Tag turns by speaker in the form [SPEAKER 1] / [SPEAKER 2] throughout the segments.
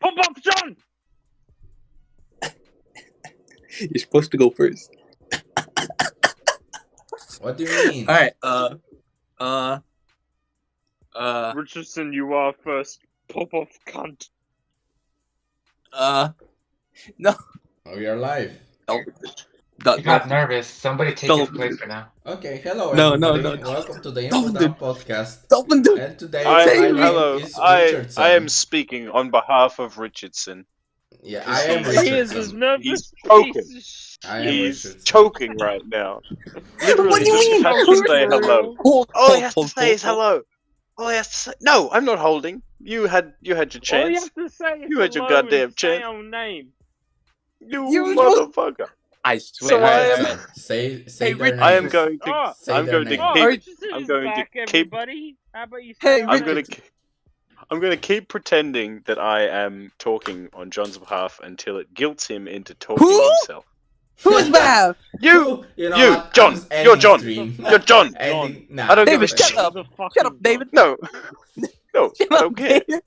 [SPEAKER 1] Pop off, John!
[SPEAKER 2] You're supposed to go first.
[SPEAKER 3] What do you mean?
[SPEAKER 2] Alright,
[SPEAKER 1] Richardson, you are first. Pop off, cunt.
[SPEAKER 2] no.
[SPEAKER 3] Oh, we are live.
[SPEAKER 4] You got nervous. Somebody take his place for now.
[SPEAKER 3] Okay, hello
[SPEAKER 2] No,
[SPEAKER 3] everybody.
[SPEAKER 2] no.
[SPEAKER 3] Welcome to the
[SPEAKER 2] Don't
[SPEAKER 3] Impel
[SPEAKER 2] do-
[SPEAKER 3] podcast.
[SPEAKER 2] Don't do
[SPEAKER 3] And today
[SPEAKER 2] Say
[SPEAKER 3] my
[SPEAKER 2] it.
[SPEAKER 3] name
[SPEAKER 5] Hello,
[SPEAKER 3] is
[SPEAKER 5] I
[SPEAKER 3] Rchrdsn.
[SPEAKER 5] am speaking on behalf of Richardson.
[SPEAKER 3] Yeah, I am
[SPEAKER 1] He is as
[SPEAKER 3] Rchrdsn.
[SPEAKER 1] nervous
[SPEAKER 5] He's
[SPEAKER 1] piece
[SPEAKER 5] choking.
[SPEAKER 1] of shit.
[SPEAKER 3] I am
[SPEAKER 5] He's
[SPEAKER 3] Rchrdsn.
[SPEAKER 5] choking right now. Literally,
[SPEAKER 2] What do you
[SPEAKER 5] just
[SPEAKER 2] mean?
[SPEAKER 5] have to say hello. All he has to
[SPEAKER 2] Hold,
[SPEAKER 5] say is hello. All he has to say. No, I'm not holding. You had your
[SPEAKER 1] All you
[SPEAKER 5] chance.
[SPEAKER 1] have to say is
[SPEAKER 5] You had your
[SPEAKER 1] hello
[SPEAKER 5] goddamn
[SPEAKER 1] and say
[SPEAKER 5] chance.
[SPEAKER 1] our name.
[SPEAKER 5] You motherfucker.
[SPEAKER 2] I
[SPEAKER 5] So
[SPEAKER 2] swear.
[SPEAKER 5] I
[SPEAKER 3] Say,
[SPEAKER 5] am-
[SPEAKER 3] say
[SPEAKER 2] Hey,
[SPEAKER 3] their
[SPEAKER 2] Rich-
[SPEAKER 5] I am
[SPEAKER 3] names.
[SPEAKER 5] going to.
[SPEAKER 1] Oh,
[SPEAKER 3] Say
[SPEAKER 5] I'm
[SPEAKER 3] their
[SPEAKER 5] going to
[SPEAKER 3] name.
[SPEAKER 1] oh,
[SPEAKER 5] keep.
[SPEAKER 1] Richardson
[SPEAKER 5] I'm
[SPEAKER 1] is
[SPEAKER 5] going to
[SPEAKER 1] back,
[SPEAKER 5] keep-
[SPEAKER 1] everybody. How about you say
[SPEAKER 2] Hey,
[SPEAKER 1] our
[SPEAKER 5] I'm
[SPEAKER 1] name?
[SPEAKER 5] gonna. I'm gonna keep pretending that I am talking on John's behalf until it guilts him into talking
[SPEAKER 2] Who?
[SPEAKER 5] himself.
[SPEAKER 2] Who's bad?
[SPEAKER 5] You,
[SPEAKER 3] You know
[SPEAKER 5] you,
[SPEAKER 3] what? I'm
[SPEAKER 5] John,
[SPEAKER 3] just
[SPEAKER 5] you're
[SPEAKER 3] ending
[SPEAKER 5] John.
[SPEAKER 3] stream.
[SPEAKER 5] You're John.
[SPEAKER 3] Ending now.
[SPEAKER 5] I don't give
[SPEAKER 2] David,
[SPEAKER 5] a
[SPEAKER 2] shut
[SPEAKER 5] shit.
[SPEAKER 2] up.
[SPEAKER 1] Motherfucking
[SPEAKER 2] Shut up, David.
[SPEAKER 5] No, no,
[SPEAKER 2] Shut
[SPEAKER 5] I
[SPEAKER 2] up,
[SPEAKER 5] don't care.
[SPEAKER 2] David.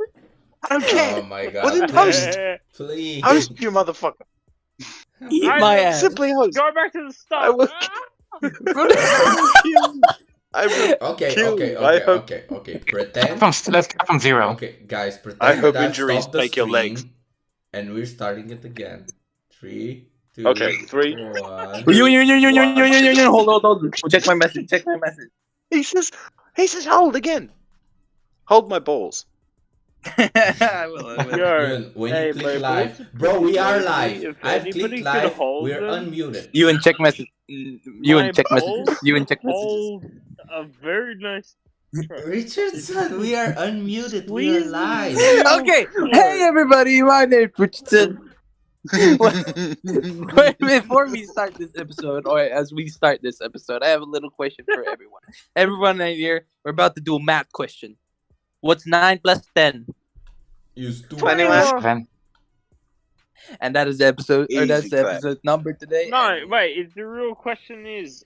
[SPEAKER 5] I don't care.
[SPEAKER 3] Oh my god.
[SPEAKER 5] Well, then
[SPEAKER 3] please,
[SPEAKER 5] host.
[SPEAKER 3] please.
[SPEAKER 5] Host, you motherfucker.
[SPEAKER 2] Eat
[SPEAKER 1] I
[SPEAKER 2] my
[SPEAKER 1] know.
[SPEAKER 2] ass.
[SPEAKER 5] Simply host.
[SPEAKER 1] Go back to the
[SPEAKER 5] I
[SPEAKER 1] start.
[SPEAKER 5] will. I will
[SPEAKER 3] Okay,
[SPEAKER 5] kill
[SPEAKER 3] okay,
[SPEAKER 5] you. I
[SPEAKER 3] okay,
[SPEAKER 5] hope.
[SPEAKER 3] okay. Pretend.
[SPEAKER 4] Let's start from zero.
[SPEAKER 3] Okay, guys,
[SPEAKER 5] I
[SPEAKER 3] pretend
[SPEAKER 5] hope
[SPEAKER 3] that I've
[SPEAKER 5] injuries
[SPEAKER 3] stopped the
[SPEAKER 5] break your
[SPEAKER 3] stream,
[SPEAKER 5] legs.
[SPEAKER 3] and we're starting it again. 3, 2,
[SPEAKER 5] Okay, 3.
[SPEAKER 3] 1.
[SPEAKER 2] You. Hold. Check my message.
[SPEAKER 5] He says hold again. Hold my balls.
[SPEAKER 2] I will.
[SPEAKER 1] Yo,
[SPEAKER 3] When
[SPEAKER 1] hey,
[SPEAKER 3] you click
[SPEAKER 1] my
[SPEAKER 3] live,
[SPEAKER 1] balls are
[SPEAKER 3] bro, we
[SPEAKER 1] pretty
[SPEAKER 3] are
[SPEAKER 1] lazy.
[SPEAKER 3] live.
[SPEAKER 1] If
[SPEAKER 3] I've
[SPEAKER 1] anybody
[SPEAKER 3] clicked
[SPEAKER 1] could
[SPEAKER 3] live.
[SPEAKER 1] hold
[SPEAKER 3] We're
[SPEAKER 1] them,
[SPEAKER 3] unmuted.
[SPEAKER 2] You and check message. You and check messages.
[SPEAKER 1] balls
[SPEAKER 2] You and check messages.
[SPEAKER 1] hold a very nice.
[SPEAKER 3] Richardson, we are unmuted. We are
[SPEAKER 1] Squeeze
[SPEAKER 3] live.
[SPEAKER 1] the
[SPEAKER 2] Okay.
[SPEAKER 1] milk.
[SPEAKER 2] Hey everybody, my name's Richardson. Before we start this episode, or as we start this episode, I have a little question for everyone. Everyone right here, we're about to do a math question. What's 9 plus 10?
[SPEAKER 3] Use 2.
[SPEAKER 5] 21.
[SPEAKER 4] 7.
[SPEAKER 2] And that is the episode, or that's
[SPEAKER 5] Easy
[SPEAKER 2] the
[SPEAKER 5] clap.
[SPEAKER 2] episode number today.
[SPEAKER 1] No,
[SPEAKER 2] And-
[SPEAKER 1] wait. The real question is,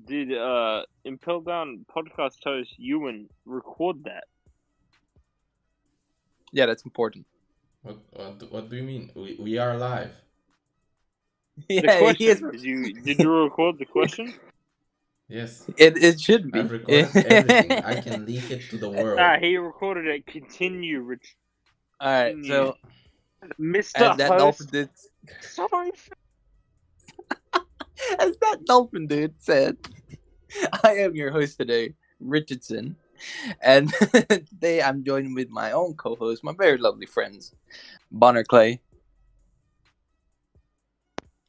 [SPEAKER 1] did Impel Down podcast host Yuen record that?
[SPEAKER 2] Yeah, that's important.
[SPEAKER 3] What do you mean? We are live.
[SPEAKER 1] The
[SPEAKER 2] Yeah,
[SPEAKER 1] question.
[SPEAKER 2] he is.
[SPEAKER 1] Did you record the question?
[SPEAKER 3] Yes.
[SPEAKER 2] It should be.
[SPEAKER 3] I've recorded everything. I can leak it to the world.
[SPEAKER 1] Nah, he recorded it. Continue, Rich.
[SPEAKER 2] All right, so
[SPEAKER 1] Mr.
[SPEAKER 2] as that
[SPEAKER 1] Host.
[SPEAKER 2] dolphin dude,
[SPEAKER 1] Sorry.
[SPEAKER 2] as that dolphin dude said, I am your host today, Richardson, and today I'm joined with my own co-host, my very lovely friends, Bonar Clay.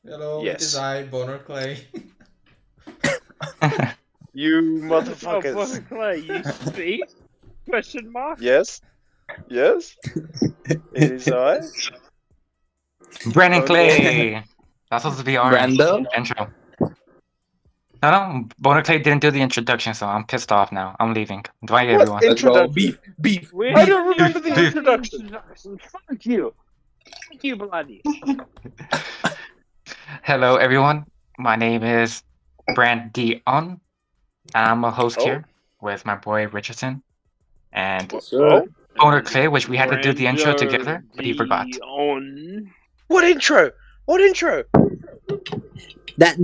[SPEAKER 3] Hello,
[SPEAKER 5] Yes.
[SPEAKER 3] it is I, Bonar Clay.
[SPEAKER 5] You
[SPEAKER 1] Oh,
[SPEAKER 5] motherfuckers.
[SPEAKER 1] fucking Clay, you speak? Question mark?
[SPEAKER 5] Yes. Yes. It is I.
[SPEAKER 4] Brandon
[SPEAKER 5] Okay.
[SPEAKER 4] Clay. That's supposed to be our
[SPEAKER 2] Brando?
[SPEAKER 4] intro. No, Bonar Clay didn't do the introduction, so I'm pissed off now. I'm leaving. Bye,
[SPEAKER 5] What?
[SPEAKER 4] everyone.
[SPEAKER 2] Let's go.
[SPEAKER 5] Introduction.
[SPEAKER 2] Beef.
[SPEAKER 1] We
[SPEAKER 5] I don't remember the
[SPEAKER 4] Beef.
[SPEAKER 5] introduction.
[SPEAKER 1] Fuck you. Fuck you, bloody.
[SPEAKER 4] Hello, everyone. My name is Brandon. And I'm a host
[SPEAKER 5] Oh.
[SPEAKER 4] here with my boy Richardson and
[SPEAKER 5] Oh,
[SPEAKER 4] Bonar Clay, which we had to do the intro together, but he forgot.
[SPEAKER 1] On.
[SPEAKER 5] what intro? What intro?
[SPEAKER 2] That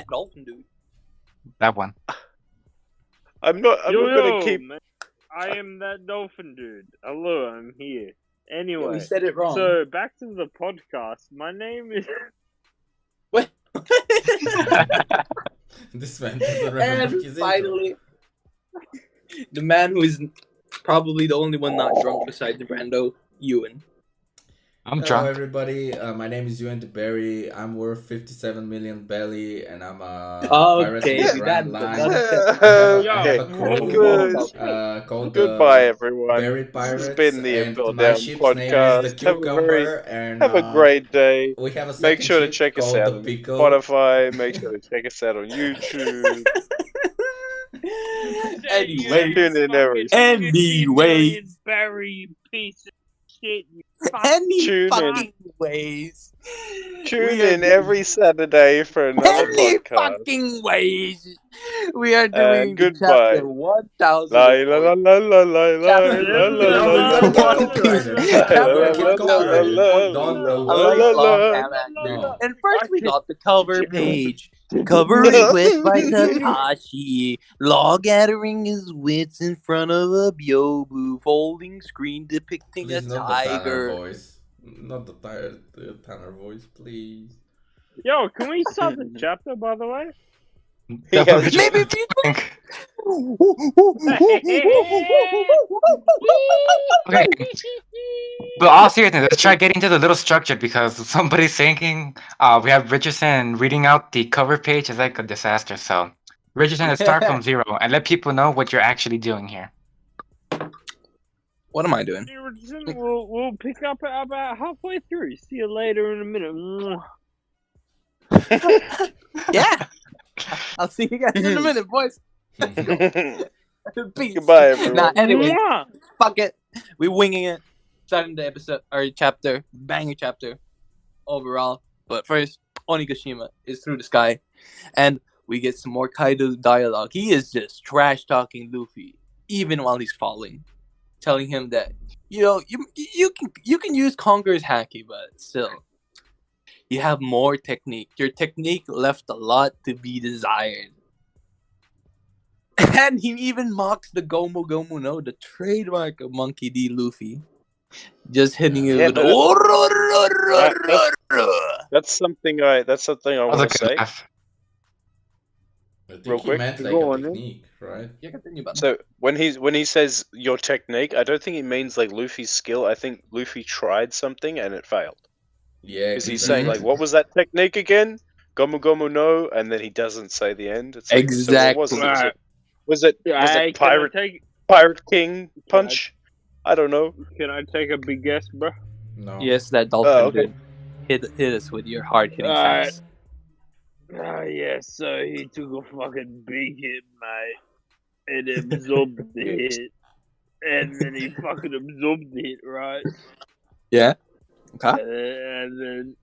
[SPEAKER 2] dolphin dude.
[SPEAKER 4] That one.
[SPEAKER 5] I'm not gonna keep.
[SPEAKER 1] Man. I am that dolphin dude. Hello, I'm here. Anyway,
[SPEAKER 2] We said it wrong.
[SPEAKER 1] so back to the podcast. My name is.
[SPEAKER 2] What?
[SPEAKER 3] This man doesn't remember
[SPEAKER 2] And
[SPEAKER 3] his intro.
[SPEAKER 2] finally, the man who is probably the only one not drunk besides Brando, Yuen.
[SPEAKER 4] I'm
[SPEAKER 3] Hello
[SPEAKER 4] drunk.
[SPEAKER 3] everybody, my name is Yuen. I'm worth 57 million belly, and I'm a pirate
[SPEAKER 2] Okay,
[SPEAKER 3] in the
[SPEAKER 2] that-
[SPEAKER 3] Grand Line.
[SPEAKER 2] that-
[SPEAKER 3] I have a
[SPEAKER 1] Yeah.
[SPEAKER 3] code
[SPEAKER 5] Good.
[SPEAKER 3] called
[SPEAKER 5] Goodbye, everyone.
[SPEAKER 3] Berry
[SPEAKER 5] This
[SPEAKER 3] Pirates,
[SPEAKER 5] has been the
[SPEAKER 3] and
[SPEAKER 5] Impel
[SPEAKER 3] my
[SPEAKER 5] Down
[SPEAKER 3] ship's name is the
[SPEAKER 5] podcast. Have a
[SPEAKER 3] Cucumber, and
[SPEAKER 5] Have a great day.
[SPEAKER 3] we have a
[SPEAKER 5] Make
[SPEAKER 3] second
[SPEAKER 5] sure to
[SPEAKER 3] ship
[SPEAKER 5] check us
[SPEAKER 3] called
[SPEAKER 5] out
[SPEAKER 3] the
[SPEAKER 5] on
[SPEAKER 3] Pickle.
[SPEAKER 5] Spotify. Make sure to check us out on YouTube.
[SPEAKER 2] Anyway.
[SPEAKER 5] Tune in every
[SPEAKER 2] Anyway.
[SPEAKER 1] Barry piece of shit. You
[SPEAKER 2] Any
[SPEAKER 5] Tune in.
[SPEAKER 2] fucking ways.
[SPEAKER 5] Tune
[SPEAKER 2] We are
[SPEAKER 5] in every Saturday for another
[SPEAKER 2] any
[SPEAKER 5] podcast.
[SPEAKER 2] fucking ways. We are
[SPEAKER 5] And
[SPEAKER 2] doing the
[SPEAKER 5] goodbye.
[SPEAKER 2] chapter
[SPEAKER 5] La la la
[SPEAKER 2] 1004.
[SPEAKER 5] la la la la
[SPEAKER 2] Chapter
[SPEAKER 5] la la
[SPEAKER 3] No,
[SPEAKER 5] la
[SPEAKER 3] you're gonna get
[SPEAKER 2] One Piece.
[SPEAKER 3] copyrighted.
[SPEAKER 2] Chapter
[SPEAKER 3] You're gonna get
[SPEAKER 2] 1004.
[SPEAKER 3] copyrighted. Don't
[SPEAKER 2] A
[SPEAKER 3] no.
[SPEAKER 2] lifelong anime.
[SPEAKER 3] No.
[SPEAKER 2] And first we got the cover page.
[SPEAKER 1] Cover
[SPEAKER 2] Cover request by Takashi. Law gathering his wits in front of a Byobu folding screen depicting
[SPEAKER 3] Please,
[SPEAKER 2] a
[SPEAKER 3] not the Tanner
[SPEAKER 2] tiger.
[SPEAKER 3] voice. Not the Tanner voice, please.
[SPEAKER 1] Yo, can we start the chapter, by the way?
[SPEAKER 4] Definitely
[SPEAKER 5] Yeah,
[SPEAKER 2] Maybe if you
[SPEAKER 4] think. Okay, but all seriousness, let's try getting to the little structure because somebody's thinking we have Richardson reading out the cover page is like a disaster. So Richardson, let's start from zero and let people know what you're actually doing here.
[SPEAKER 2] What am I doing?
[SPEAKER 1] We'll pick up about halfway through. See you later in a minute.
[SPEAKER 2] Yeah. I'll see you guys in a minute, boys. Peace.
[SPEAKER 5] Goodbye, everyone.
[SPEAKER 2] Nah, anyway,
[SPEAKER 1] Mwah.
[SPEAKER 2] fuck it. We winging it. Starting the episode or chapter, banger chapter overall. But first, Onigashima is through the sky, and we get some more Kaido dialogue. He is just trash talking Luffy, even while he's falling, telling him that you can use Conqueror's haki, but still, you have more technique. Your technique left a lot to be desired. And he even mocks the Gomu Gomu no, the trademark of Monkey D. Luffy. Just hitting it
[SPEAKER 5] Yeah,
[SPEAKER 2] with
[SPEAKER 5] that's something I
[SPEAKER 4] That was a
[SPEAKER 5] want to
[SPEAKER 4] good
[SPEAKER 5] say.
[SPEAKER 4] laugh.
[SPEAKER 3] I think
[SPEAKER 5] Real
[SPEAKER 3] he
[SPEAKER 5] quick,
[SPEAKER 3] meant like
[SPEAKER 1] go
[SPEAKER 3] a
[SPEAKER 1] on, then.
[SPEAKER 3] technique, right?
[SPEAKER 2] Yeah, continue about
[SPEAKER 5] So when he says your technique, I don't think he means like Luffy's skill. I think Luffy tried something and it failed.
[SPEAKER 3] Yeah,
[SPEAKER 5] Because he's saying like,
[SPEAKER 3] exactly.
[SPEAKER 5] what was that technique again? Gomu Gomu no, and then he doesn't say the end. It's like, so what was it?
[SPEAKER 2] Exactly.
[SPEAKER 5] Was it
[SPEAKER 1] Hey,
[SPEAKER 5] Pirate King punch? I don't know.
[SPEAKER 1] Can I take a big guess, bro?
[SPEAKER 3] No.
[SPEAKER 2] Yes, that dolphin
[SPEAKER 5] okay.
[SPEAKER 2] dude. Hit us with your hard hitting
[SPEAKER 1] Alright.
[SPEAKER 2] facts.
[SPEAKER 1] Yeah, so he took a fucking big hit, mate, and absorbed the hit, and then he fucking absorbed the hit, right?
[SPEAKER 2] Yeah. Okay.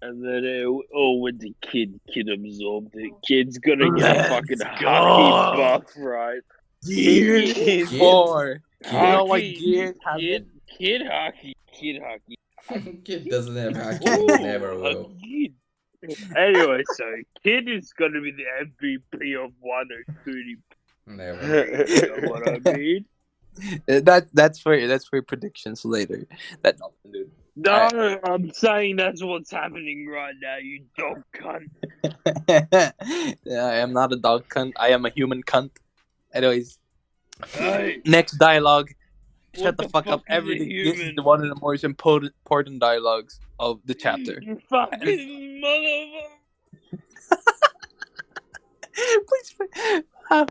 [SPEAKER 1] And then it all went to Kid. Kid absorbed it. Kid's gonna get a
[SPEAKER 2] Let's
[SPEAKER 1] fucking
[SPEAKER 2] go.
[SPEAKER 1] hockey buff, right?
[SPEAKER 2] Gear
[SPEAKER 5] Kid.
[SPEAKER 2] 4. You know what
[SPEAKER 1] Hockey,
[SPEAKER 2] gears have
[SPEAKER 1] Kid hockey.
[SPEAKER 3] Kid doesn't have haki.
[SPEAKER 1] Ooh,
[SPEAKER 3] He never
[SPEAKER 1] a
[SPEAKER 3] will.
[SPEAKER 1] kid. Anyway, so Kid is gonna be the MVP of Wano Kuni.
[SPEAKER 3] Never.
[SPEAKER 1] You know what I mean?
[SPEAKER 2] That's for predictions later. That dolphin dude.
[SPEAKER 1] No,
[SPEAKER 2] Alright.
[SPEAKER 1] I'm saying that's what's happening right now, you dog cunt.
[SPEAKER 2] I am not a dog cunt. I am a human cunt. Anyways,
[SPEAKER 1] Hey,
[SPEAKER 2] next dialogue.
[SPEAKER 1] what
[SPEAKER 2] Shut the fuck up.
[SPEAKER 1] is a
[SPEAKER 2] Everything. This is
[SPEAKER 1] human?
[SPEAKER 2] one of the most important dialogues of the chapter.
[SPEAKER 1] You fucking motherfucker.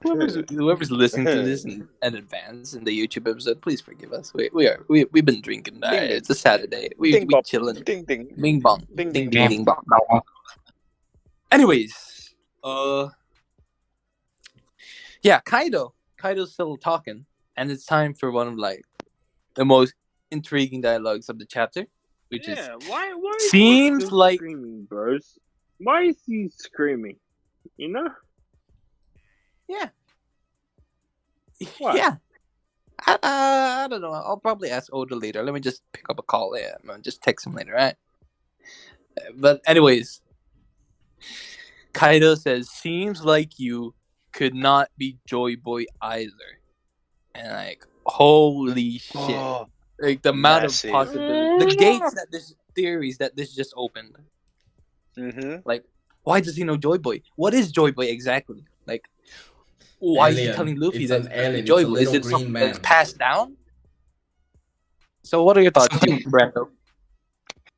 [SPEAKER 2] Please, whoever's listening to this in advance in the YouTube episode, please forgive us. We've been drinking.
[SPEAKER 5] Ding, ding.
[SPEAKER 2] It's a Saturday. We
[SPEAKER 5] Ding bop.
[SPEAKER 2] chilling.
[SPEAKER 5] Ding ding.
[SPEAKER 2] Bing bong.
[SPEAKER 5] Ding,
[SPEAKER 2] Ding
[SPEAKER 5] ding,
[SPEAKER 2] ding ding bong. Anyways, yeah, Kaido's still talking, and it's time for one of like the most intriguing dialogues of the chapter, which is
[SPEAKER 1] Why is
[SPEAKER 2] seems
[SPEAKER 1] he still
[SPEAKER 2] like-
[SPEAKER 1] screaming, bros? Why is he screaming? You know? What?
[SPEAKER 2] yeah. I don't know. I'll probably ask Oda later. Let me just pick up a call. Yeah, I'm gonna just text him later, right? But anyways, Kaido says, "Seems like you could not be Joy Boy either," and like, holy shit!
[SPEAKER 5] Oh,
[SPEAKER 2] Like the amount
[SPEAKER 5] massive.
[SPEAKER 2] of possibilities, the gates that this theories that this just opened. Like, why does he know Joy Boy? What is Joy Boy exactly? Like, why is he
[SPEAKER 3] Alien.
[SPEAKER 2] telling Luffy
[SPEAKER 3] It's
[SPEAKER 2] that
[SPEAKER 3] an alien.
[SPEAKER 2] Joy
[SPEAKER 3] It's a
[SPEAKER 2] Boy? Is
[SPEAKER 3] little
[SPEAKER 2] it
[SPEAKER 3] green
[SPEAKER 2] something that's
[SPEAKER 3] man.
[SPEAKER 2] passed down? So, what are your thoughts, Brando?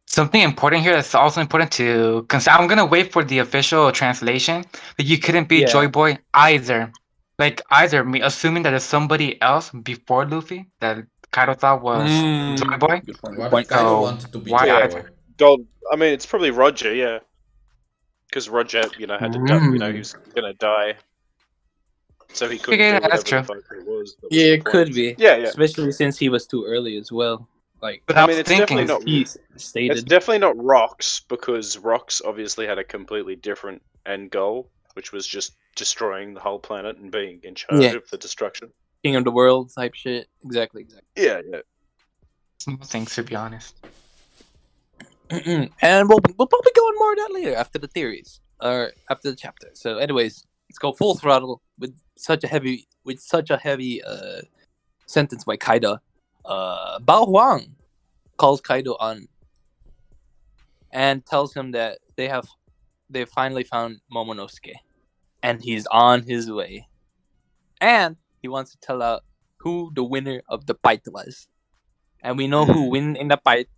[SPEAKER 4] Something important here that's also important to consider. I'm gonna wait for the official translation, but you couldn't be
[SPEAKER 2] Yeah.
[SPEAKER 4] Joy Boy either. Like either me, assuming that there's somebody else before Luffy that Kaido thought was Joy Boy.
[SPEAKER 2] Good point.
[SPEAKER 3] What
[SPEAKER 2] Good point.
[SPEAKER 3] if Kaido
[SPEAKER 4] So,
[SPEAKER 3] wanted to be
[SPEAKER 4] why
[SPEAKER 3] Joy
[SPEAKER 4] either?
[SPEAKER 3] Boy?
[SPEAKER 5] Gold. I mean, it's probably Roger, yeah. Because Roger, had to die. He was gonna die, so he couldn't
[SPEAKER 4] Yeah,
[SPEAKER 5] do
[SPEAKER 4] that's
[SPEAKER 5] whatever the
[SPEAKER 4] true.
[SPEAKER 5] fuck it was. That was
[SPEAKER 2] Yeah,
[SPEAKER 5] the
[SPEAKER 2] it could
[SPEAKER 5] point.
[SPEAKER 2] be.
[SPEAKER 5] Yeah.
[SPEAKER 2] Especially since he was too early as well. Like,
[SPEAKER 4] But
[SPEAKER 5] I
[SPEAKER 4] I
[SPEAKER 5] mean,
[SPEAKER 4] was
[SPEAKER 5] it's definitely
[SPEAKER 4] thinking,
[SPEAKER 5] not.
[SPEAKER 2] he
[SPEAKER 5] It's
[SPEAKER 2] stated.
[SPEAKER 5] definitely not Rocks, because Rocks obviously had a completely different end goal, which was just destroying the whole planet and being in charge
[SPEAKER 2] Yeah.
[SPEAKER 5] of the destruction.
[SPEAKER 2] King of the world type shit. Exactly.
[SPEAKER 5] Yeah.
[SPEAKER 4] small things to be honest.
[SPEAKER 2] And we'll probably go on more of that later after the theories or after the chapter. So, anyways, let's go full throttle with such a heavy sentence by Kaido. Bao Huang calls Kaido on and tells him that they finally found Momonosuke and he's on his way. And he wants to tell out who the winner of the fight was. And we know who win in the fight.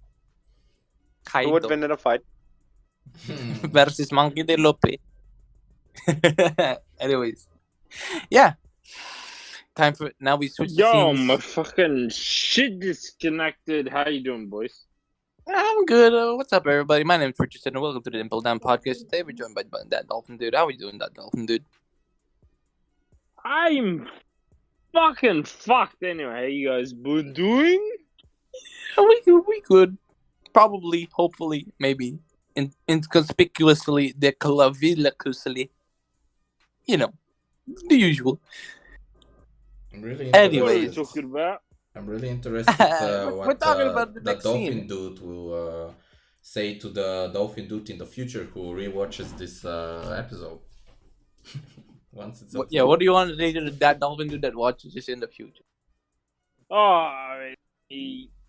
[SPEAKER 5] Who would
[SPEAKER 2] Kaido
[SPEAKER 5] win in a fight?
[SPEAKER 2] versus Monkey D. Luffy. Anyways, yeah. Time for now. We switch the
[SPEAKER 1] Yo,
[SPEAKER 2] scenes.
[SPEAKER 1] my fucking shit disconnected. How you doing, boys?
[SPEAKER 2] I'm good. What's up, everybody? My name is Rchrdsn, and welcome to the Impel podcast. Today we're joined by that Dolphin Dude. How are you doing, that Dolphin Dude?
[SPEAKER 1] I'm fucking fucked anyway. How you guys been doing?
[SPEAKER 2] We good. Probably, hopefully, maybe, inconspicuously, declavilously. You know, the usual.
[SPEAKER 3] I'm really
[SPEAKER 1] What are you
[SPEAKER 2] Anyways.
[SPEAKER 1] talking about?
[SPEAKER 3] I'm really interested
[SPEAKER 2] We're
[SPEAKER 3] what
[SPEAKER 2] talking about the next
[SPEAKER 3] dolphin
[SPEAKER 2] scene.
[SPEAKER 3] dude will say to the dolphin dude in the future who rewatches this episode. Once it's
[SPEAKER 2] Yeah, what do you want to say to that Dolphin Dude that watches this in the future?
[SPEAKER 1] Oh,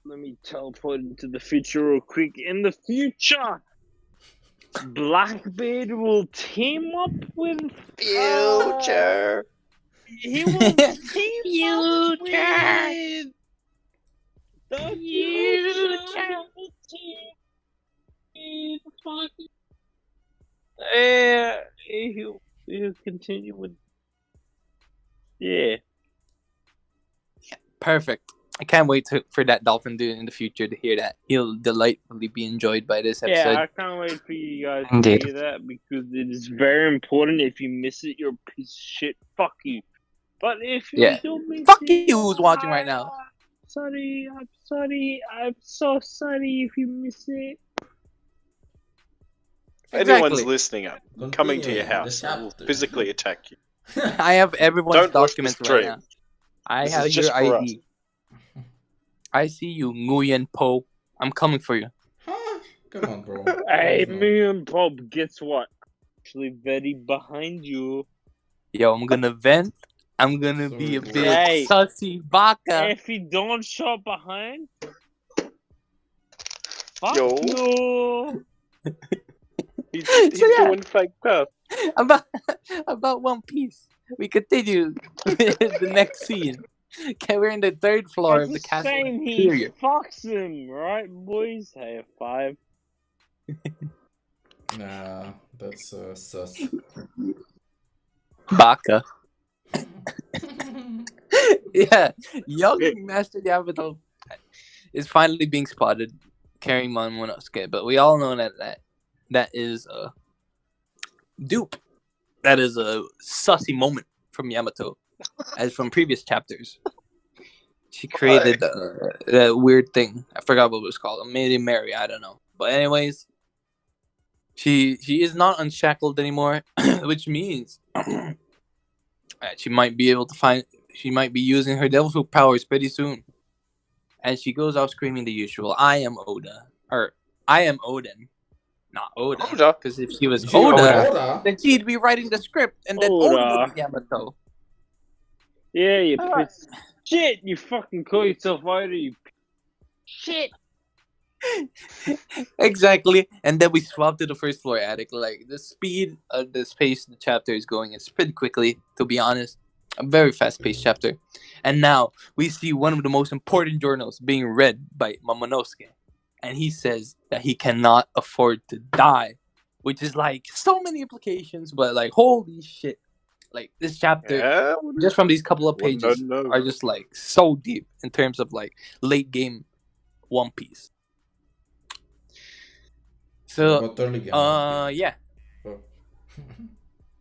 [SPEAKER 1] let me teleport into the future real quick. In the future, Blackbeard will team up with
[SPEAKER 5] Future.
[SPEAKER 1] He will team up with the future. He'll continue with. Yeah.
[SPEAKER 2] Perfect. I can't wait for that Dolphin Dude in the future to hear that. He'll delightfully be enjoyed by this episode.
[SPEAKER 1] Yeah, I can't wait for you guys
[SPEAKER 4] Indeed.
[SPEAKER 1] to hear that because it is very important. If you miss it, you're a piece of shit. Fuck you. But if you don't miss
[SPEAKER 2] Fuck
[SPEAKER 1] it,
[SPEAKER 2] you who's watching right now.
[SPEAKER 1] I'm so sorry if you miss it.
[SPEAKER 5] If anyone's
[SPEAKER 2] Exactly.
[SPEAKER 5] listening up, coming to your house, I will physically attack you.
[SPEAKER 2] I have everyone's
[SPEAKER 5] Don't watch this
[SPEAKER 2] documents right
[SPEAKER 5] stream.
[SPEAKER 2] now. I
[SPEAKER 5] This
[SPEAKER 2] have
[SPEAKER 5] is
[SPEAKER 2] your
[SPEAKER 5] just for
[SPEAKER 2] ID. I see you, Nguyen Po. I'm coming for you.
[SPEAKER 3] Huh? Come on, bro.
[SPEAKER 1] Hey,
[SPEAKER 3] Please, no.
[SPEAKER 1] me and Bob, guess what? Actually, very behind you.
[SPEAKER 2] Yo, I'm gonna vent. I'm gonna be a
[SPEAKER 3] Sorry,
[SPEAKER 2] bit
[SPEAKER 1] Hey.
[SPEAKER 2] sussy baka.
[SPEAKER 1] If you don't show up behind, fuck
[SPEAKER 5] Yo.
[SPEAKER 1] you.
[SPEAKER 5] He's
[SPEAKER 2] So, yeah.
[SPEAKER 5] doing fake stuff.
[SPEAKER 2] About One Piece. We continue with the next scene. Okay, we're in the third floor of the
[SPEAKER 1] It's a
[SPEAKER 2] castle
[SPEAKER 1] shame he
[SPEAKER 2] interior.
[SPEAKER 1] fucks him, right, boys? Hey, five.
[SPEAKER 3] Nah, that's sus.
[SPEAKER 2] Baka. Yeah, young Master Yamato is finally being spotted carrying Momonosuke, but we all know that is a dupe. That is a sussy moment from Yamato, as from previous chapters. She created that weird thing. I forgot what it was called. Maybe Mary. I don't know. But anyways, she is not unshackled anymore, which means she might be able to find. She might be using her devil fruit powers pretty soon. And she goes out screaming the usual, "I am Oda," or "I am Odin," not Oda.
[SPEAKER 5] Oda?
[SPEAKER 2] Because if she was
[SPEAKER 3] You
[SPEAKER 2] Oda,
[SPEAKER 3] Oda?
[SPEAKER 2] then she'd be writing the script, and then Oda
[SPEAKER 1] Oda.
[SPEAKER 2] would be Yamato.
[SPEAKER 1] Yeah, you
[SPEAKER 2] Alright.
[SPEAKER 1] piece of shit. You fucking call yourself Oda, you shit.
[SPEAKER 2] Exactly. And then we swap to the first floor attic. Like the speed of this pace the chapter is going, it's pretty quickly, to be honest. A very fast paced chapter. And now we see one of the most important journals being read by Momonosuke. And he says that he cannot afford to die. Which is like so many implications, but like holy shit. Like this chapter,
[SPEAKER 5] Yeah.
[SPEAKER 2] just from these couple of
[SPEAKER 5] Well,
[SPEAKER 2] pages,
[SPEAKER 5] no.
[SPEAKER 2] are just like so deep in terms of like late game One Piece. So
[SPEAKER 3] About early game.
[SPEAKER 2] yeah.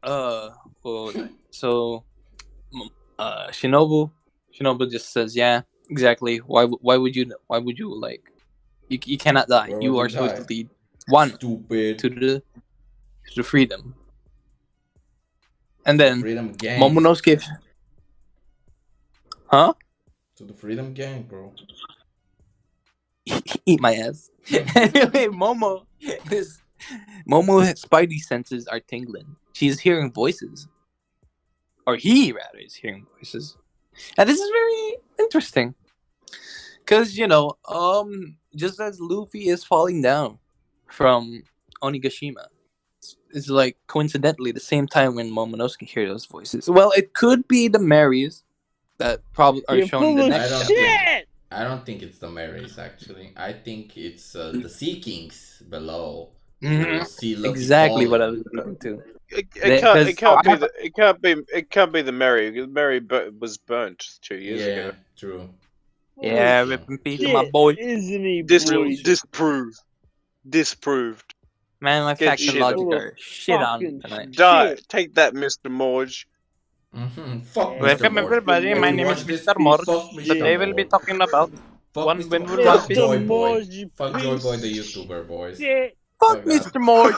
[SPEAKER 3] Oh.
[SPEAKER 2] What was that? So Shinobu just says, yeah, Exactly. Why would you like? You cannot die.
[SPEAKER 3] Why would
[SPEAKER 2] You
[SPEAKER 3] you
[SPEAKER 2] are supposed
[SPEAKER 3] die?
[SPEAKER 2] to lead one
[SPEAKER 3] Stupid.
[SPEAKER 2] to the freedom. And
[SPEAKER 3] The
[SPEAKER 2] then
[SPEAKER 3] Freedom Gang.
[SPEAKER 2] Momonosuke. Huh?
[SPEAKER 3] To the Freedom Gang, bro.
[SPEAKER 2] Eat my ass. Anyway, Momo's spidey senses are tingling. She's hearing voices, or he rather is hearing voices, and this is very interesting because just as Luffy is falling down from Onigashima, it's like coincidentally the same time when Momonosuke hears those voices. Well, it could be the Marys that probably are
[SPEAKER 1] You're
[SPEAKER 2] shown in the
[SPEAKER 1] full of
[SPEAKER 2] next
[SPEAKER 3] don't
[SPEAKER 2] chapter.
[SPEAKER 1] shit.
[SPEAKER 3] I don't think it's the Marys, actually. I think it's the Sea Kings below.
[SPEAKER 2] Mhm.
[SPEAKER 3] Who see Luffy
[SPEAKER 2] Exactly what I
[SPEAKER 3] falling.
[SPEAKER 2] was alluding to.
[SPEAKER 5] It
[SPEAKER 2] Because
[SPEAKER 5] can't be the Mary. Mary was burnt 2 years ago.
[SPEAKER 3] True.
[SPEAKER 2] yeah,
[SPEAKER 3] Yeah.
[SPEAKER 2] rip in peace to my
[SPEAKER 1] Shit,
[SPEAKER 2] boy.
[SPEAKER 1] isn't he,
[SPEAKER 5] Dis-
[SPEAKER 1] boy?
[SPEAKER 5] disproved.
[SPEAKER 2] Man, my
[SPEAKER 5] Get
[SPEAKER 2] facts and
[SPEAKER 5] shit
[SPEAKER 2] logic
[SPEAKER 1] up.
[SPEAKER 2] are shit on
[SPEAKER 1] Fucking
[SPEAKER 2] tonight.
[SPEAKER 5] Die.
[SPEAKER 1] Shit.
[SPEAKER 5] Take that, Mr. Morge.
[SPEAKER 3] Fuck
[SPEAKER 1] Yeah.
[SPEAKER 3] Mr.
[SPEAKER 2] Welcome
[SPEAKER 3] Morge.
[SPEAKER 2] everybody, my
[SPEAKER 3] Everyone
[SPEAKER 2] name is
[SPEAKER 3] watch this,
[SPEAKER 2] Mr.
[SPEAKER 3] please.
[SPEAKER 2] Morge.
[SPEAKER 3] Fuck Mr.
[SPEAKER 2] Today we'll be
[SPEAKER 3] Morge.
[SPEAKER 2] talking about
[SPEAKER 3] Fuck
[SPEAKER 2] one
[SPEAKER 3] Mr.
[SPEAKER 2] when
[SPEAKER 3] Morge.
[SPEAKER 2] we
[SPEAKER 3] Fuck
[SPEAKER 2] One
[SPEAKER 1] Mr.
[SPEAKER 3] JOYBOY.
[SPEAKER 1] Morge, you
[SPEAKER 3] Fuck
[SPEAKER 1] piece
[SPEAKER 3] JOYBOy the
[SPEAKER 1] of
[SPEAKER 3] YouTuber, boys.
[SPEAKER 1] shit.
[SPEAKER 2] fuck
[SPEAKER 3] Fuck that.
[SPEAKER 2] Mr. Morge,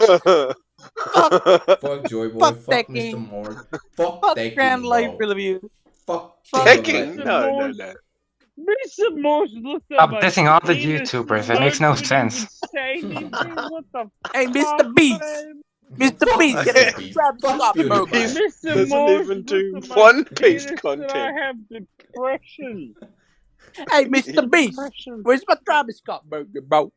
[SPEAKER 3] Fuck JOYBOY.
[SPEAKER 2] fuck
[SPEAKER 3] Fuck Mr.
[SPEAKER 2] Decking,
[SPEAKER 3] Morge. Fuck
[SPEAKER 2] fuck
[SPEAKER 3] Decking,
[SPEAKER 2] Grand Life
[SPEAKER 3] bro.
[SPEAKER 2] Review,
[SPEAKER 3] Fuck
[SPEAKER 2] fuck
[SPEAKER 3] King of
[SPEAKER 5] Taking?
[SPEAKER 3] Lightning.
[SPEAKER 5] No.
[SPEAKER 1] Mr. Morse looked at
[SPEAKER 4] Stop
[SPEAKER 1] my
[SPEAKER 4] dissing all the
[SPEAKER 1] penis
[SPEAKER 4] YouTubers.
[SPEAKER 1] and
[SPEAKER 4] It makes no
[SPEAKER 1] learned what he would
[SPEAKER 4] sense.
[SPEAKER 1] say he did. What the
[SPEAKER 2] Hey,
[SPEAKER 1] fuck,
[SPEAKER 2] Mr. Beast,
[SPEAKER 1] man?
[SPEAKER 2] Mr.
[SPEAKER 3] Fuck
[SPEAKER 2] Beast, get
[SPEAKER 3] Mr.
[SPEAKER 2] a
[SPEAKER 3] Beast.
[SPEAKER 2] Travis
[SPEAKER 3] Fuck
[SPEAKER 2] Scott burger.
[SPEAKER 3] PewDiePie.
[SPEAKER 5] He's-
[SPEAKER 1] Mr.
[SPEAKER 5] Doesn't
[SPEAKER 1] Morse
[SPEAKER 5] even
[SPEAKER 1] looked
[SPEAKER 5] do
[SPEAKER 1] at my
[SPEAKER 5] One Piece
[SPEAKER 1] penis
[SPEAKER 5] content.
[SPEAKER 1] And I have depression.
[SPEAKER 2] Hey, Mr. Beast,
[SPEAKER 1] Depression.
[SPEAKER 2] where's my Travis Scott burger, bro?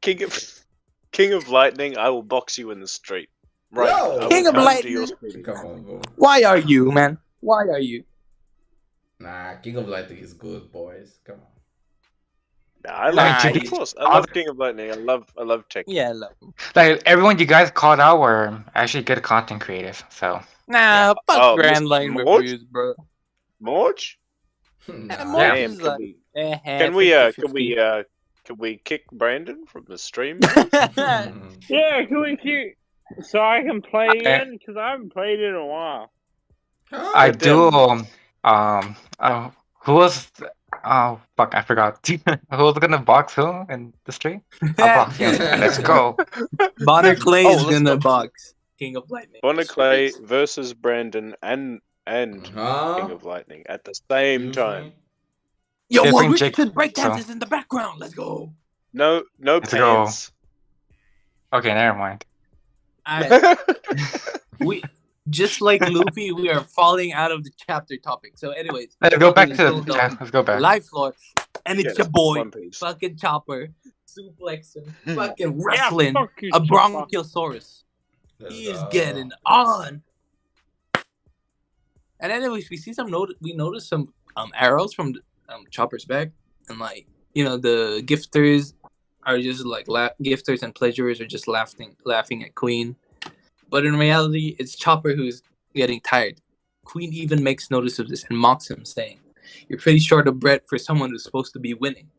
[SPEAKER 5] King of Lightning, I will box you in the street. Right.
[SPEAKER 3] Yo!
[SPEAKER 5] I will
[SPEAKER 2] King of
[SPEAKER 5] come to
[SPEAKER 2] Lightning?
[SPEAKER 5] your street.
[SPEAKER 3] Come on, bro.
[SPEAKER 2] Why are you, man? Why are you?
[SPEAKER 3] Nah, King of Lightning is good, boys. Come on.
[SPEAKER 5] Nah, I
[SPEAKER 2] Nah,
[SPEAKER 5] like,
[SPEAKER 2] you-
[SPEAKER 5] of course, I love King of Lightning. I love Tech.
[SPEAKER 2] Yeah, love him.
[SPEAKER 4] Like everyone you guys called out were actually good content creators. So
[SPEAKER 2] Nah, fuck
[SPEAKER 5] Oh,
[SPEAKER 2] Grand
[SPEAKER 5] Mr.
[SPEAKER 2] Line
[SPEAKER 5] Morge?
[SPEAKER 2] reviews, bro.
[SPEAKER 5] Morge?
[SPEAKER 2] Morge
[SPEAKER 4] Yeah.
[SPEAKER 2] is like,
[SPEAKER 5] Can we kick Brandon from the stream?
[SPEAKER 1] Yeah, can we keep... So I can play
[SPEAKER 4] Okay.
[SPEAKER 1] again? Because I haven't played it in a while.
[SPEAKER 4] I
[SPEAKER 5] But
[SPEAKER 4] do.
[SPEAKER 5] then-
[SPEAKER 4] Who was? Oh fuck, I forgot. Who was gonna box who in the street? I'll box him. Let's go.
[SPEAKER 2] Bonar Clay
[SPEAKER 5] Oh,
[SPEAKER 2] is
[SPEAKER 5] let's
[SPEAKER 2] gonna
[SPEAKER 5] go.
[SPEAKER 2] box King of Lightning.
[SPEAKER 5] Bonar Clay versus Brandon and King
[SPEAKER 3] Huh?
[SPEAKER 5] of Lightning at the same time.
[SPEAKER 2] Yo,
[SPEAKER 4] They
[SPEAKER 2] what
[SPEAKER 4] bring
[SPEAKER 2] Richardson
[SPEAKER 4] Jake-
[SPEAKER 2] breakdance
[SPEAKER 4] so-
[SPEAKER 2] is in the background. Let's go.
[SPEAKER 5] No
[SPEAKER 4] Let's go.
[SPEAKER 5] pants.
[SPEAKER 4] Okay, never mind.
[SPEAKER 2] Alright, we just like Luffy, we are falling out of the chapter topic. So, anyways,
[SPEAKER 4] Let's go back to
[SPEAKER 2] still
[SPEAKER 4] the.
[SPEAKER 2] going.
[SPEAKER 4] Let's go back.
[SPEAKER 2] Live floor, and it's
[SPEAKER 5] Yes,
[SPEAKER 2] your boy,
[SPEAKER 5] One Piece.
[SPEAKER 2] fucking Chopper, suplexing, fucking
[SPEAKER 1] Yeah,
[SPEAKER 2] wrestling
[SPEAKER 1] fuck you,
[SPEAKER 2] a
[SPEAKER 1] Chopper.
[SPEAKER 2] Bronchiosaurus.
[SPEAKER 3] Let's
[SPEAKER 2] He is
[SPEAKER 3] go.
[SPEAKER 2] getting on. And anyways, we see we notice some arrows from Chopper's back, and like the gifters are just like gifters and pleasurers are just laughing at Queen, but in reality, it's Chopper who's getting tired. Queen even makes notice of this and mocks him, saying, "You're pretty short of bread for someone who's supposed to be winning."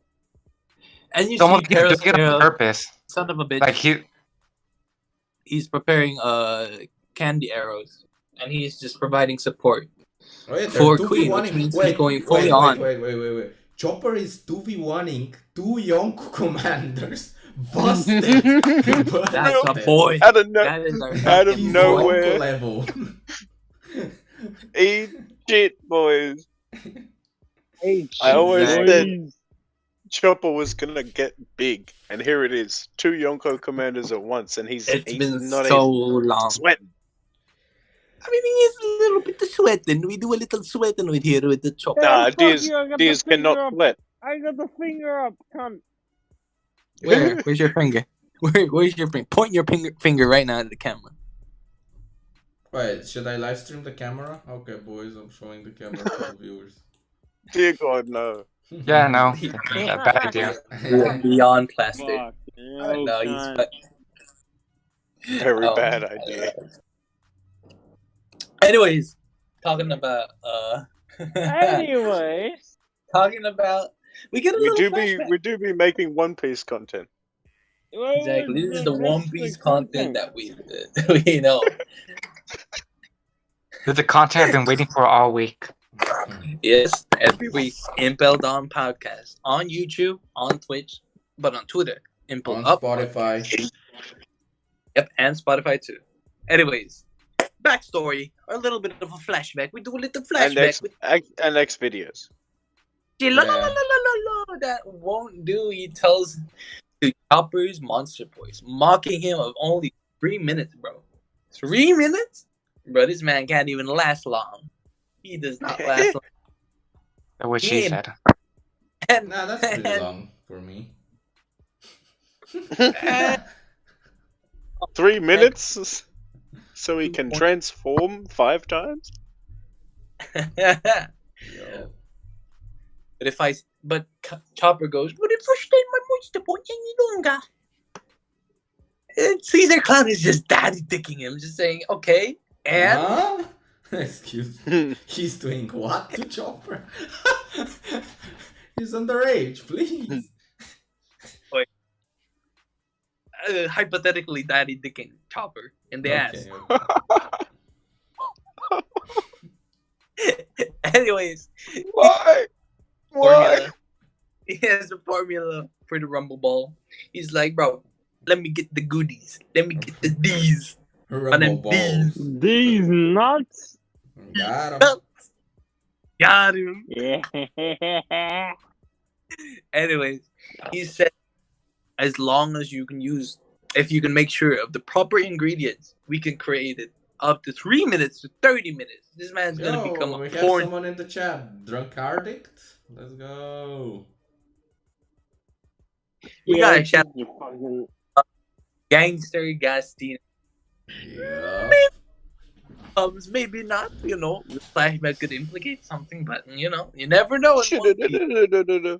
[SPEAKER 2] And you
[SPEAKER 4] Someone
[SPEAKER 2] see
[SPEAKER 4] doing
[SPEAKER 2] Carol's
[SPEAKER 4] it on purpose.
[SPEAKER 2] son of a bitch.
[SPEAKER 4] Like
[SPEAKER 2] He's preparing candy arrows, and he's just providing support.
[SPEAKER 3] Wait,
[SPEAKER 2] For
[SPEAKER 3] they're
[SPEAKER 2] Queen,
[SPEAKER 3] 2v1ing.
[SPEAKER 2] which means
[SPEAKER 3] wait,
[SPEAKER 2] he's going
[SPEAKER 3] wait,
[SPEAKER 2] fully
[SPEAKER 3] wait,
[SPEAKER 2] on.
[SPEAKER 3] Wait. Chopper is 2v1ing 2 Yonko commanders. Busted.
[SPEAKER 2] That's a boy.
[SPEAKER 5] Out of,
[SPEAKER 2] That is our
[SPEAKER 5] out of
[SPEAKER 2] fucking
[SPEAKER 5] nowhere.
[SPEAKER 3] Yonko level.
[SPEAKER 5] Eat shit, boys.
[SPEAKER 1] Hey,
[SPEAKER 5] I always
[SPEAKER 2] Exactly.
[SPEAKER 5] said Chopper was gonna get big, and here it is, 2 Yonko commanders at once, and he's
[SPEAKER 2] It's been
[SPEAKER 5] not
[SPEAKER 2] so
[SPEAKER 5] even
[SPEAKER 2] long.
[SPEAKER 5] sweating.
[SPEAKER 2] I mean, he is a little bit of sweating. We do a little sweating with here with the chopper.
[SPEAKER 1] Hey,
[SPEAKER 5] Nah,
[SPEAKER 1] fuck
[SPEAKER 5] Diaz
[SPEAKER 1] you, I got the finger
[SPEAKER 5] cannot
[SPEAKER 1] up.
[SPEAKER 5] sweat.
[SPEAKER 1] I got the finger up, cunt.
[SPEAKER 2] Where? Where's your finger? Where's your finger? Point your finger right now at the camera.
[SPEAKER 3] Wait, should I live stream the camera? Okay, boys, I'm showing the camera to the viewers.
[SPEAKER 5] Dear God, no.
[SPEAKER 4] yeah, no, bad idea.
[SPEAKER 2] Beyond plastic.
[SPEAKER 1] Fuck.
[SPEAKER 2] I know he's
[SPEAKER 1] cunt.
[SPEAKER 5] Very
[SPEAKER 2] Oh,
[SPEAKER 5] bad idea.
[SPEAKER 2] Anyways, talking about
[SPEAKER 1] Anyways.
[SPEAKER 2] talking about we get a
[SPEAKER 5] We
[SPEAKER 2] little
[SPEAKER 5] do be
[SPEAKER 2] flashback.
[SPEAKER 5] we do be making One Piece content.
[SPEAKER 2] Exactly. This is the
[SPEAKER 1] That's
[SPEAKER 2] One Piece content that we know.
[SPEAKER 4] This is the content I've been waiting for all week.
[SPEAKER 2] Yes, every week. Impel Dawn podcast on YouTube, on Twitch, but on Twitter. Impel
[SPEAKER 3] On
[SPEAKER 2] Up
[SPEAKER 3] Spotify.
[SPEAKER 2] Podcast. Yep, and Spotify too. Anyways, backstory, or a little bit of a flashback. We do a little
[SPEAKER 5] and
[SPEAKER 2] flashback with
[SPEAKER 5] X videos.
[SPEAKER 2] that won't do. He tells to Chopper's monster voice, mocking him of only 3 minutes, bro. 3 minutes? Bro, this man can't even last long. He does not last long.
[SPEAKER 4] That's what she said.
[SPEAKER 2] And,
[SPEAKER 3] Nah, that's pretty long for me.
[SPEAKER 2] and
[SPEAKER 5] 3 minutes? So he can transform 5 times?
[SPEAKER 3] Yo.
[SPEAKER 2] But Chopper goes, but if I stay my monster point any longer. And Caesar Clown is just daddy dicking him, just saying, okay, and
[SPEAKER 3] Huh? Excuse me. He's doing what to Chopper? He's underage, please.
[SPEAKER 2] Hypothetically daddy dicking Chopper in the ass.
[SPEAKER 3] Okay.
[SPEAKER 2] Anyways,
[SPEAKER 5] Why?
[SPEAKER 2] formula. He has a formula for the Rumble Ball. He's like, bro, let me get the goodies. Let me get the D's.
[SPEAKER 3] Rumble balls.
[SPEAKER 1] These nuts.
[SPEAKER 3] Got him.
[SPEAKER 2] Got him.
[SPEAKER 1] Yeah.
[SPEAKER 2] Anyways, he said, as long as you can use, if you can make sure of the proper ingredients, we can create it up to 3 minutes to 30 minutes. This man's gonna become a
[SPEAKER 3] we have
[SPEAKER 2] porn.
[SPEAKER 3] someone in the chat. Drunken. Let's go.
[SPEAKER 2] We
[SPEAKER 1] Yeah,
[SPEAKER 2] gotta shout
[SPEAKER 1] you fucking.
[SPEAKER 2] Gangster Gastin.
[SPEAKER 3] Yeah.
[SPEAKER 2] Maybe not, the flashback could implicate something, but you never know. in One Piece.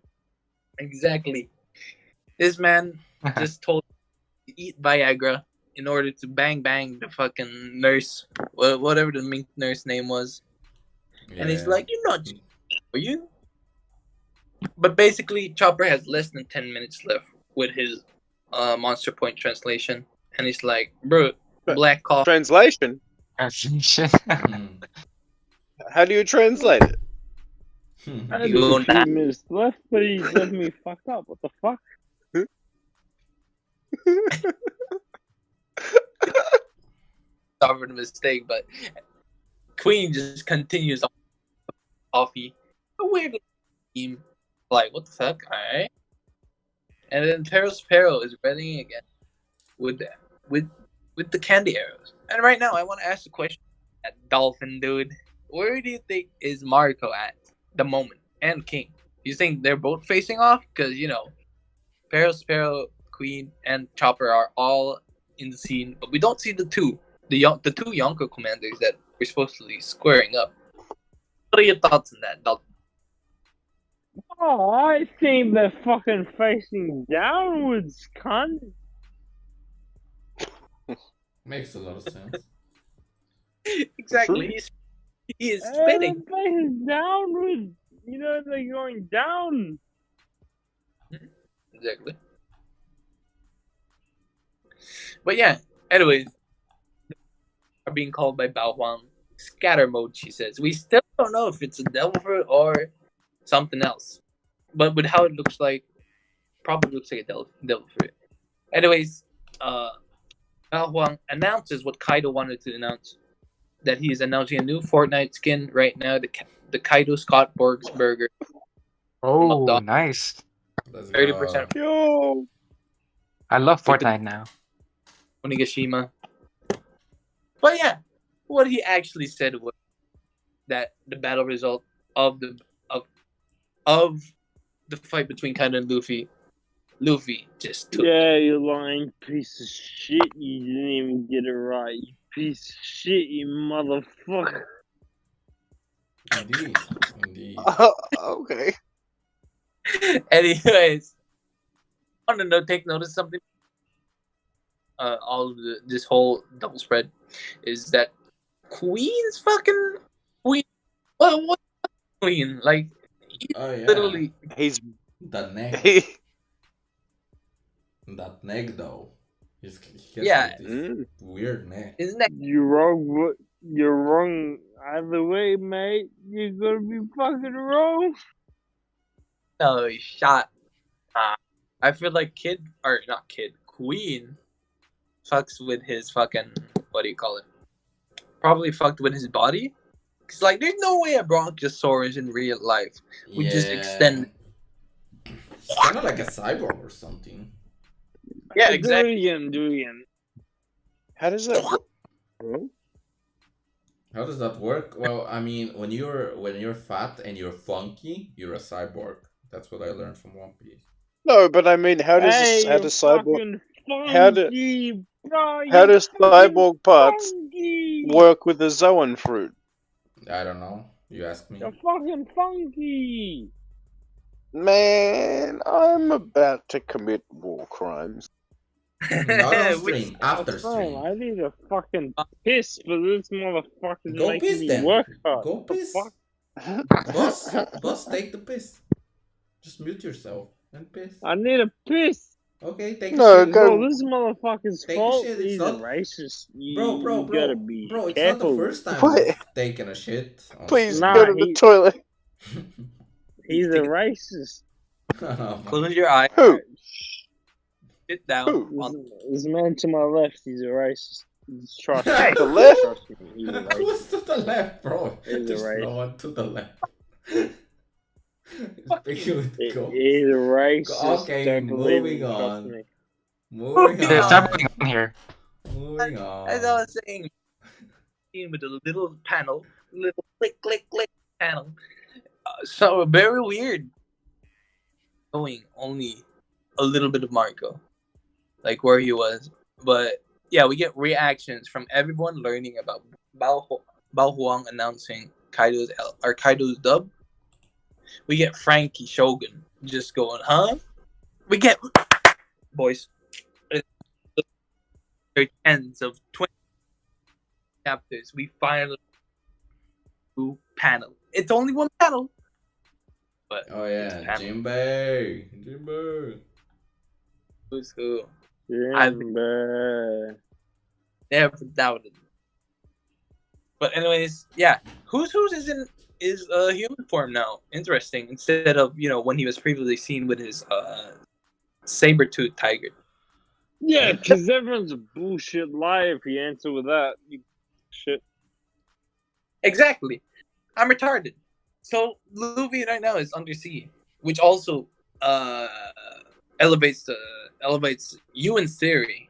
[SPEAKER 2] Exactly. This man just told him to eat Viagra in order to bang the fucking nurse, whatever the mink nurse name was. And he's like, you're not, are you? But basically, Chopper has less than 10 minutes left with his Monster Point translation. And he's like, bro, black coffee.
[SPEAKER 5] Translation?
[SPEAKER 4] Translation.
[SPEAKER 5] How do you translate it?
[SPEAKER 1] I
[SPEAKER 2] You
[SPEAKER 1] had
[SPEAKER 2] won't
[SPEAKER 1] a few minutes left, but he left me fucked up. What the fuck?
[SPEAKER 2] Sorry for the mistake, but Queen just continues on coffee. A weird team. Like, what the fuck? Alright. And then Peril is running again with the candy arrows. And right now I want to ask the question at Dolphin dude. Where do you think is Marco at the moment? And King? You think they're both facing off? Because Peril, Queen, and Chopper are all in the scene, but we don't see the two Yonko commanders that we're supposed to be squaring up. What are your thoughts on that, Dalton?
[SPEAKER 1] Oh, I think they're fucking facing downwards, cunt.
[SPEAKER 3] Makes a lot of sense.
[SPEAKER 2] Exactly. He is
[SPEAKER 1] They're
[SPEAKER 2] spinning.
[SPEAKER 1] facing downwards. They're going down.
[SPEAKER 2] Exactly. But yeah, anyways, are being called by Bao Huang scatter mode, she says. We still don't know if it's a devil fruit or something else. But with how it looks like, probably looks like a devil fruit. Anyways, Bao Huang announces what Kaido wanted to announce. That he is announcing a new Fortnite skin right now, the Kaido Scott Borg's burger.
[SPEAKER 4] Oh, nice.
[SPEAKER 3] Let's
[SPEAKER 2] 30%.
[SPEAKER 5] Yo!
[SPEAKER 4] I love Fortnite now.
[SPEAKER 2] Onigashima. But yeah, what he actually said was that the battle result of the fight between Kaido and Luffy just took.
[SPEAKER 1] Yeah, you lying piece of shit. You didn't even get it right. You piece of shit, you motherfucker.
[SPEAKER 3] Indeed.
[SPEAKER 5] Okay.
[SPEAKER 2] Anyways, I want to take notice of something. This whole double spread is that Queen's fucking Queen. What Queen? Like,
[SPEAKER 3] Oh yeah.
[SPEAKER 2] literally.
[SPEAKER 5] He's
[SPEAKER 3] That neck. That neck though. He has
[SPEAKER 2] Yeah.
[SPEAKER 3] like this weird neck.
[SPEAKER 2] His neck.
[SPEAKER 1] You wrong, You're wrong either way, mate. You're gonna be fucking wrong.
[SPEAKER 2] No shot. I feel like Queen fucks with his fucking, what do you call it? Probably fucked with his body. Cause like, there's no way a Bronchosaurus in real life would just extend.
[SPEAKER 3] It's kind of like a cyborg or something.
[SPEAKER 2] Yeah, exactly.
[SPEAKER 1] Do again.
[SPEAKER 5] How does that work?
[SPEAKER 3] How does that work? Well, I mean, when you're fat and you're funky, you're a cyborg. That's what I learned from One Piece.
[SPEAKER 5] No, but I mean, how does cyborg how do cyborg parts work with the Zoan fruit?
[SPEAKER 3] I don't know. You ask me.
[SPEAKER 1] You're fucking funky.
[SPEAKER 5] Man, I'm about to commit war crimes.
[SPEAKER 3] Not on stream, after stream.
[SPEAKER 1] I need a fucking piss for this motherfucker.
[SPEAKER 3] Go piss
[SPEAKER 1] me
[SPEAKER 3] then.
[SPEAKER 1] work hard.
[SPEAKER 3] Go
[SPEAKER 1] What the
[SPEAKER 3] piss.
[SPEAKER 1] fuck?
[SPEAKER 3] Boss, take the piss. Just mute yourself and piss.
[SPEAKER 1] I need a piss.
[SPEAKER 3] Okay, take
[SPEAKER 5] No,
[SPEAKER 3] a shit.
[SPEAKER 5] go-
[SPEAKER 1] Bro, this motherfucker's
[SPEAKER 3] Take a
[SPEAKER 1] fault.
[SPEAKER 3] shit, it's
[SPEAKER 1] He's
[SPEAKER 3] not-
[SPEAKER 1] a racist.
[SPEAKER 3] Bro,
[SPEAKER 1] You gotta be
[SPEAKER 3] it's
[SPEAKER 1] careful.
[SPEAKER 3] not the first time
[SPEAKER 5] What?
[SPEAKER 3] I've taken a shit. on
[SPEAKER 5] Please
[SPEAKER 3] stream.
[SPEAKER 1] Nah,
[SPEAKER 5] go to the toilet.
[SPEAKER 1] He's a racist.
[SPEAKER 2] Close your eye.
[SPEAKER 5] Who?
[SPEAKER 2] Sit down.
[SPEAKER 5] Who?
[SPEAKER 1] This man to my left, he's a racist. Trust me.
[SPEAKER 5] The left?
[SPEAKER 1] Trust me, he's a racist.
[SPEAKER 3] Who's to the left, bro?
[SPEAKER 1] He's
[SPEAKER 3] There's
[SPEAKER 1] right.
[SPEAKER 3] no one to the left. Speaking with ghosts.
[SPEAKER 1] He's a racist.
[SPEAKER 3] Okay,
[SPEAKER 1] Don't believe
[SPEAKER 3] moving
[SPEAKER 1] me, trust
[SPEAKER 3] on.
[SPEAKER 1] me.
[SPEAKER 3] Moving
[SPEAKER 4] There's
[SPEAKER 3] on.
[SPEAKER 4] something on here.
[SPEAKER 3] Moving on.
[SPEAKER 2] As I was saying, with a little panel, little click, click, click panel. So very weird. Showing only a little bit of Marco, like where he was, but yeah, we get reactions from everyone learning about Bao Huang announcing Kaido's dub. We get Frankie Shogun just going, huh? We get boys. There's tens of 20 chapters. We finally do panel. It's only one panel. But
[SPEAKER 3] Oh yeah, Jinbei.
[SPEAKER 2] who's who?
[SPEAKER 1] Yeah,
[SPEAKER 2] Never doubted. But anyways, yeah, who's is human form now. Interesting. Instead of when he was previously seen with his saber-tooth tiger.
[SPEAKER 1] yeah, because everyone's a bullshit liar if you answer with that. You shit.
[SPEAKER 2] Exactly. I'm retarded. So Luffy right now is under sea, which also elevates Yuen's theory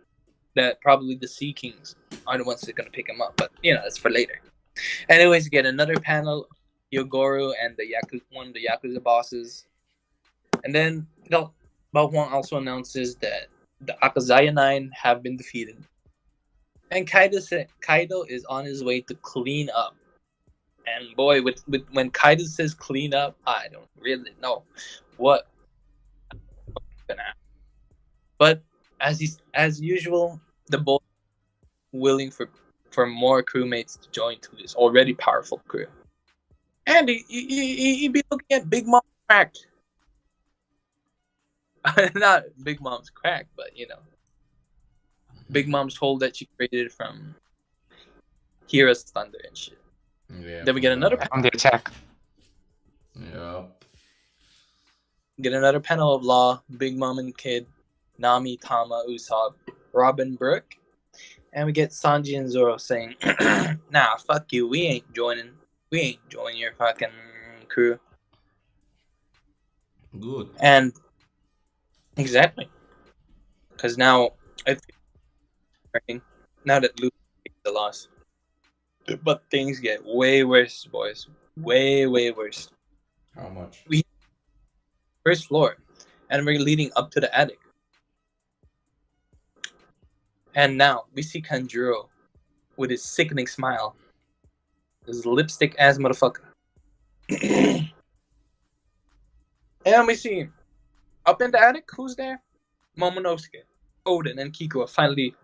[SPEAKER 2] that probably the Sea Kings are the ones that are gonna pick him up. But that's for later. Anyways, you get another panel, Yogoro and one of the Yakuza bosses, and then Bao Huang also announces that the Akazaya 9 have been defeated, and Kaido is on his way to clean up. And boy, with when Kaido says clean up, I don't really know what gonna happen. But as usual, the boy willing for more crewmates to join to this already powerful crew. And he be looking at Big Mom cracked. Not Big Mom's cracked, but Big Mom's hole that she created from Hira's thunder and shit.
[SPEAKER 3] Yeah,
[SPEAKER 2] Then we get another
[SPEAKER 4] On the attack.
[SPEAKER 3] Yup.
[SPEAKER 2] Get another panel of Law, Big Mom and Kid, Nami, Tama, Usopp, Robin, Brooke, and we get Sanji and Zoro saying, "Nah, fuck you. We ain't joining your fucking crew."
[SPEAKER 3] Good.
[SPEAKER 2] And exactly, because now now that Luke takes the loss, but things get way worse, boys. Way worse.
[SPEAKER 3] How much?
[SPEAKER 2] First floor, and we're leading up to the attic. And now we see Kanjuro with his sickening smile, his lipstick ass motherfucker. And we see up in the attic, who's there? Momonosuke, Oden, and Kiko are finally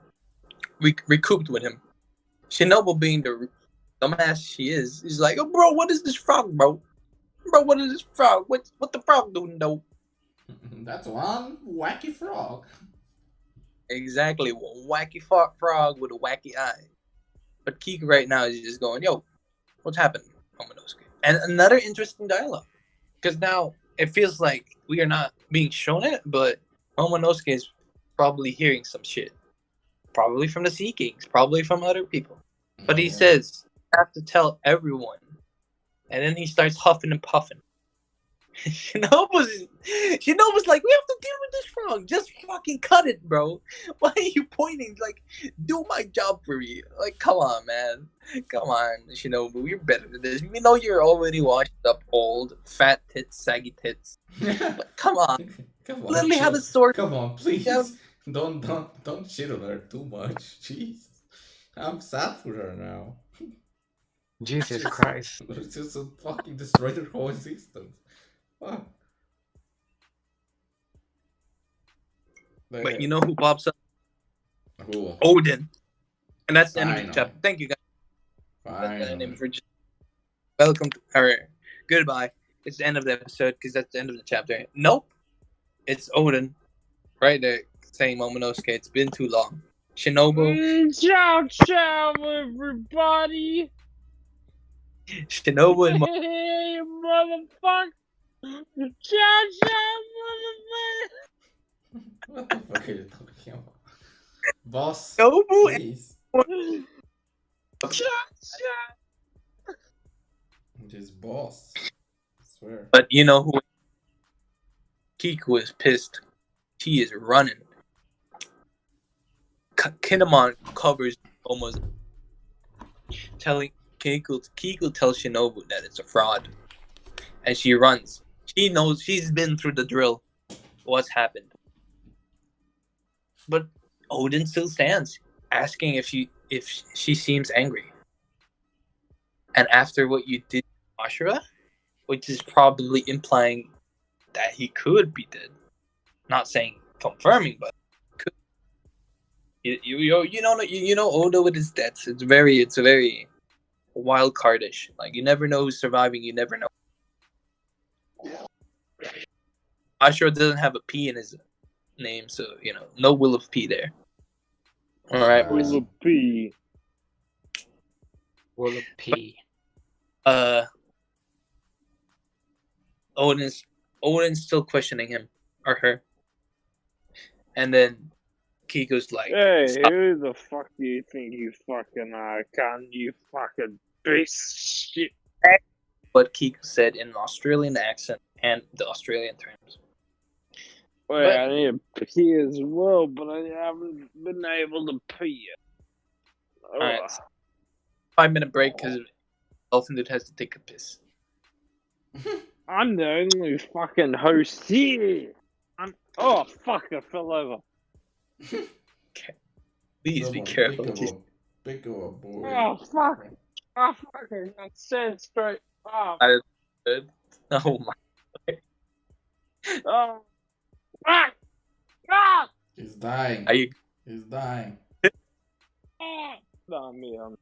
[SPEAKER 2] recouped with him. Shinobu, being the dumbass she is like, "Oh, bro, what is this frog, bro? Bro, what is this frog? What the frog doing, though?"
[SPEAKER 3] That's one wacky frog.
[SPEAKER 2] Exactly, wacky frog with a wacky eye. But Kiku right now is just going, yo, what's happened, Momonosuke? And another interesting dialogue. Because now it feels like we are not being shown it, but Momonosuke is probably hearing some shit. Probably from the Sea Kings, probably from other people. But he says, I have to tell everyone. And then he starts huffing and puffing. Shinobu's like, we have to deal with this wrong. Just fucking cut it, bro. Why are you pointing? Like, do my job for me. Like, come on, man. Come on, Shinobu. You're better than this. We know you're already washed up, old, fat tits, saggy tits. But come on.
[SPEAKER 3] Come on,
[SPEAKER 2] Literally have a sword.
[SPEAKER 3] Come on, please.
[SPEAKER 2] Yeah.
[SPEAKER 3] Don't shit on her too much. Jeez. I'm sad for her now.
[SPEAKER 4] Jesus Christ.
[SPEAKER 3] It's just fucking destroyed her whole existence. Fuck.
[SPEAKER 2] But you know who pops up?
[SPEAKER 3] Who?
[SPEAKER 2] Odin. And that's the end of the
[SPEAKER 3] Finally.
[SPEAKER 2] chapter. Thank you, guys.
[SPEAKER 3] Fine.
[SPEAKER 2] Name for just welcome to, or goodbye. It's the end of the episode because that's the end of the chapter. Nope. It's Odin. Right there saying Momonosuke, it's been too long. Shinobu.
[SPEAKER 1] Ciao, ciao, everybody.
[SPEAKER 2] Shinobu and
[SPEAKER 1] Hey, motherfucker. Ciao, ciao, motherfucker.
[SPEAKER 3] What the fuck are you talking about? Boss,
[SPEAKER 2] Shinobu and
[SPEAKER 3] please.
[SPEAKER 1] Ciao, ciao.
[SPEAKER 3] Just boss. I swear.
[SPEAKER 2] But you know who? Kiku is pissed. She is running. Kinemon covers almost telling Kiku tells Shinobu that it's a fraud. And she runs. She knows she's been through the drill. What's happened. But Odin still stands, asking if she seems angry. And after what you did to Ashura, which is probably implying that he could be dead. Not saying confirming, but could. You know Oda with his deaths. It's very wild cardish. Like you never know who's surviving. You never know. Ashura doesn't have a P in his name, so no will of P there. All right, boys.
[SPEAKER 1] Will be.
[SPEAKER 4] Will of P.
[SPEAKER 2] Odin's still questioning him or her, and then Kiko's like,
[SPEAKER 1] Hey,
[SPEAKER 2] "Stop."
[SPEAKER 1] who the fuck do you think you fucking are? Can you fucking beast shit?
[SPEAKER 2] What Kiko said in an Australian accent and the Australian terms.
[SPEAKER 1] Well, I need to pee as well, but I haven't been able to pee yet.
[SPEAKER 2] Alright. 5-minute break because Dolphin Dude has to take a piss.
[SPEAKER 1] I'm the only fucking host here. Oh, fuck, I fell over.
[SPEAKER 2] Please be careful.
[SPEAKER 3] Pick up, boy.
[SPEAKER 1] Oh, fuck. Oh, fuck, I got stand straight. Oh,
[SPEAKER 2] That is good. Oh my.
[SPEAKER 1] oh. Fuck! God!
[SPEAKER 3] He's dying.
[SPEAKER 2] Are you?
[SPEAKER 3] He's dying.
[SPEAKER 1] No, me, I'm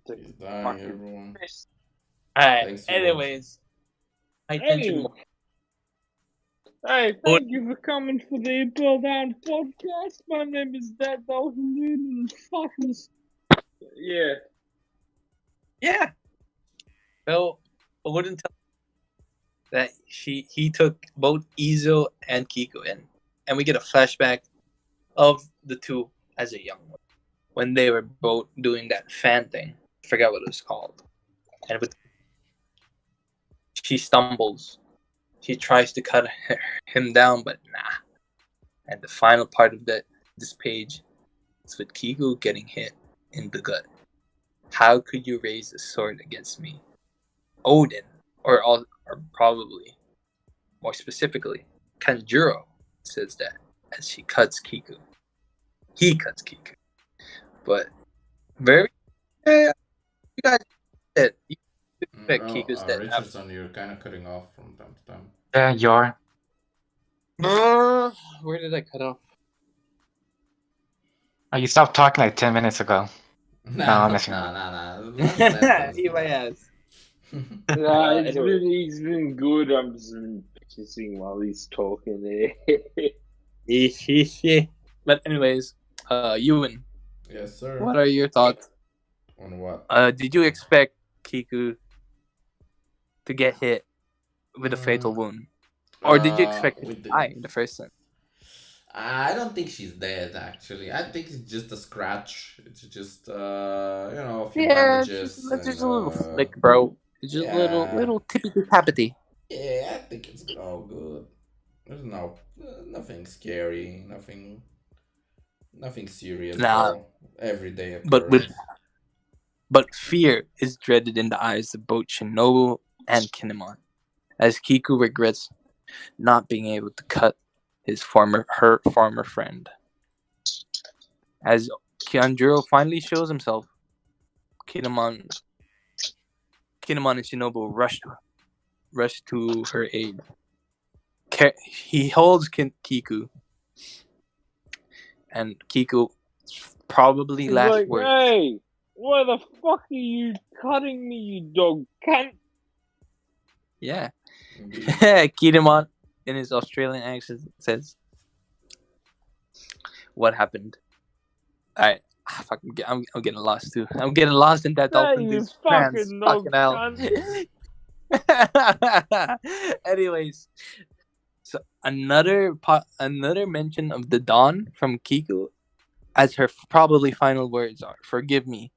[SPEAKER 3] He's dying, everyone.
[SPEAKER 1] pissed.
[SPEAKER 2] Alright.
[SPEAKER 3] Thanks for
[SPEAKER 2] Anyways, my attention.
[SPEAKER 1] Hey, thank you for coming for the Impel Down podcast. My name is Dad Dolphin and fucking. Yeah.
[SPEAKER 2] Yeah. Well, I wouldn't tell that he took both Izo and Kiko in, and we get a flashback of the two as a young one when they were both doing that fan thing. I forgot what it was called. And she stumbles. She tries to cut him down, but nah. And the final part of this page is with Kiko getting hit in the gut. How could you raise a sword against me? Odin, or probably, more specifically, Kanjuro says that as she cuts Kiku. He cuts Kiku. But you guys said you expect Kiku's dead.
[SPEAKER 3] Rchrdsn, you're kind of cutting off from time to time.
[SPEAKER 4] Yeah, you are.
[SPEAKER 2] Where did I cut off?
[SPEAKER 4] Oh, you stopped talking like 10 minutes ago.
[SPEAKER 3] Nah.
[SPEAKER 4] messing
[SPEAKER 2] Eat my ass.
[SPEAKER 1] Nah,
[SPEAKER 2] Anyway.
[SPEAKER 1] he's been good. I'm just been pissing while he's talking there.
[SPEAKER 2] But anyways, Yuen,
[SPEAKER 3] Yes, sir.
[SPEAKER 2] what are your thoughts
[SPEAKER 3] On what?
[SPEAKER 2] Did you expect Kiku to get hit with a fatal wound, or did you expect her
[SPEAKER 3] We
[SPEAKER 2] to die
[SPEAKER 3] didn't.
[SPEAKER 2] in the first scene?
[SPEAKER 3] I don't think she's dead. Actually, I think it's just a scratch. It's just a few
[SPEAKER 2] Yeah,
[SPEAKER 3] bandages
[SPEAKER 2] it's
[SPEAKER 3] and
[SPEAKER 2] just a little flick, bro. It's just a
[SPEAKER 3] yeah,
[SPEAKER 2] little tippity tappity.
[SPEAKER 3] yeah. I think it's all good. There's nothing scary, nothing serious,
[SPEAKER 2] Nah,
[SPEAKER 3] bro. Everyday
[SPEAKER 2] but with
[SPEAKER 3] occurrence.
[SPEAKER 2] but fear is dreaded in the eyes of both Shinobu and Kinemon, as Kiku regrets not being able to cut her former friend. As Kianjuro finally shows himself, Kinemon and Shinobu rush to her aid. He holds Kiku, and Kiku probably
[SPEAKER 1] He's
[SPEAKER 2] last
[SPEAKER 1] like,
[SPEAKER 2] words.
[SPEAKER 1] hey, why the fuck are you cutting me, you dog cunt?
[SPEAKER 2] Yeah.
[SPEAKER 3] Indeed.
[SPEAKER 2] Kinemon, in his Australian accent, says, "What happened?" Alright. I'm getting lost too. I'm getting lost in that
[SPEAKER 1] Hey,
[SPEAKER 2] dolphin
[SPEAKER 1] you
[SPEAKER 2] dude's trance.
[SPEAKER 1] fucking dog
[SPEAKER 2] Fucking hell.
[SPEAKER 1] cunt.
[SPEAKER 2] Anyways, so another mention of the dawn from Kiku, as her probably final words are, "Forgive me,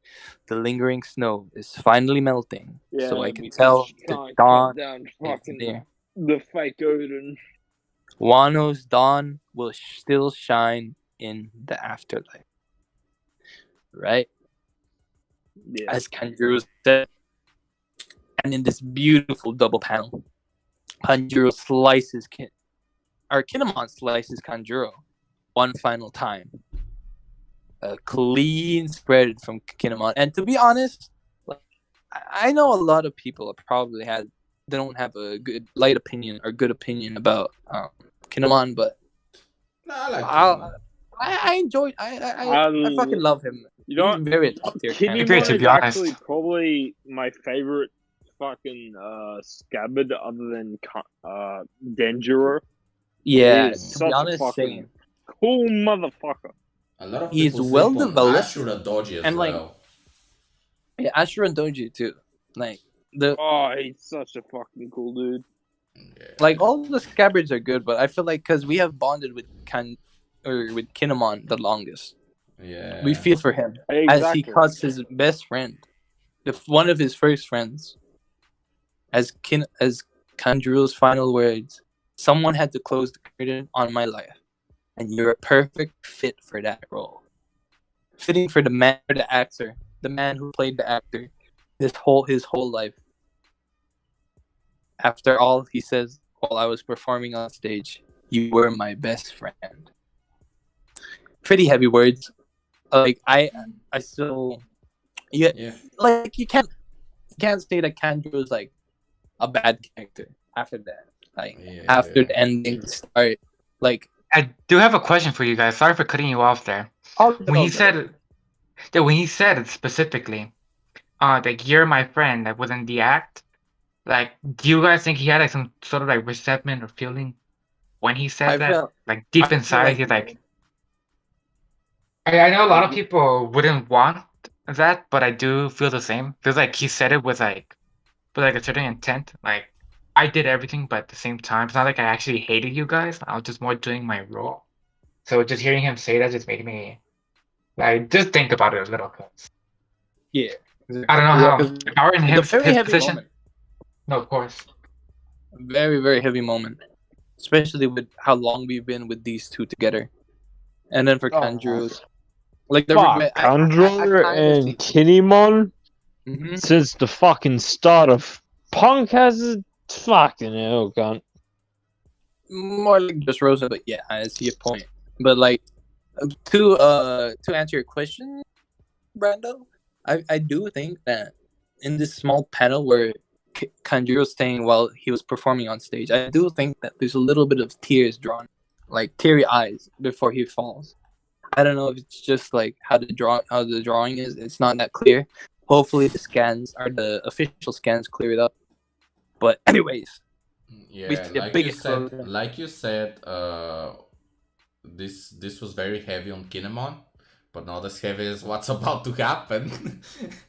[SPEAKER 2] the lingering snow is finally melting, so I can
[SPEAKER 1] because
[SPEAKER 2] tell
[SPEAKER 1] she
[SPEAKER 2] the
[SPEAKER 1] can't
[SPEAKER 2] dawn
[SPEAKER 1] cut down
[SPEAKER 2] is
[SPEAKER 1] fucking
[SPEAKER 2] near.
[SPEAKER 1] the fake Odin.
[SPEAKER 2] Wano's dawn will still shine in the afterlife." Right?
[SPEAKER 1] Yeah.
[SPEAKER 2] As Kanjuro said, and in this beautiful double panel, Kanjuro slices Kinemon slices Kanjuro one final time. A clean spread from Kinemon. And to be honest, I know a lot of people probably they don't have a good light opinion or good opinion about Kinemon, but
[SPEAKER 3] Nah, I like
[SPEAKER 2] I
[SPEAKER 3] Kinemon.
[SPEAKER 2] I enjoy I fucking love him.
[SPEAKER 1] You know,
[SPEAKER 2] He's very top tier
[SPEAKER 4] Agree,
[SPEAKER 2] character.
[SPEAKER 1] Kinemon
[SPEAKER 4] to
[SPEAKER 1] is
[SPEAKER 4] be honest.
[SPEAKER 1] actually probably my favorite fucking scabbard other than Denjiro.
[SPEAKER 2] Yeah,
[SPEAKER 1] He is
[SPEAKER 2] to be
[SPEAKER 1] such a
[SPEAKER 2] honest,
[SPEAKER 1] fucking
[SPEAKER 2] same.
[SPEAKER 1] cool motherfucker.
[SPEAKER 3] A lot of
[SPEAKER 2] He's
[SPEAKER 3] people
[SPEAKER 2] well
[SPEAKER 3] sleep on
[SPEAKER 2] developed,
[SPEAKER 3] Ashura Doji as
[SPEAKER 2] and like
[SPEAKER 3] well.
[SPEAKER 2] yeah, Ashura and Doji too. Like
[SPEAKER 1] Oh, he's such a fucking cool dude.
[SPEAKER 3] Yeah.
[SPEAKER 2] all the scabbards are good, but I feel like because we have bonded with with Kinemon the longest,
[SPEAKER 3] Yeah.
[SPEAKER 2] we feel for him as he
[SPEAKER 1] Exactly.
[SPEAKER 2] cuts his best friend, one of his first friends. As Kanjuro's final words, "Someone had to close the curtain on my life, and you're a perfect fit for that role." Fitting for the actor, the man who played the actor his whole life. After all, he says, while I was performing on stage, "You were my best friend." Pretty heavy words. Like I still, yeah,
[SPEAKER 3] Yeah.
[SPEAKER 2] like you can't say that Kanjuro is like a bad character after that. Like after the ending start, like
[SPEAKER 4] I do have a question for you guys. Sorry for cutting you off there. When he said it specifically, like you're my friend, like within the act, like do you guys think he had like some sort of like resentment or feeling when he said
[SPEAKER 2] I
[SPEAKER 4] that?
[SPEAKER 2] feel
[SPEAKER 4] Like deep
[SPEAKER 2] I feel
[SPEAKER 4] inside,
[SPEAKER 2] like
[SPEAKER 4] he's like, I know a lot of
[SPEAKER 2] like
[SPEAKER 4] people wouldn't want that, but I do feel the same. Feels like he said it with like a certain intent. Like I did everything, but at the same time, it's not like I actually hated you guys. I was just more doing my role. So just hearing him say that just made me like just think about it a little.
[SPEAKER 2] yeah.
[SPEAKER 4] I don't know how.
[SPEAKER 2] Because
[SPEAKER 4] If I were in
[SPEAKER 2] it's a very
[SPEAKER 4] his
[SPEAKER 2] heavy
[SPEAKER 4] position,
[SPEAKER 2] moment.
[SPEAKER 4] no, of course.
[SPEAKER 2] Very, very heavy moment. Especially with how long we've been with these two together. And then for Kanjuro's like the
[SPEAKER 1] Fuck,
[SPEAKER 2] regret
[SPEAKER 1] Kandro
[SPEAKER 2] I kinda see.
[SPEAKER 1] and Kinemon
[SPEAKER 2] Mm-hmm.
[SPEAKER 1] since the fucking start of Punk has a fucking hell, cunt.
[SPEAKER 2] More like just Rosa, but yeah, I see your point. But like to answer your question, Brando, I do think that in this small panel where Kanjuro's staying while he was performing on stage, I do think that there's a little bit of tears drawn, like teary eyes before he falls. I don't know if it's just like how the drawing is. It's not that clear. Hopefully the official scans clear it up. But anyways, we
[SPEAKER 3] Yeah,
[SPEAKER 2] see a big explosion.
[SPEAKER 3] like you said, this was very heavy on Kinemon But not as heavy as what's about to happen.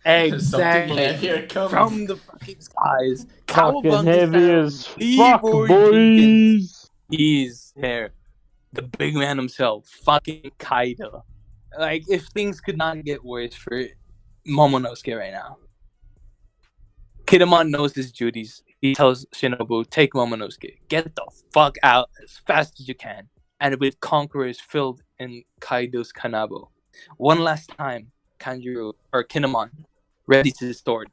[SPEAKER 3] There's something
[SPEAKER 2] Exactly.
[SPEAKER 3] heavier coming.
[SPEAKER 2] From the fucking skies.
[SPEAKER 1] Fucking
[SPEAKER 2] Cowabunga
[SPEAKER 1] heavy
[SPEAKER 2] sound.
[SPEAKER 1] as fuck,
[SPEAKER 2] Leroy Jenkins.
[SPEAKER 1] boys.
[SPEAKER 2] He's here. The big man himself. Fucking Kaido. Like, if things could not get worse for Momonosuke right now. Kinemon knows his duties. He tells Shinobu, take Momonosuke. Get the fuck out as fast as you can. And with conquerors filled in Kaido's Kanabo. One last time, Kanjuro, or Kinemon, readies his sword.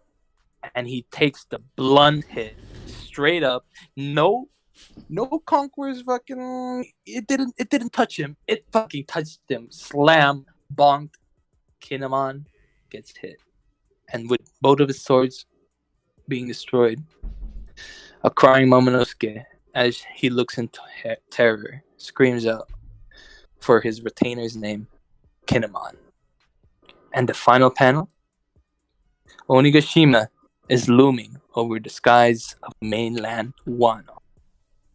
[SPEAKER 2] And he takes the blunt hit. Straight up. No conquerors fucking... It didn't touch him. It fucking touched him. Slam. Bonked. Kinemon gets hit. And with both of his swords being destroyed, a crying Momonosuke, as he looks into terror, screams out for his retainer's name, Kinemon. And the final panel, Onigashima is looming over the skies of mainland Wano.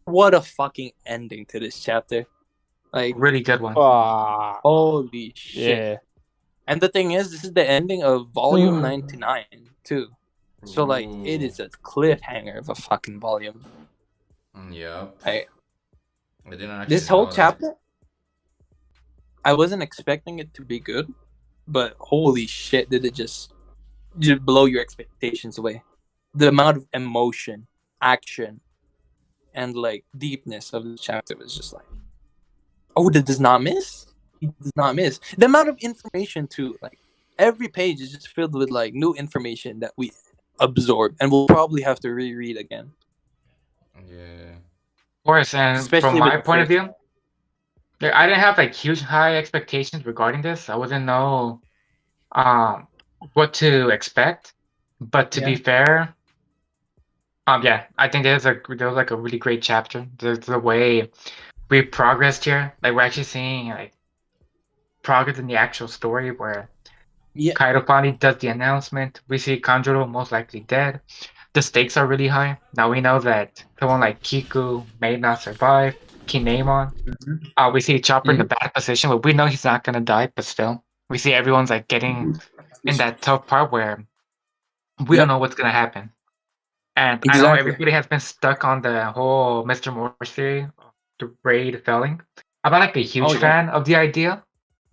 [SPEAKER 2] What a fucking ending to this chapter. Like,
[SPEAKER 4] Really good one.
[SPEAKER 2] holy shit.
[SPEAKER 1] Yeah.
[SPEAKER 2] And the thing is, this is the ending of volume 99, too. So, like, it is a cliffhanger of a fucking volume.
[SPEAKER 3] Yep.
[SPEAKER 2] I
[SPEAKER 3] didn't actually
[SPEAKER 2] This whole
[SPEAKER 3] know that.
[SPEAKER 2] chapter, I wasn't expecting it to be good, but holy shit, did it just blow your expectations away. The amount of emotion, action, and, like, deepness of the chapter was just like, oh, that does not miss? He does not miss. The amount of information, too, like, every page is just filled with, like, new information that we absorb, and we'll probably have to reread again.
[SPEAKER 3] Yeah.
[SPEAKER 4] Of course, and
[SPEAKER 2] Especially
[SPEAKER 4] from my
[SPEAKER 2] with the
[SPEAKER 4] point of
[SPEAKER 2] first
[SPEAKER 4] view, I didn't have like huge high expectations regarding this. I wouldn't know what to expect. But to be fair, yeah, I think there was like a really great chapter. The way we progressed here, like we're actually seeing like progress in the actual story where Kaido finally does the announcement. We see Kanjuro most likely dead. The stakes are really high. Now we know that someone like Kiku may not survive. Kinemon. We see Chopper in the bad position, but we know he's not gonna die. But still, we see everyone's like getting in that tough part where we don't know what's gonna happen. And I know
[SPEAKER 2] Exactly.
[SPEAKER 4] everybody has been stuck on the whole Mr. Morse theory, the raid felling. I'm not like a huge fan of the idea,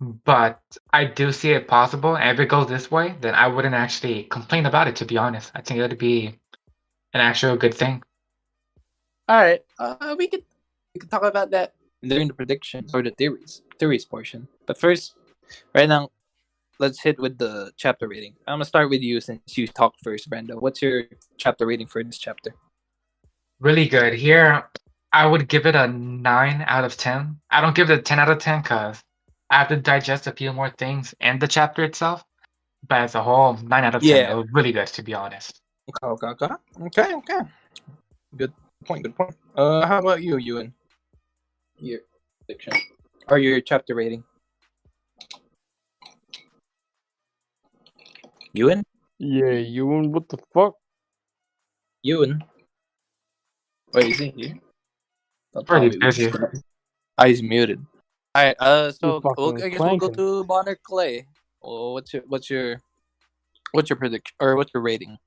[SPEAKER 4] but I do see it possible. And if it goes this way, then I wouldn't actually complain about it. To be honest, I think it would be an actual good thing.
[SPEAKER 2] All right, we could talk about that during the predictions or the theories portion. But first, right now, let's hit with the chapter rating. I'm gonna start with you since you talked first, Brenda. What's your chapter rating for this chapter?
[SPEAKER 4] Really good. Here, I would give it a 9 out of 10. I don't give it a 10 out of 10 because I have to digest a few more things in the chapter itself. But as a whole, 9 out of 10.
[SPEAKER 2] Yeah.
[SPEAKER 4] It was really good, to be honest.
[SPEAKER 2] Okay. Good point. How about you, Yuen? Your prediction or your chapter rating? Yuen?
[SPEAKER 1] Yeah, Yuen, what the fuck?
[SPEAKER 2] Yuen? Wait, is he here? Don't tell
[SPEAKER 4] Pretty
[SPEAKER 2] me we
[SPEAKER 4] busy.
[SPEAKER 2] just- he's muted. All right. So
[SPEAKER 1] fucking
[SPEAKER 2] I guess we'll go
[SPEAKER 1] clanking.
[SPEAKER 2] to Bonar Clay. Well, what's your prediction or what's your rating?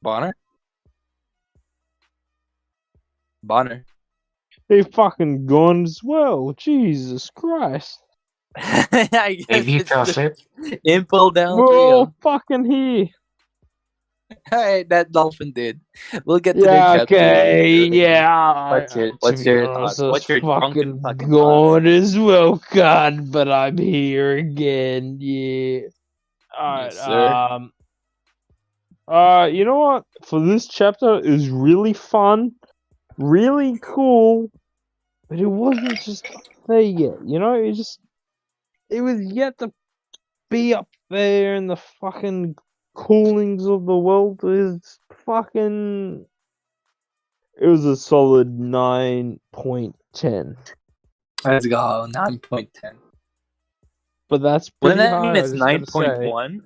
[SPEAKER 2] Bonar?
[SPEAKER 1] They fucking gone as well. Jesus Christ.
[SPEAKER 2] I guess
[SPEAKER 4] Maybe he
[SPEAKER 2] it's
[SPEAKER 4] fell
[SPEAKER 2] the
[SPEAKER 4] asleep.
[SPEAKER 2] Impel down
[SPEAKER 1] We're
[SPEAKER 2] 3.
[SPEAKER 1] all fucking here.
[SPEAKER 2] Alright, that dolphin did. We'll get to
[SPEAKER 1] Yeah,
[SPEAKER 2] the chapter.
[SPEAKER 1] okay, yeah.
[SPEAKER 2] What's
[SPEAKER 1] To be
[SPEAKER 2] your
[SPEAKER 1] honest,
[SPEAKER 2] thoughts?
[SPEAKER 1] I was
[SPEAKER 2] What's your drunken fucking
[SPEAKER 1] gone as well, God, but I'm here again. Yeah. Alright,
[SPEAKER 2] Yes, sir.
[SPEAKER 1] you know what? For this chapter, it was really fun, really cool, but it wasn't just there yet. You know, it was yet to be up there in the fucking coolings of the world. It was a solid 9.10.
[SPEAKER 2] Let's go. 9.10.
[SPEAKER 1] But that's
[SPEAKER 2] Wouldn't
[SPEAKER 1] pretty
[SPEAKER 2] that mean
[SPEAKER 1] high.
[SPEAKER 2] it's 9.1?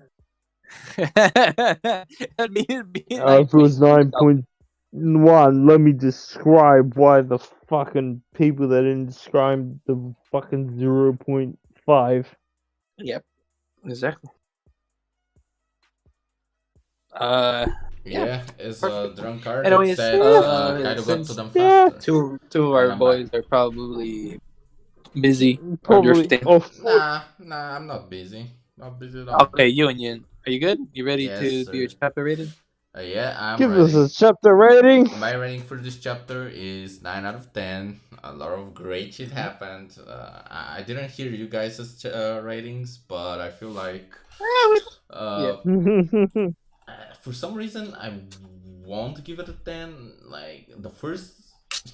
[SPEAKER 2] That means
[SPEAKER 1] If it was 9.10, One, let me describe why the fucking people that didn't describe the fucking 0.5.
[SPEAKER 2] Yep, exactly.
[SPEAKER 3] Yeah, as
[SPEAKER 2] perfect.
[SPEAKER 3] Drunkard, it
[SPEAKER 2] Anyways,
[SPEAKER 3] said Kaido got to
[SPEAKER 2] since
[SPEAKER 3] them
[SPEAKER 1] Yeah,
[SPEAKER 3] faster.
[SPEAKER 2] two of our
[SPEAKER 3] And I'm
[SPEAKER 2] boys
[SPEAKER 3] back.
[SPEAKER 2] are probably busy or
[SPEAKER 1] probably
[SPEAKER 2] drifting.
[SPEAKER 1] off.
[SPEAKER 3] Nah, I'm not busy. Not busy at all.
[SPEAKER 2] Okay, Yuen, are you good? You ready
[SPEAKER 3] Yes,
[SPEAKER 2] to do your
[SPEAKER 3] sir.
[SPEAKER 2] chapter rated?
[SPEAKER 3] Yeah, I'm
[SPEAKER 1] Give us
[SPEAKER 3] ready.
[SPEAKER 1] a chapter rating.
[SPEAKER 3] My rating for this chapter is 9 out of 10. A lot of great shit happened. I didn't hear you guys' ratings, but I feel like
[SPEAKER 2] Yeah.
[SPEAKER 3] uh, for some reason I won't give it a 10. Like the first,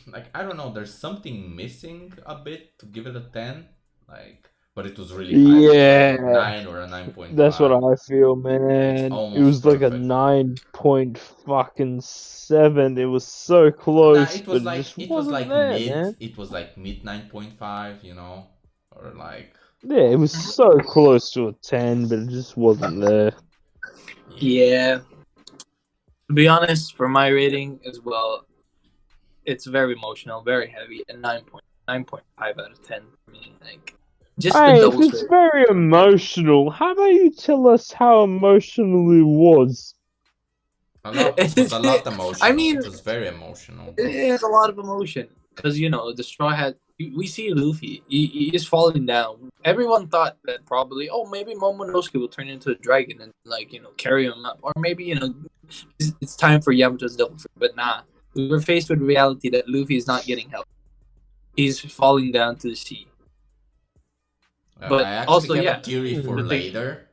[SPEAKER 3] like I don't know, there's something missing a bit to give it a 10. Like, but it was really high. It was like a
[SPEAKER 1] Yeah,
[SPEAKER 3] 9 or a
[SPEAKER 1] that's what
[SPEAKER 3] 9.5.
[SPEAKER 1] I feel,
[SPEAKER 3] It's
[SPEAKER 1] man. It
[SPEAKER 3] almost
[SPEAKER 1] was like a
[SPEAKER 3] perfect.
[SPEAKER 1] 9.7. It was so
[SPEAKER 3] Nah,
[SPEAKER 1] close, but it just
[SPEAKER 3] it was
[SPEAKER 1] wasn't
[SPEAKER 3] like
[SPEAKER 1] there,
[SPEAKER 3] mid.
[SPEAKER 1] man.
[SPEAKER 3] It was like mid 9.5, you know, or like
[SPEAKER 1] Yeah, it was so close to a 10, but it just wasn't there.
[SPEAKER 2] Yeah. To be honest, for my rating as well, it's very emotional, very heavy, and 9.5 out of 10 for me. Like, just the
[SPEAKER 1] Hey, if
[SPEAKER 2] double
[SPEAKER 1] it's
[SPEAKER 2] sword.
[SPEAKER 1] very emotional, how about you tell us how emotional it was?
[SPEAKER 3] a lot. It was a lot
[SPEAKER 2] I
[SPEAKER 3] emotional.
[SPEAKER 2] mean,
[SPEAKER 3] It was very emotional.
[SPEAKER 2] it is a lot of emotion because the straw hat. We see Luffy. He is falling down. Everyone thought that probably, oh, maybe Momonosuke will turn into a dragon and carry him up, or maybe it's time for Yamato's double fruit. But nah, we were faced with reality that Luffy is not getting help. He's falling down to the sea.
[SPEAKER 3] I
[SPEAKER 2] But
[SPEAKER 3] actually
[SPEAKER 2] also,
[SPEAKER 3] have a
[SPEAKER 2] yeah,
[SPEAKER 3] theory for
[SPEAKER 2] the thing.
[SPEAKER 3] later,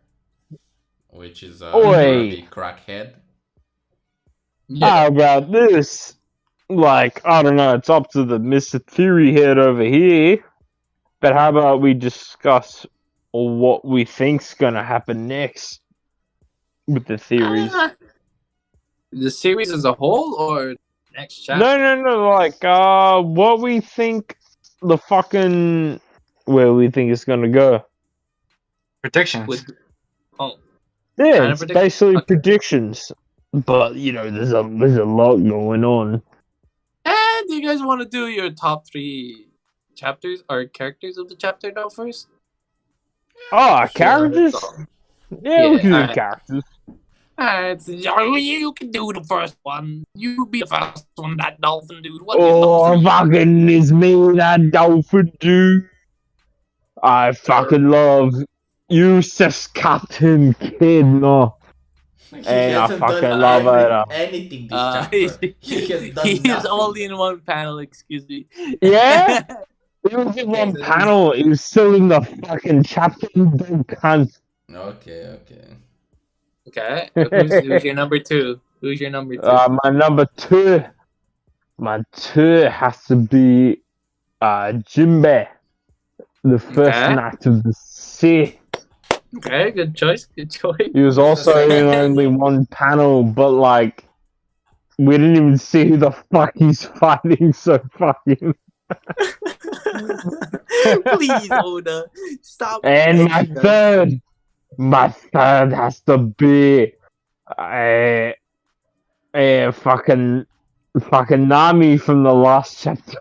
[SPEAKER 3] which is
[SPEAKER 1] Oi,
[SPEAKER 3] probably crackhead.
[SPEAKER 2] Yeah,
[SPEAKER 1] how about this? Like, I don't know, it's up to the Mr. Theory head over here. But how about we discuss what we think's gonna happen next with the theories?
[SPEAKER 2] the series as a whole or next
[SPEAKER 1] No,
[SPEAKER 2] chapter.
[SPEAKER 1] no, like, what we think the fucking where we think it's gonna go.
[SPEAKER 4] Predictions.
[SPEAKER 2] With oh,
[SPEAKER 1] Yeah,
[SPEAKER 2] kind of
[SPEAKER 1] it's
[SPEAKER 2] prediction.
[SPEAKER 1] basically
[SPEAKER 2] Okay.
[SPEAKER 1] predictions, but there's a lot going on.
[SPEAKER 2] And do you guys want to do your top 3 chapters or characters of the chapter now first?
[SPEAKER 1] Ah,
[SPEAKER 3] Sure.
[SPEAKER 1] characters. Yeah, we
[SPEAKER 2] Yeah,
[SPEAKER 1] can do
[SPEAKER 2] alright.
[SPEAKER 1] characters.
[SPEAKER 2] Alright, so you can do the first one. You be the first one, that dolphin dude. What is top
[SPEAKER 1] Oh,
[SPEAKER 2] 3?
[SPEAKER 1] fucking is me that dolphin dude. I fucking love Yusuf's Captain Kid, no.
[SPEAKER 3] He
[SPEAKER 1] And I
[SPEAKER 3] hasn't done
[SPEAKER 1] fucking love it.
[SPEAKER 3] anything this chapter. He has
[SPEAKER 2] he
[SPEAKER 3] done
[SPEAKER 2] is
[SPEAKER 3] nothing.
[SPEAKER 2] only in one panel, excuse me.
[SPEAKER 1] Yeah? It was in
[SPEAKER 2] Okay,
[SPEAKER 1] one
[SPEAKER 2] so
[SPEAKER 1] panel. It was still in the fucking chapter, you dumb cunt.
[SPEAKER 3] Okay.
[SPEAKER 2] okay, who's your number 2? Who's your number 2?
[SPEAKER 1] My number 2. My 2 has to be Jinbei, the first
[SPEAKER 2] Okay,
[SPEAKER 1] knight of the sea.
[SPEAKER 2] okay, good choice, good choice.
[SPEAKER 1] He was
[SPEAKER 3] Who's the
[SPEAKER 1] also in
[SPEAKER 3] second?
[SPEAKER 1] only one panel, but like we didn't even see who the fuck he's fighting. So fucking.
[SPEAKER 2] Please, Oda, stop
[SPEAKER 1] And
[SPEAKER 2] begging us.
[SPEAKER 1] my third has to be a fucking Nami from the last chapter.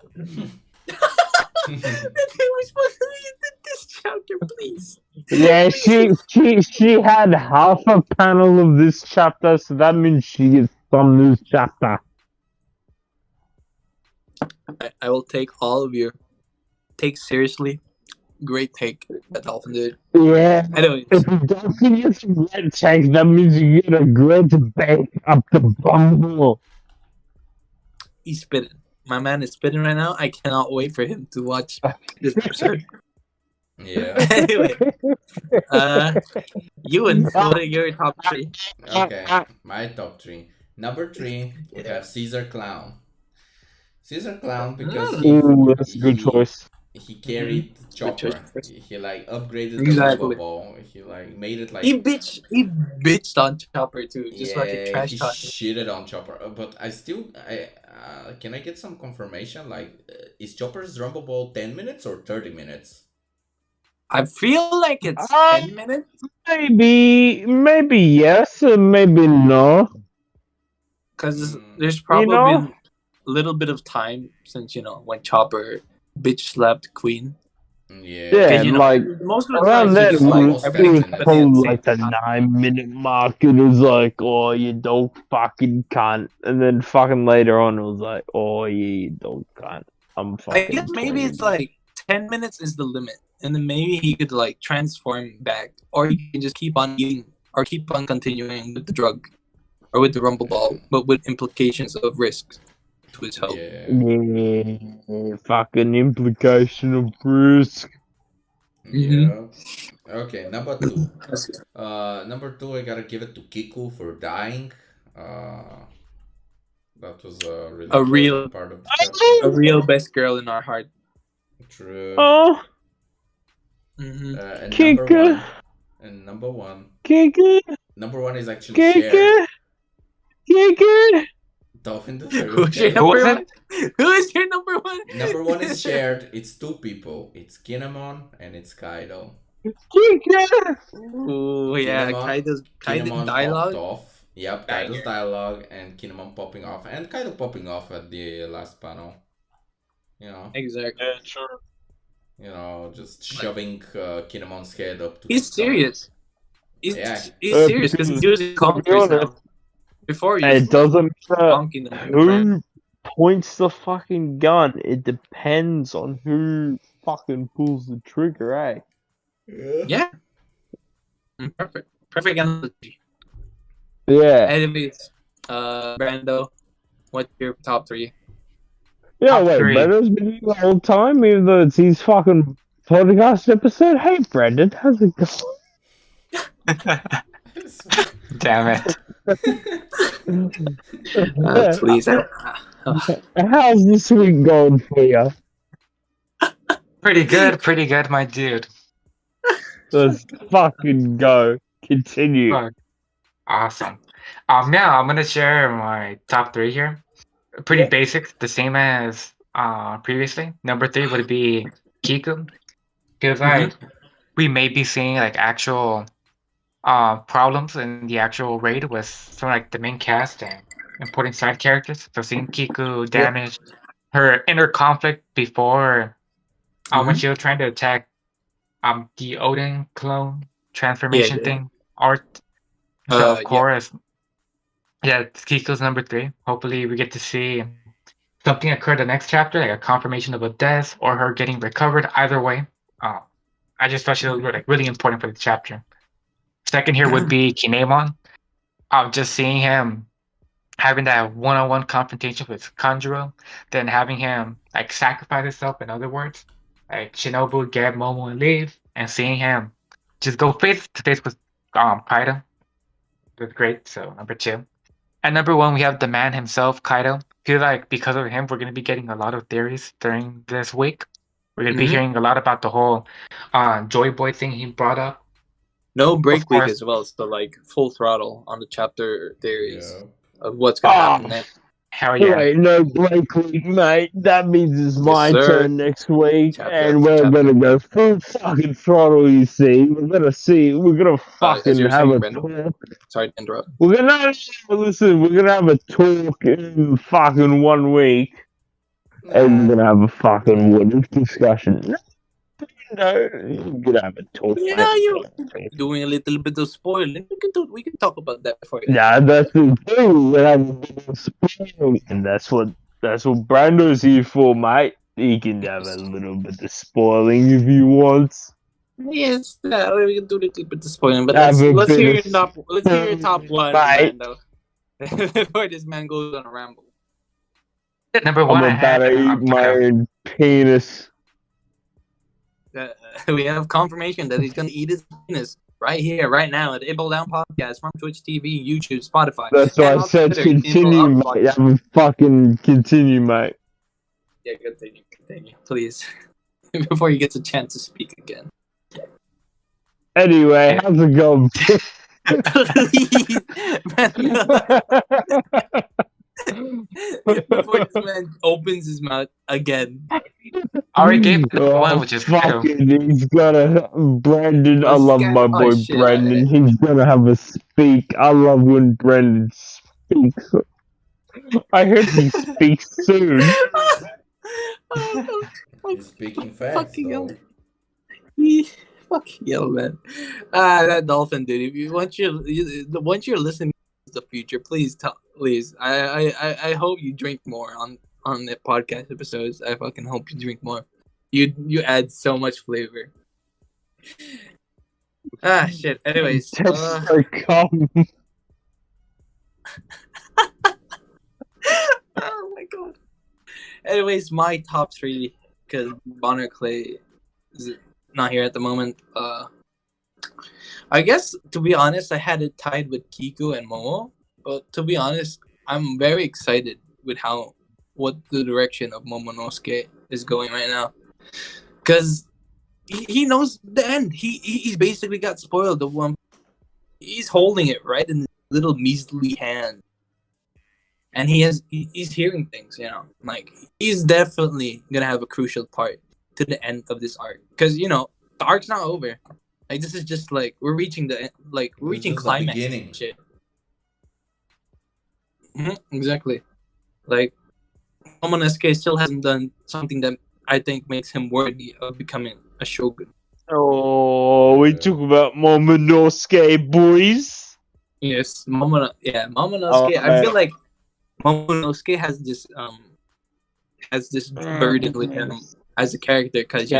[SPEAKER 2] We're supposed to read this chapter, please.
[SPEAKER 1] Yeah,
[SPEAKER 2] Please.
[SPEAKER 1] she had half a panel of this chapter, so that means she gets from this chapter.
[SPEAKER 2] I will take all of your takes seriously. Great take, that dolphin dude.
[SPEAKER 1] Yeah.
[SPEAKER 2] Anyways,
[SPEAKER 1] If you don't think it's a great tank, that means you get a great bank up the bumble.
[SPEAKER 2] he's spitting. My man is spitting right now. I cannot wait for him to watch this episode.
[SPEAKER 3] Yeah.
[SPEAKER 2] Anyway, Ewan, what are your top 3?
[SPEAKER 3] Okay. My top 3. Number 3, we have Caesar Clown. Caesar Clown because
[SPEAKER 1] Ooh, that's a good choice.
[SPEAKER 3] he carried
[SPEAKER 2] Good
[SPEAKER 3] Chopper.
[SPEAKER 2] choice.
[SPEAKER 3] He like upgraded
[SPEAKER 2] Exactly.
[SPEAKER 3] the Robo Ball. He like made it like
[SPEAKER 2] He bitched on Chopper too, just like a
[SPEAKER 3] yeah,
[SPEAKER 2] trash
[SPEAKER 3] he
[SPEAKER 2] talking.
[SPEAKER 3] shitted on Chopper. But I can I get some confirmation? Like, is Chopper's Rumble Ball 10 minutes or 30 minutes?
[SPEAKER 2] I feel like it's 10 minutes.
[SPEAKER 1] Maybe yes, and maybe no.
[SPEAKER 2] Because there's
[SPEAKER 1] You
[SPEAKER 2] probably
[SPEAKER 1] know?
[SPEAKER 2] been a little bit of time since when Chopper bitch slapped Queen.
[SPEAKER 3] Yeah.
[SPEAKER 1] Yeah,
[SPEAKER 2] Because
[SPEAKER 1] like
[SPEAKER 2] most of the
[SPEAKER 1] around
[SPEAKER 2] time
[SPEAKER 1] then
[SPEAKER 2] it's
[SPEAKER 1] it
[SPEAKER 2] just like
[SPEAKER 1] was,
[SPEAKER 3] almost
[SPEAKER 1] it
[SPEAKER 2] everything's
[SPEAKER 1] was
[SPEAKER 3] 10
[SPEAKER 2] happening
[SPEAKER 3] minutes.
[SPEAKER 2] at the
[SPEAKER 1] probably
[SPEAKER 2] same
[SPEAKER 1] like the
[SPEAKER 2] time.
[SPEAKER 1] 9-minute mark. It was like, oh, you dog fucking cunt, and then fucking later on it was like, oh, yeah, you dog cunt. I'm
[SPEAKER 2] I
[SPEAKER 1] fucking.
[SPEAKER 2] guess maybe it's like 10 minutes is the limit, and then maybe he could like transform back, or he can just keep on eating, or keep on continuing with the drug, or with the rumble ball, but with implications of risks to his health.
[SPEAKER 3] Yeah.
[SPEAKER 1] Yeah, fucking implication of risk.
[SPEAKER 3] Yeah. Okay, number 2.
[SPEAKER 2] That's good.
[SPEAKER 3] Number 2, I gotta give it to Kiku for dying. That was a really
[SPEAKER 2] A real,
[SPEAKER 3] important part of the chapter.
[SPEAKER 2] a real best girl in our heart.
[SPEAKER 3] True.
[SPEAKER 1] Oh,
[SPEAKER 2] Mm-hmm.
[SPEAKER 3] And number
[SPEAKER 1] Kika,
[SPEAKER 3] one, and number one,
[SPEAKER 1] Kika,
[SPEAKER 3] number one is actually shared.
[SPEAKER 1] Kika, Kika.
[SPEAKER 3] Dolphin
[SPEAKER 2] Who's your
[SPEAKER 3] deserved.
[SPEAKER 4] Who
[SPEAKER 2] number
[SPEAKER 4] was
[SPEAKER 2] one?
[SPEAKER 4] it?
[SPEAKER 2] Who is your number one?
[SPEAKER 3] Number one is shared. It's 2 people. It's Kinemon and it's Kaido.
[SPEAKER 1] Kika.
[SPEAKER 2] Oh yeah, Kaido's
[SPEAKER 3] Kinemon popped
[SPEAKER 2] dialogue.
[SPEAKER 3] off. Yep,
[SPEAKER 2] Banger.
[SPEAKER 3] Kaido's dialogue and Kinemon popping off, and Kaido popping off at the last panel.
[SPEAKER 2] Exactly.
[SPEAKER 5] Yeah, sure.
[SPEAKER 3] Just shoving Kinemon's head up to
[SPEAKER 2] He's
[SPEAKER 3] the sky.
[SPEAKER 2] serious. He's
[SPEAKER 1] Yeah,
[SPEAKER 2] serious because he's using
[SPEAKER 1] to be
[SPEAKER 2] commenters now.
[SPEAKER 1] honest,
[SPEAKER 2] Before he
[SPEAKER 1] it
[SPEAKER 2] was
[SPEAKER 1] doesn't matter
[SPEAKER 2] bonking them. with the
[SPEAKER 1] who points the fucking gun. It depends on who fucking pulls the trigger, eh?
[SPEAKER 2] Yeah. Perfect. Perfect analogy.
[SPEAKER 1] Yeah.
[SPEAKER 2] Anyways, Brando, what's your top 3?
[SPEAKER 1] Yeah,
[SPEAKER 4] Top
[SPEAKER 1] wait,
[SPEAKER 4] 3.
[SPEAKER 1] Brendan's been here the whole time, even though it's his fucking podcast episode. Hey, Brendan, how's it going?
[SPEAKER 4] Damn it.
[SPEAKER 2] Please.
[SPEAKER 1] How's this week going for you?
[SPEAKER 4] Pretty good, my dude.
[SPEAKER 1] Let's fucking go. Continue.
[SPEAKER 4] Fuck. Awesome. Yeah, I'm gonna share my top 3 here. Pretty basic, the same as previously. Number 3 would be Kiku. Because we may be seeing like actual problems in the actual raid with some like the main cast and important side characters. So seeing Kiku damage her inner conflict before when she was trying to attack the Odin clone transformation thing art. So of course, Kiku's number 3. Hopefully we get to see something occur the next chapter, like a confirmation of a death or her getting recovered. Either way, I just thought she was like really important for the chapter. Second here would be Kinemon. Just seeing him having that one-on-one confrontation with Kanjuro, then having him like sacrifice himself. In other words, like Shinobu get Momo and leave, and seeing him just go face to face with Kaido. That's great. So number 2. And number 1, we have the man himself, Kaido. Feel like because of him, we're gonna be getting a lot of theories during this week. We're gonna be hearing a lot about the whole JOYBOY thing he brought up.
[SPEAKER 2] No break
[SPEAKER 4] Of
[SPEAKER 2] week
[SPEAKER 4] course.
[SPEAKER 2] as well, so like full throttle on the chapter theories
[SPEAKER 3] Yeah.
[SPEAKER 2] of what's gonna happen next.
[SPEAKER 4] Hell yeah.
[SPEAKER 1] Wait, no break week, mate. That means it's my
[SPEAKER 2] sir.
[SPEAKER 1] turn next week,
[SPEAKER 2] Chapter
[SPEAKER 1] and
[SPEAKER 2] after
[SPEAKER 1] we're
[SPEAKER 2] chapter.
[SPEAKER 1] gonna go full fucking throttle. You see, we're gonna
[SPEAKER 2] As
[SPEAKER 1] fucking
[SPEAKER 2] you're
[SPEAKER 1] have
[SPEAKER 2] saying,
[SPEAKER 1] a
[SPEAKER 2] Brandon.
[SPEAKER 1] talk.
[SPEAKER 2] Sorry to interrupt.
[SPEAKER 1] We're gonna listen. We're gonna have a talk in fucking 1 week, and we're gonna have a fucking wooden discussion. No, we're gonna have a talk.
[SPEAKER 2] Yeah, you doing a little bit of spoiling. We can talk about that before you.
[SPEAKER 1] Yeah, that's the thing. We're gonna have a bit of spoiling, and that's what Brando's here for, mate. He can have a little bit of spoiling if he wants.
[SPEAKER 2] Yes, we can do a little bit of spoiling, but
[SPEAKER 1] Have a
[SPEAKER 2] let's
[SPEAKER 1] bit
[SPEAKER 2] hear
[SPEAKER 1] of
[SPEAKER 2] your top. Let's hear your top one,
[SPEAKER 1] mate.
[SPEAKER 2] Brando. Before this man goes on a ramble.
[SPEAKER 4] Number 1,
[SPEAKER 1] I'm about to eat my own penis.
[SPEAKER 2] We have confirmation that he's gonna eat his penis right here, right now at Impel Down Podcast from Twitch TV, YouTube, Spotify.
[SPEAKER 1] That's why
[SPEAKER 2] and
[SPEAKER 1] I
[SPEAKER 2] on
[SPEAKER 1] said
[SPEAKER 2] Twitter,
[SPEAKER 1] continue,
[SPEAKER 2] Impel Up
[SPEAKER 1] mate. Have a fucking continue, mate.
[SPEAKER 2] Yeah, continue, please. Before he gets a chance to speak again.
[SPEAKER 1] Anyway, how's it going?
[SPEAKER 2] Please, before this man opens his mouth again.
[SPEAKER 4] I already gave number 1, which is Kaido.
[SPEAKER 1] fucking, he's gonna Brandon. I love my boy Brandon. He's gonna have a speak. I love when Brandon speaks. I hope he speaks soon.
[SPEAKER 3] He's speaking fast,
[SPEAKER 2] Fucking
[SPEAKER 3] though.
[SPEAKER 2] hell. Fucking hell, man. That dolphin dude. If you once you're listening to the future, please please. I hope you drink more on the podcast episodes. I fucking hope you drink more. You add so much flavor. Shit. Anyways,
[SPEAKER 1] Just so calm.
[SPEAKER 2] oh my god. Anyways, my top 3, because Bonar Clay is not here at the moment. I guess, to be honest, I had it tied with Kiku and Momo. But to be honest, I'm very excited with what the direction of Momonosuke is going right now. Because he knows the end. He's basically got spoiled. He's holding it right in his little measly hand. And he's hearing things, like he's definitely gonna have a crucial part to the end of this arc, because the arc's not over. Like, this is just like we're reaching climax
[SPEAKER 3] beginning.
[SPEAKER 2] and shit. Exactly. Like, Momonosuke still hasn't done something that I think makes him worthy of becoming a shogun.
[SPEAKER 1] Oh, we talk about Momonosuke, boys.
[SPEAKER 2] Yes, Momonosuke. I feel like Momonosuke has this burden with him as a character, because he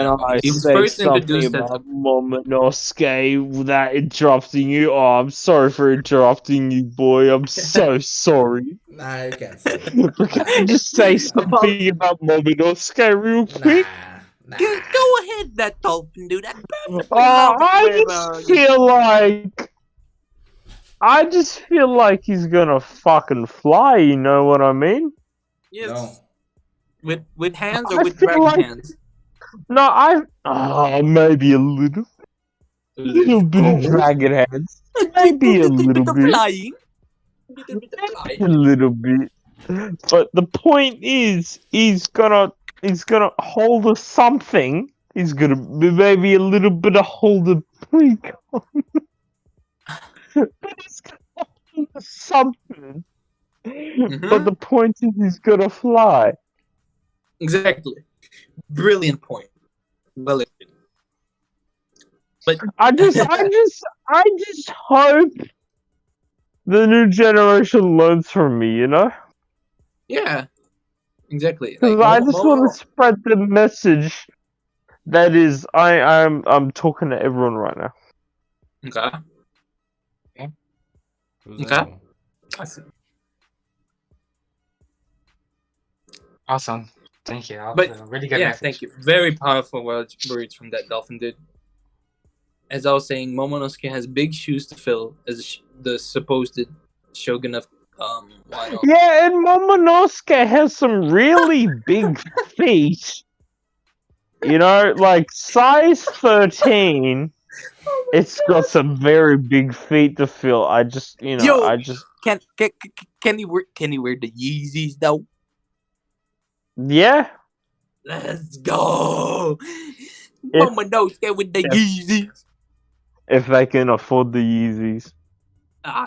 [SPEAKER 2] was first introduced as
[SPEAKER 1] Momonosuke without interrupting you. Oh, I'm sorry for interrupting you, boy. I'm so sorry.
[SPEAKER 3] Nah, you can't say it.
[SPEAKER 1] Can I just say something about Momonosuke real quick?
[SPEAKER 3] Nah.
[SPEAKER 2] Go ahead, that dolphin dude.
[SPEAKER 1] I just feel like he's gonna fucking fly. You know what I mean?
[SPEAKER 2] Yes.
[SPEAKER 3] No.
[SPEAKER 2] With hands or
[SPEAKER 1] I
[SPEAKER 2] with
[SPEAKER 1] feel
[SPEAKER 2] dragon
[SPEAKER 1] like-
[SPEAKER 2] hands?
[SPEAKER 1] No, maybe a little bit of dragon hands. Maybe a little bit.
[SPEAKER 2] Flying.
[SPEAKER 1] A little bit. But the point is, he's gonna hold a something. He's gonna be maybe a little bit of hold a precon. But he's gonna hold a something. But the point is, he's gonna fly.
[SPEAKER 2] Exactly. Brilliant point. Well, but
[SPEAKER 1] I just hope the new generation learns from me,
[SPEAKER 2] yeah, exactly.
[SPEAKER 1] Because I just want to spread the message that is, I'm talking to everyone right now.
[SPEAKER 2] Okay.
[SPEAKER 3] Who's
[SPEAKER 2] Okay.
[SPEAKER 3] that?
[SPEAKER 2] I see.
[SPEAKER 4] Awesome. Thank you.
[SPEAKER 2] But
[SPEAKER 4] Really good
[SPEAKER 2] yeah,
[SPEAKER 4] message.
[SPEAKER 2] thank you. Very powerful words from that dolphin dude. As I was saying, Momonosuke has big shoes to fill as the supposed shogun of Wano.
[SPEAKER 1] Yeah, and Momonosuke has some really big feet. Like size 13. It's got some very big feet to fill. Can he
[SPEAKER 2] wear the Yeezys though?
[SPEAKER 1] Yeah.
[SPEAKER 2] Let's go. Momonosuke with the Yeezys.
[SPEAKER 1] If they can afford the Yeezys.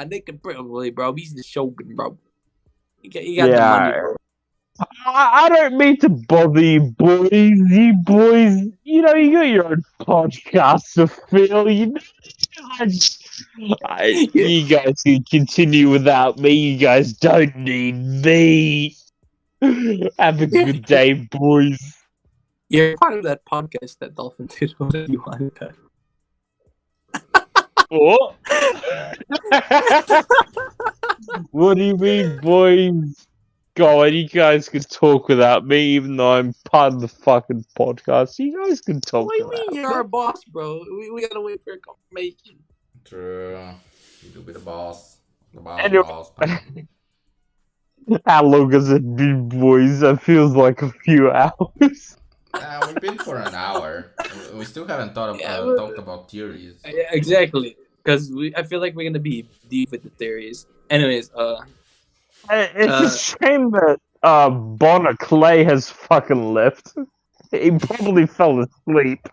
[SPEAKER 2] They could probably, bro. He's the shogun, bro. He got the money, bro.
[SPEAKER 1] I don't mean to bother you boys. You boys, you got your own podcast to fill. You guys can continue without me. You guys don't need me. Have a good day, boys.
[SPEAKER 2] You're part of that podcast that Dolphin did. What do you want that?
[SPEAKER 1] What? What do you mean, boys? God, you guys can talk without me, even though I'm part of the fucking podcast. You guys can talk
[SPEAKER 2] What do you
[SPEAKER 1] without
[SPEAKER 2] mean? You're our boss, bro. We gotta wait for a confirmation.
[SPEAKER 3] True. You do be the boss. The boss.
[SPEAKER 1] Anyway.
[SPEAKER 3] Boss.
[SPEAKER 1] How long has it been, boys? That feels like a few hours.
[SPEAKER 3] We've been for an hour. We still haven't talked about theories.
[SPEAKER 2] Yeah, exactly. Because I feel like we're gonna be deep with the theories. Anyways,
[SPEAKER 1] It's a shame that Bonar Clay has fucking left. He probably fell asleep.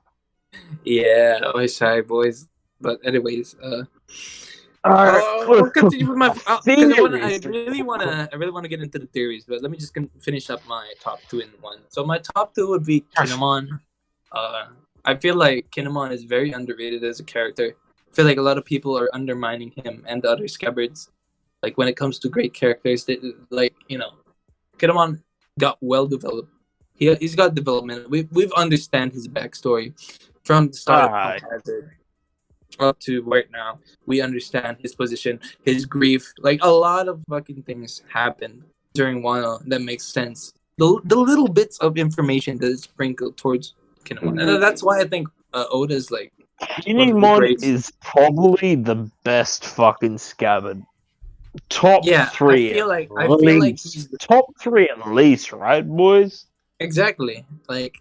[SPEAKER 2] yeah, I was shy, boys. But anyways, I'll continue with my because
[SPEAKER 1] theories.
[SPEAKER 2] I really wanna get into the theories, but let me just finish up my top 2 in one. So my top 2 would be Kinemon. I feel like Kinemon is very underrated as a character. I feel like a lot of people are undermining him and the other scabbards. Like when it comes to great characters, Kinemon got well developed. He's got development. We've understand his backstory from the start of Punk Hazard up to right now. We understand his position, his grief. Like a lot of fucking things happen during Wano that makes sense. The little bits of information that is sprinkled towards Kinemon, and that's why I think Oda's like one of the
[SPEAKER 1] Kinemon
[SPEAKER 2] greats.
[SPEAKER 1] is probably the best fucking scabbard. Top
[SPEAKER 2] Yeah,
[SPEAKER 1] three.
[SPEAKER 2] I feel like
[SPEAKER 1] least.
[SPEAKER 2] he's
[SPEAKER 1] Top 3 at least, right, boys?
[SPEAKER 2] exactly like.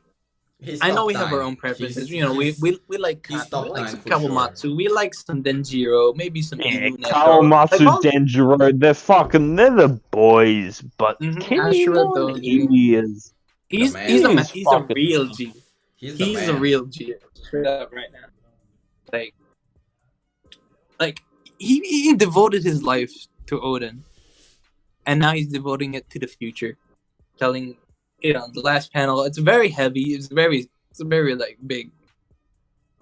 [SPEAKER 3] He's
[SPEAKER 2] I know
[SPEAKER 3] top
[SPEAKER 2] we have our
[SPEAKER 3] nine.
[SPEAKER 2] own preferences.
[SPEAKER 3] He's-
[SPEAKER 2] We like
[SPEAKER 3] he's top
[SPEAKER 2] we like
[SPEAKER 3] 9
[SPEAKER 2] some
[SPEAKER 3] for sure.
[SPEAKER 2] Kawamatsu. We like some Denjiro. Maybe some
[SPEAKER 1] Yeah,
[SPEAKER 2] Ilu Neko.
[SPEAKER 1] Kawamatsu,
[SPEAKER 2] Like,
[SPEAKER 1] Denjiro, they're the boys, but
[SPEAKER 2] Ashura, though,
[SPEAKER 1] Kinemon, he is.
[SPEAKER 2] he's
[SPEAKER 3] man.
[SPEAKER 2] he's a
[SPEAKER 1] fucking
[SPEAKER 2] real G.
[SPEAKER 3] He's the
[SPEAKER 2] He's a
[SPEAKER 3] man.
[SPEAKER 2] real G. Straight up right now. Like he devoted his life to Odin, and now he's devoting it to the future, telling the last panel. It's very heavy. It's very like big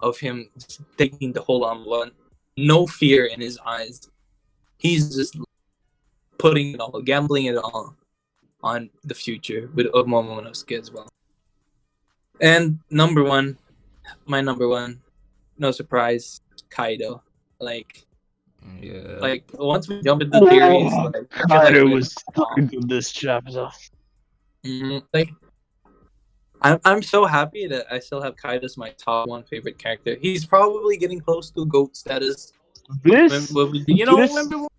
[SPEAKER 2] of him just taking the whole on one. No fear in his eyes. He's just putting it all, gambling it all on the future with Momonosuke as well. And my number one, no surprise, Kaido. Like once we jump into theories, like I feel like
[SPEAKER 1] Kaido
[SPEAKER 2] we're
[SPEAKER 1] was so good this chapter.
[SPEAKER 2] like I'm so happy that I still have Kaido as my top 1 favorite character. He's probably getting close to GOAT status. Remember when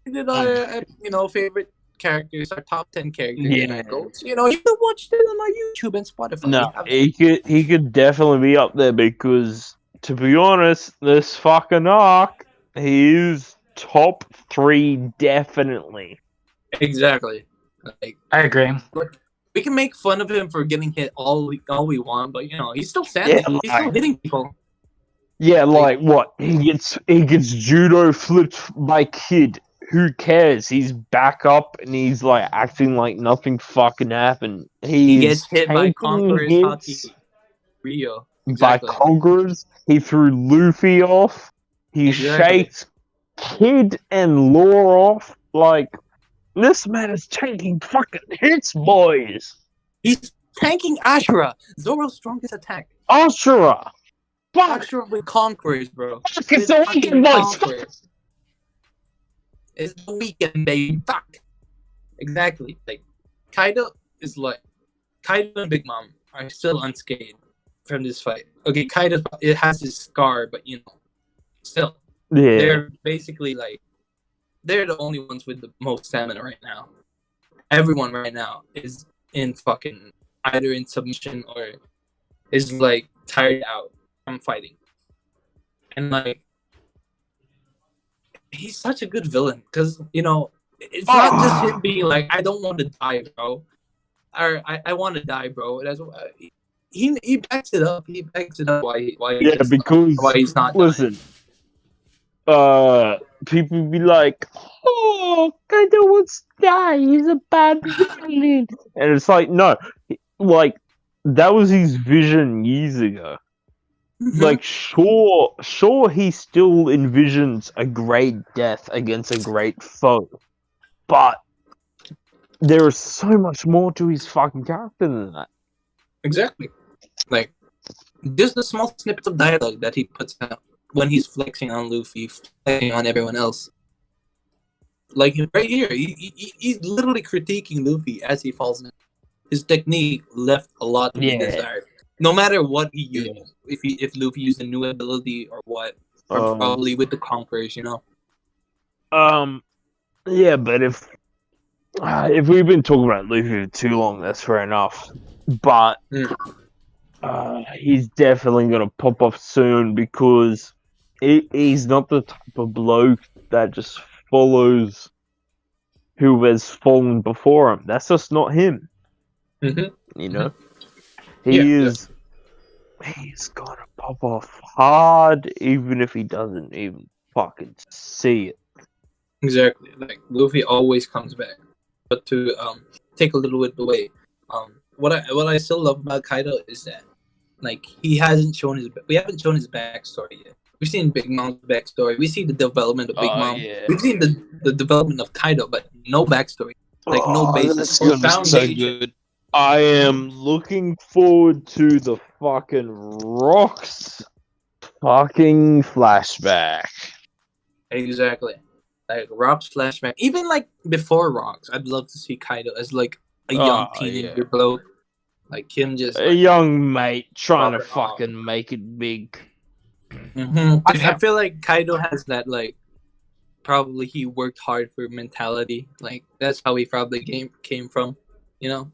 [SPEAKER 2] we did our favorite characters, our top 10 characters, and our GOATs? You can watch them on our YouTube and Spotify.
[SPEAKER 1] No, he could definitely be up there because, to be honest, this fucking arc, he is top 3 definitely.
[SPEAKER 2] Exactly. Like,
[SPEAKER 4] I agree.
[SPEAKER 2] we can make fun of him for getting hit all we want, but he's still standing.
[SPEAKER 1] Yeah,
[SPEAKER 2] He's still hitting people.
[SPEAKER 1] Yeah, like what? He gets judo flipped by Kid. Who cares? He's back up and he's like acting like nothing fucking happened.
[SPEAKER 2] He gets hit by
[SPEAKER 1] tanking
[SPEAKER 2] Conqueror's
[SPEAKER 1] hits
[SPEAKER 2] Haki. Rio.
[SPEAKER 1] by
[SPEAKER 2] Exactly.
[SPEAKER 1] Conquerors. He threw Luffy off. He shakes Kid and Lore off. Like, this man is taking fucking hits, boys.
[SPEAKER 2] He's tanking Ashura, Zoro's strongest attack.
[SPEAKER 1] Ashura. Fuck.
[SPEAKER 2] Ashura with Conquerors, bro.
[SPEAKER 1] Fuck, it's the weekend, boys.
[SPEAKER 2] It's the weekend, baby. Fuck. Exactly. Like, Kaido and Big Mom are still unscathed from this fight. Okay, Kaido, it has his scar, but still.
[SPEAKER 1] Yeah.
[SPEAKER 2] They're basically they're the only ones with the most stamina right now. Everyone right now is in fucking either in submission or is tired out from fighting. And he's such a good villain because it's not just him being like, I don't want to die, bro, or I want to die, bro. That's why he backs it up. He backs it up why he's not
[SPEAKER 1] listen. People be like, "Oh, Kaido wants to die. He's a bad villain," and it's like, no, that was his vision years ago. Like, sure, he still envisions a great death against a great foe, but there is so much more to his fucking character than that.
[SPEAKER 2] Exactly. Like, just the small snippets of dialogue that he puts out when he's flexing on Luffy, flexing on everyone else. Like, right here, he's literally critiquing Luffy as he falls in. His technique left a lot to be desired. No matter what he used, if Luffy used a new ability or what, or probably with the Conquerors,
[SPEAKER 1] Yeah, but if we've been talking about Luffy for too long, that's fair enough. But he's definitely gonna pop off soon because he's not the type of bloke that just follows who has fallen before him. That's just not him. He's gonna pop off hard, even if he doesn't even fucking see it.
[SPEAKER 2] Exactly. Like Luffy always comes back, but to take a little bit away. What I still love about Kaido is that like we haven't shown his backstory yet. We've seen Big Mom's backstory. We see the development of Big
[SPEAKER 1] Oh
[SPEAKER 2] Mom.
[SPEAKER 1] yeah.
[SPEAKER 2] We've seen the development of Kaido, but no backstory. Like no basis.
[SPEAKER 1] That's
[SPEAKER 2] Or
[SPEAKER 1] gonna be so
[SPEAKER 2] foundation.
[SPEAKER 1] good. I am looking forward to the fucking rocks fucking flashback.
[SPEAKER 2] Exactly. Like Rock's flashback. Even like before Rocks, I'd love to see Kaido as like a young
[SPEAKER 1] Oh,
[SPEAKER 2] teenager
[SPEAKER 1] yeah.
[SPEAKER 2] bloke. Like him just
[SPEAKER 1] A
[SPEAKER 2] like,
[SPEAKER 1] young mate trying to
[SPEAKER 2] Popping off.
[SPEAKER 1] fucking make it big.
[SPEAKER 2] I feel like Kaido has that like probably he worked hard for mentality. Like that's how he probably came from, you know?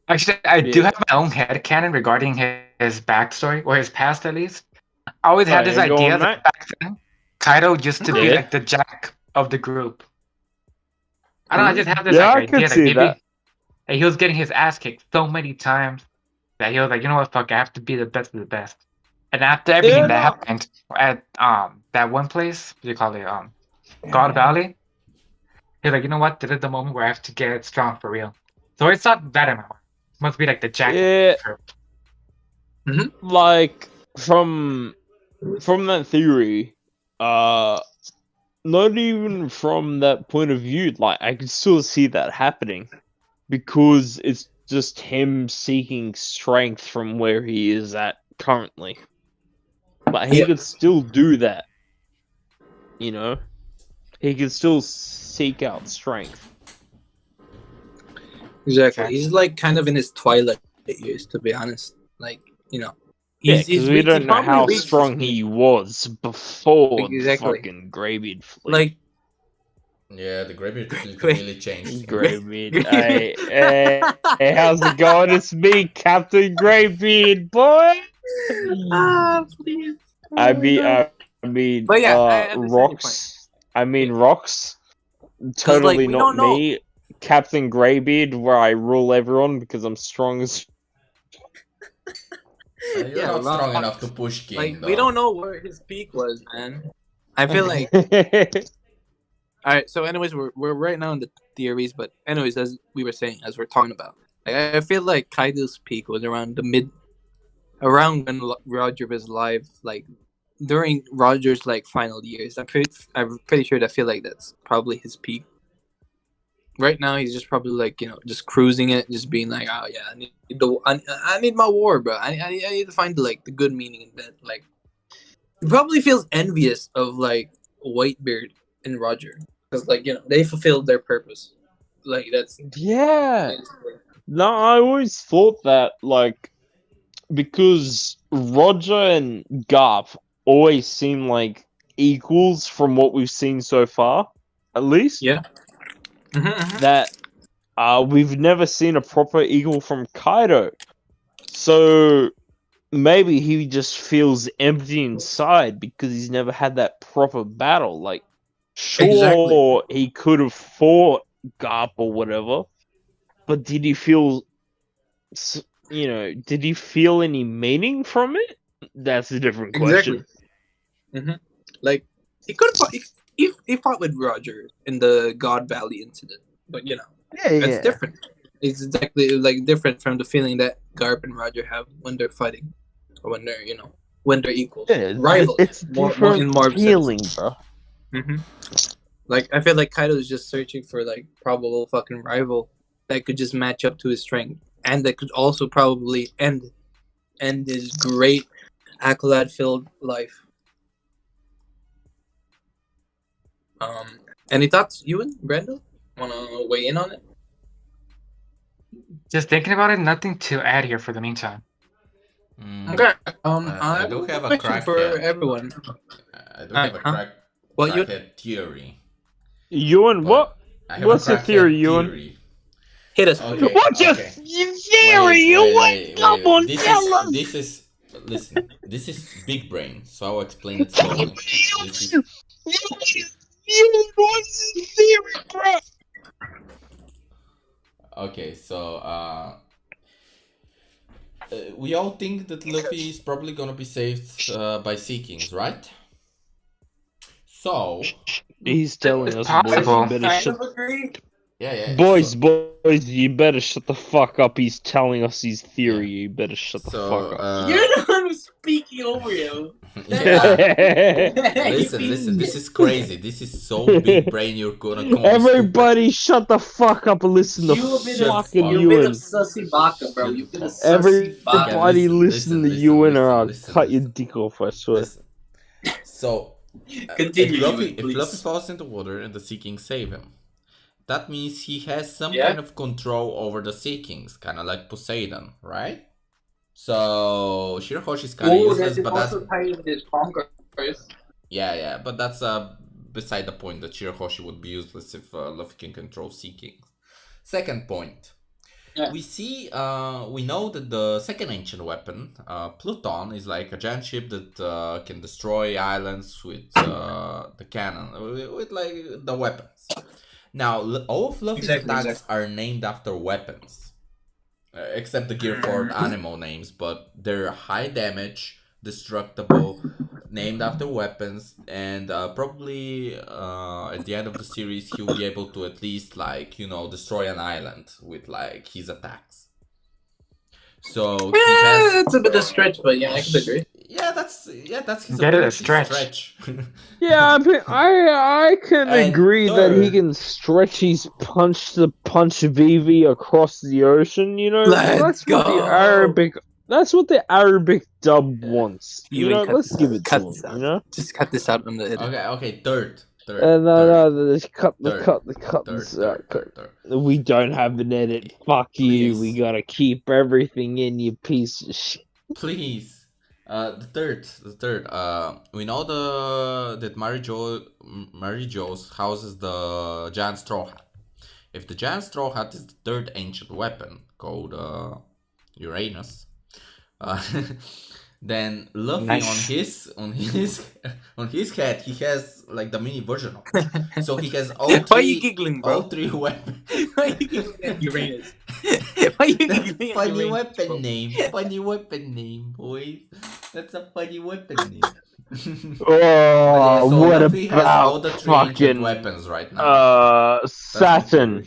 [SPEAKER 4] Actually, I do
[SPEAKER 1] Yeah.
[SPEAKER 4] have my own headcanon regarding his backstory, or his past at least. I always had this
[SPEAKER 1] yeah, go
[SPEAKER 4] idea
[SPEAKER 1] on,
[SPEAKER 4] that
[SPEAKER 1] mate.
[SPEAKER 4] back then, Kaido used to be
[SPEAKER 1] Yeah.
[SPEAKER 4] like the Jack of the group. I don't know, I just have this
[SPEAKER 1] Yeah,
[SPEAKER 4] like,
[SPEAKER 1] I
[SPEAKER 4] idea
[SPEAKER 1] could
[SPEAKER 4] that
[SPEAKER 1] see
[SPEAKER 4] maybe
[SPEAKER 1] that.
[SPEAKER 4] that he was getting his ass kicked so many times that he was like, you know what, fuck, I have to be the best of the best. And after everything
[SPEAKER 1] Yeah,
[SPEAKER 4] that
[SPEAKER 1] no.
[SPEAKER 4] happened at that one place, what do you call it, God Valley, he's like, you know what, this is the moment where I have to get strong for real. So it's not that in my mind. It must be like the Jack
[SPEAKER 1] Yeah.
[SPEAKER 4] of the group.
[SPEAKER 1] Like from that theory, not even from that point of view, like I can still see that happening because it's just him seeking strength from where he is at currently. But he
[SPEAKER 2] Yep.
[SPEAKER 1] could still do that. You know? He could still seek out strength.
[SPEAKER 2] Exactly. He's like kind of in his twilight years, to be honest. Like, you know.
[SPEAKER 1] Yeah, because we don't know how
[SPEAKER 2] reached his
[SPEAKER 1] strong
[SPEAKER 2] peak.
[SPEAKER 1] he was before
[SPEAKER 2] Exactly.
[SPEAKER 1] the fucking Greybeard fleet.
[SPEAKER 2] Like
[SPEAKER 3] Yeah, the Greybeard fleet really changed.
[SPEAKER 1] Greybeard. Hey, how's it going? It's me, Captain Greybeard, boy.
[SPEAKER 2] please.
[SPEAKER 1] I mean,
[SPEAKER 2] But yeah, I understand your
[SPEAKER 1] rocks. I mean, rocks.
[SPEAKER 2] like,
[SPEAKER 1] Totally
[SPEAKER 2] we
[SPEAKER 1] not
[SPEAKER 2] don't know.
[SPEAKER 1] me, Captain Greybeard, where I rule everyone because I'm strong as.
[SPEAKER 3] You're
[SPEAKER 2] Yeah,
[SPEAKER 3] not
[SPEAKER 2] well,
[SPEAKER 3] strong enough to push King,
[SPEAKER 2] Like
[SPEAKER 3] though.
[SPEAKER 2] we don't know where his peak was, man. I feel like alright, so anyways, we're right now in the theories, but anyways, as we were saying, as we're talking about, like I feel like Kaido's peak was around around when Roger was alive, like during Roger's like final years. I'm pretty sure. I feel like that's probably his peak. Right now, he's just probably like just cruising it, just being like, oh yeah, I need my war, bro. I need to find like the good meaning in that. Like, he probably feels envious of like Whitebeard and Roger because like they fulfilled their purpose. Like that's
[SPEAKER 1] Yeah. No, I always thought that, like, because Roger and Garp always seem like equals from what we've seen so far, at least.
[SPEAKER 2] yeah.
[SPEAKER 1] That we've never seen a proper equal from Kaido. So maybe he just feels empty inside because he's never had that proper battle. Like, sure,
[SPEAKER 2] Exactly.
[SPEAKER 1] he could have fought Garp or whatever, but did he feel, did he feel any meaning from it? That's a different question.
[SPEAKER 2] Exactly. Like he could have he fought with Roger in the God Valley incident, but that's different. It's exactly like different from the feeling that Garp and Roger have when they're fighting, or when they're when they're equals, rivals.
[SPEAKER 1] It's
[SPEAKER 2] more
[SPEAKER 1] different
[SPEAKER 2] in more
[SPEAKER 1] feeling, bro.
[SPEAKER 2] Like I feel like Kaido is just searching for like probable fucking rival that could just match up to his strength, and that could also probably end his great accolade-filled life. Any thoughts, Ewan, Brando? Wanna weigh in on it?
[SPEAKER 4] Just thinking about it, nothing to add here for the meantime.
[SPEAKER 2] Okay.
[SPEAKER 3] I do have a crack
[SPEAKER 2] for
[SPEAKER 3] here.
[SPEAKER 2] everyone.
[SPEAKER 3] I do have a crackhead theory.
[SPEAKER 1] Ewan,
[SPEAKER 3] But
[SPEAKER 1] what's your theory, Ewan?
[SPEAKER 3] theory.
[SPEAKER 2] Hit us.
[SPEAKER 3] Okay,
[SPEAKER 1] What's your theory, Ewan? Come on, tell us.
[SPEAKER 3] Listen, this is big brain, so I'll explain it slowly.
[SPEAKER 1] What's your theory, bro?
[SPEAKER 3] Okay, so we all think that Luffy is probably gonna be saved by Sea Kings, right? So
[SPEAKER 1] He's telling
[SPEAKER 4] It's
[SPEAKER 1] us, boys,
[SPEAKER 4] possible.
[SPEAKER 1] you better shut.
[SPEAKER 2] agree.
[SPEAKER 3] Yeah.
[SPEAKER 1] Boys, you better shut the fuck up. He's telling us his theory.
[SPEAKER 3] Yeah.
[SPEAKER 1] You better shut the
[SPEAKER 3] So,
[SPEAKER 1] fuck up.
[SPEAKER 2] You're the one who's speaking over you.
[SPEAKER 3] yeah. Listen. This is crazy. This is so big brain. You're gonna call me
[SPEAKER 1] Everybody, shut the fuck up and listen to
[SPEAKER 2] You've been
[SPEAKER 1] fucking
[SPEAKER 2] you've been a
[SPEAKER 1] Yuen.
[SPEAKER 2] sussy baka, bro. You've been a sussy baka.
[SPEAKER 1] Everybody, listen to Yuen, or I'll cut your
[SPEAKER 3] listen.
[SPEAKER 1] dick off. I swear.
[SPEAKER 3] Listen. So,
[SPEAKER 2] Continue,
[SPEAKER 3] if
[SPEAKER 2] Yuen,
[SPEAKER 3] Fluffy
[SPEAKER 2] please.
[SPEAKER 3] falls into water and the Sea Kings save him, that means he has some
[SPEAKER 2] Yeah.
[SPEAKER 3] kind of control over the Sea Kings, kind of like Poseidon, right? So Shirahoshi's kind of useless, but that's
[SPEAKER 2] tied with his conquerors.
[SPEAKER 3] yeah, but that's beside the point that Shirahoshi would be useless if Luffy can control Sea Kings. Second point.
[SPEAKER 2] Yeah.
[SPEAKER 3] We know that the second ancient weapon, Pluton, is like a giant ship that can destroy islands with the cannon, with like the weapons. Now, all of Luffy's attacks are named after weapons, except the Gear 4 animal names, but they're high damage, destructible, named after weapons, and probably at the end of the series he'll be able to at least destroy an island with like his attacks. So he has...
[SPEAKER 2] That's a bit of a stretch, but yeah, I can agree.
[SPEAKER 3] Yeah, that's his
[SPEAKER 4] Get it, a
[SPEAKER 3] ability,
[SPEAKER 4] stretch.
[SPEAKER 1] Yeah, I can
[SPEAKER 3] And
[SPEAKER 1] agree that he
[SPEAKER 3] third-
[SPEAKER 1] can stretch his punch Vivi across the ocean. You know,
[SPEAKER 2] Let's
[SPEAKER 1] what the
[SPEAKER 2] go.
[SPEAKER 1] Arabic. That's what the Arabic dub wants. You know,
[SPEAKER 2] cut
[SPEAKER 1] let's
[SPEAKER 2] this
[SPEAKER 1] give
[SPEAKER 2] out.
[SPEAKER 1] it
[SPEAKER 2] Cut
[SPEAKER 1] to
[SPEAKER 2] this
[SPEAKER 1] him.
[SPEAKER 2] out.
[SPEAKER 1] You know.
[SPEAKER 2] Just cut this out on the edit.
[SPEAKER 3] Okay, third.
[SPEAKER 1] No, cut
[SPEAKER 3] Third.
[SPEAKER 1] this out.
[SPEAKER 3] Third.
[SPEAKER 1] We don't have an edit. Fuck you.
[SPEAKER 3] Please.
[SPEAKER 1] We gotta keep everything in, you piece of shit.
[SPEAKER 3] Please. The third. We know that Mary Jo's houses the giant straw hat. If the giant straw hat is the third ancient weapon called Uranus, then Luffy
[SPEAKER 1] Nice.
[SPEAKER 3] on his head he has like the mini version of it. So he has all three.
[SPEAKER 2] Why are you giggling, bro?
[SPEAKER 3] All three weapons.
[SPEAKER 2] Why are you giggling at Uranus? Why are you giggling at
[SPEAKER 3] Funny
[SPEAKER 2] Uranus,
[SPEAKER 3] weapon
[SPEAKER 2] bro?
[SPEAKER 3] name. Funny weapon name, boys. That's a funny weapon name.
[SPEAKER 1] Oh,
[SPEAKER 3] So
[SPEAKER 1] what
[SPEAKER 3] Luffy has all
[SPEAKER 1] about
[SPEAKER 3] the three ancient
[SPEAKER 1] fucking
[SPEAKER 3] weapons right now.
[SPEAKER 1] Saturn?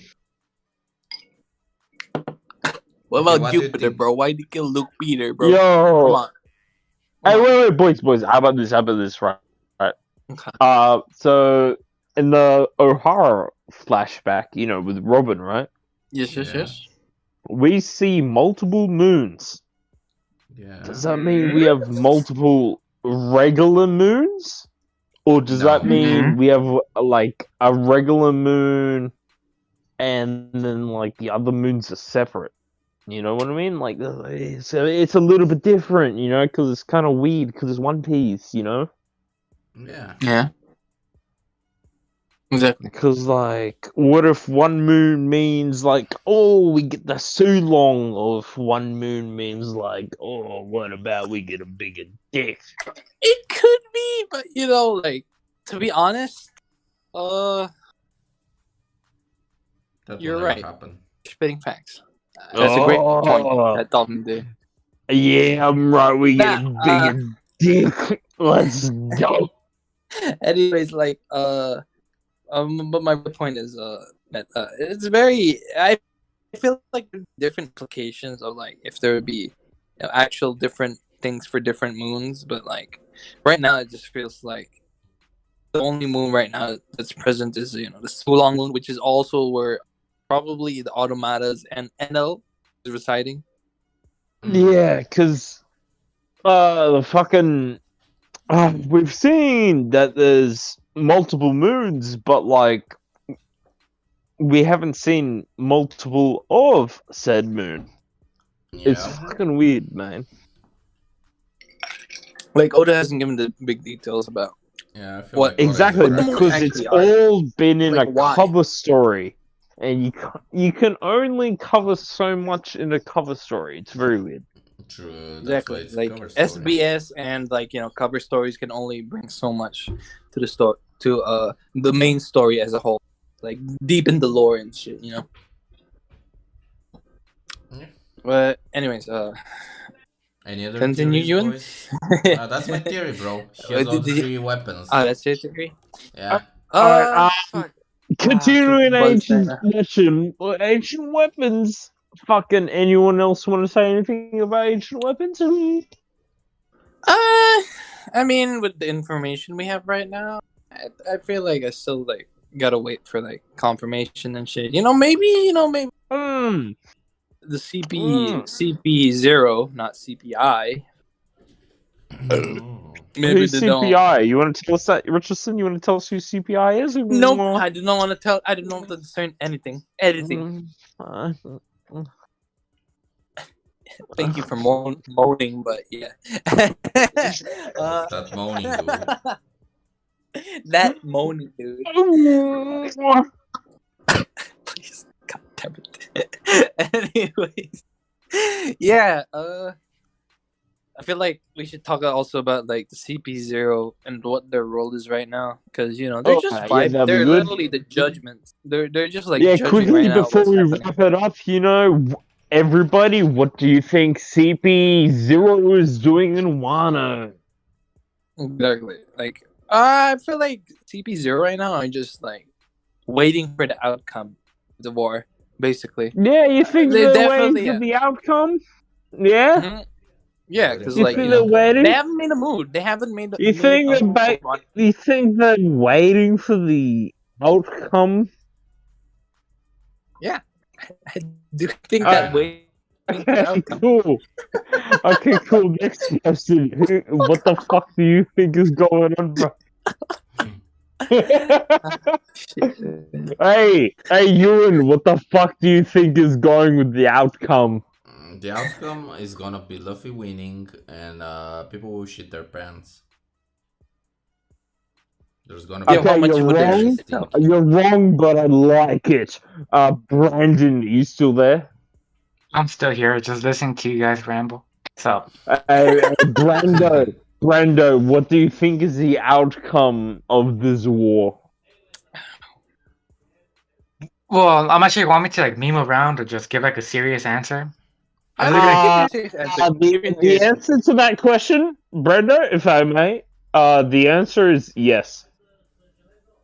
[SPEAKER 2] What
[SPEAKER 3] Okay,
[SPEAKER 2] about
[SPEAKER 3] what do you
[SPEAKER 2] Jupiter,
[SPEAKER 3] think?
[SPEAKER 2] bro? Why did you kill Luke Peter, bro?
[SPEAKER 1] Yo,
[SPEAKER 2] Come on.
[SPEAKER 1] hey, wait, boys. How about this? Right.
[SPEAKER 2] Okay.
[SPEAKER 1] So in the O'Hara flashback, with Robin, right?
[SPEAKER 2] Yes.
[SPEAKER 1] We see multiple moons.
[SPEAKER 3] Yeah.
[SPEAKER 1] Does that mean we have multiple regular moons? Or does
[SPEAKER 3] No.
[SPEAKER 1] that mean we have like a regular moon and then like the other moons are separate? You know what I mean? Like, it's a little bit different, because it's kind of weird, because it's One Piece,
[SPEAKER 3] Yeah.
[SPEAKER 2] Yeah. Exactly.
[SPEAKER 1] Because, like, what if one moon means, like, oh, we get the Sulong, or if one moon means, like, oh, what about we get a bigger dick?
[SPEAKER 2] It could be, but to be honest,
[SPEAKER 3] That will
[SPEAKER 2] You're
[SPEAKER 3] never
[SPEAKER 2] right.
[SPEAKER 3] happen.
[SPEAKER 2] spitting facts. That's a great point that Dalton did.
[SPEAKER 1] Yeah, I'm right, we get a
[SPEAKER 2] Nah,
[SPEAKER 1] bigger dick. Let's go.
[SPEAKER 2] Anyways, but my point is, that it's very. I feel like different implications of like if there would be actual different things for different moons, but like right now it just feels like the only moon right now that's present is the Sulong moon, which is also where probably the Automatas and NL is residing.
[SPEAKER 1] Yeah, because the fucking we've seen that there's multiple moons, but like we haven't seen multiple of said moon. It's fucking weird, man.
[SPEAKER 2] Like Oda hasn't given the big details about.
[SPEAKER 3] Yeah, I feel
[SPEAKER 2] What
[SPEAKER 3] like Oda
[SPEAKER 1] Exactly,
[SPEAKER 3] is correct.
[SPEAKER 1] because it's
[SPEAKER 2] Actually,
[SPEAKER 1] all been in
[SPEAKER 2] like,
[SPEAKER 1] a
[SPEAKER 2] why?
[SPEAKER 1] cover story, and you can only cover so much in a cover story. It's very weird.
[SPEAKER 3] True. That's why
[SPEAKER 2] Exactly.
[SPEAKER 3] it's a
[SPEAKER 2] Like
[SPEAKER 3] cover story.
[SPEAKER 2] SBS and cover stories can only bring so much to the story, to the main story as a whole, like deep in the lore and shit.
[SPEAKER 3] Yeah.
[SPEAKER 2] But anyways,
[SPEAKER 3] Any other
[SPEAKER 2] continue,
[SPEAKER 3] theories,
[SPEAKER 2] Yuen?
[SPEAKER 3] boys? That's my theory, bro. He has all
[SPEAKER 2] Did you-
[SPEAKER 3] three weapons.
[SPEAKER 2] That's your theory.
[SPEAKER 3] Yeah.
[SPEAKER 1] Alright,
[SPEAKER 2] Fuck.
[SPEAKER 1] continuing
[SPEAKER 2] buzzed right
[SPEAKER 1] ancient weapons. Fucking anyone else want to say anything about ancient weapons?
[SPEAKER 2] I mean, with the information we have right now, I feel like I still like gotta wait for like confirmation and shit. Maybe
[SPEAKER 1] Hmm.
[SPEAKER 2] the CP0, not CPI. Maybe
[SPEAKER 1] Who's
[SPEAKER 2] they don't.
[SPEAKER 1] CPI? You want to tell us that, Richardson? You want to tell us who CPI is?
[SPEAKER 2] Nope, I do not want to tell. I do not want to discern anything. Anything. Thank you for moaning, but yeah.
[SPEAKER 3] What's that moaning, dude?
[SPEAKER 2] That moaning, dude. Please, God damn it. Anyways, yeah. I feel like we should talk also about like the CP0 and what their role is right now, because they're just
[SPEAKER 1] yeah,
[SPEAKER 2] vibing.
[SPEAKER 1] that'd be
[SPEAKER 2] They're
[SPEAKER 1] good.
[SPEAKER 2] literally the judgments. They're just like
[SPEAKER 1] Yeah,
[SPEAKER 2] judging
[SPEAKER 1] quickly
[SPEAKER 2] right now
[SPEAKER 1] before
[SPEAKER 2] what's
[SPEAKER 1] we
[SPEAKER 2] happening.
[SPEAKER 1] wrap it up, everybody, what do you think CP0 is doing in Wano?
[SPEAKER 2] Exactly. Like, I feel like CP0 right now are just like waiting for the outcome of the war, basically.
[SPEAKER 1] Yeah, you think
[SPEAKER 2] They
[SPEAKER 1] they're
[SPEAKER 2] definitely
[SPEAKER 1] waiting for the outcome? Yeah?
[SPEAKER 2] Mhm. Yeah, because
[SPEAKER 1] You
[SPEAKER 2] like
[SPEAKER 1] think they're waiting?
[SPEAKER 2] they haven't made a mood. They haven't made a
[SPEAKER 1] You think you think they're waiting for the outcome?
[SPEAKER 2] Yeah, I do think
[SPEAKER 1] Alright.
[SPEAKER 2] that waiting for the
[SPEAKER 1] Okay,
[SPEAKER 2] outcome.
[SPEAKER 1] cool. Okay, cool. Next question. What the fuck do you think is going on, bro? Hey, Yuen, what the fuck do you think is going with the outcome?
[SPEAKER 3] The outcome is gonna be Luffy winning, and people will shit their pants. There's gonna be
[SPEAKER 2] How much
[SPEAKER 1] you're
[SPEAKER 2] would they
[SPEAKER 1] wrong.
[SPEAKER 2] sell?
[SPEAKER 1] You're wrong, but I like it. Brandon, you still there?
[SPEAKER 4] I'm still here, just listening to you guys ramble. So,
[SPEAKER 1] Brando, what do you think is the outcome of this war?
[SPEAKER 4] well, I'm not sure you want me to like meme around or just give like a serious answer. I look
[SPEAKER 2] Give
[SPEAKER 4] like
[SPEAKER 2] me a serious answer. Give me a
[SPEAKER 1] The
[SPEAKER 2] serious
[SPEAKER 1] answer to that question, Brando, if I may, the answer is yes.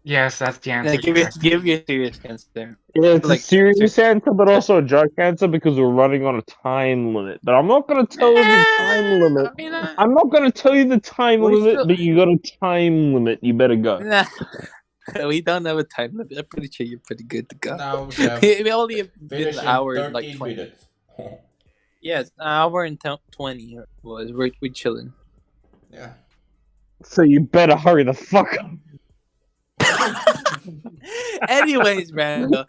[SPEAKER 4] yes, that's the answer.
[SPEAKER 2] Like,
[SPEAKER 4] Correct.
[SPEAKER 2] give me a serious answer.
[SPEAKER 1] Yeah, it's
[SPEAKER 2] Like,
[SPEAKER 1] a serious answer, but also a joke answer because we're running on a time limit. But I'm not going to tell you the time limit.
[SPEAKER 2] I mean,
[SPEAKER 1] I'm not going to tell you the time
[SPEAKER 2] we
[SPEAKER 1] limit,
[SPEAKER 2] still-
[SPEAKER 1] but you got a time limit. You better go.
[SPEAKER 2] nah. We don't have a time limit. I'm pretty sure you're pretty good to go.
[SPEAKER 3] now we have
[SPEAKER 2] We only have been
[SPEAKER 3] finished
[SPEAKER 2] an
[SPEAKER 3] in
[SPEAKER 2] hour
[SPEAKER 3] 13
[SPEAKER 2] and like 20.
[SPEAKER 3] minutes.
[SPEAKER 2] Yes, an hour and 20 was. We're chilling.
[SPEAKER 3] Yeah.
[SPEAKER 1] So you better hurry the fuck up.
[SPEAKER 2] Anyways, Brando,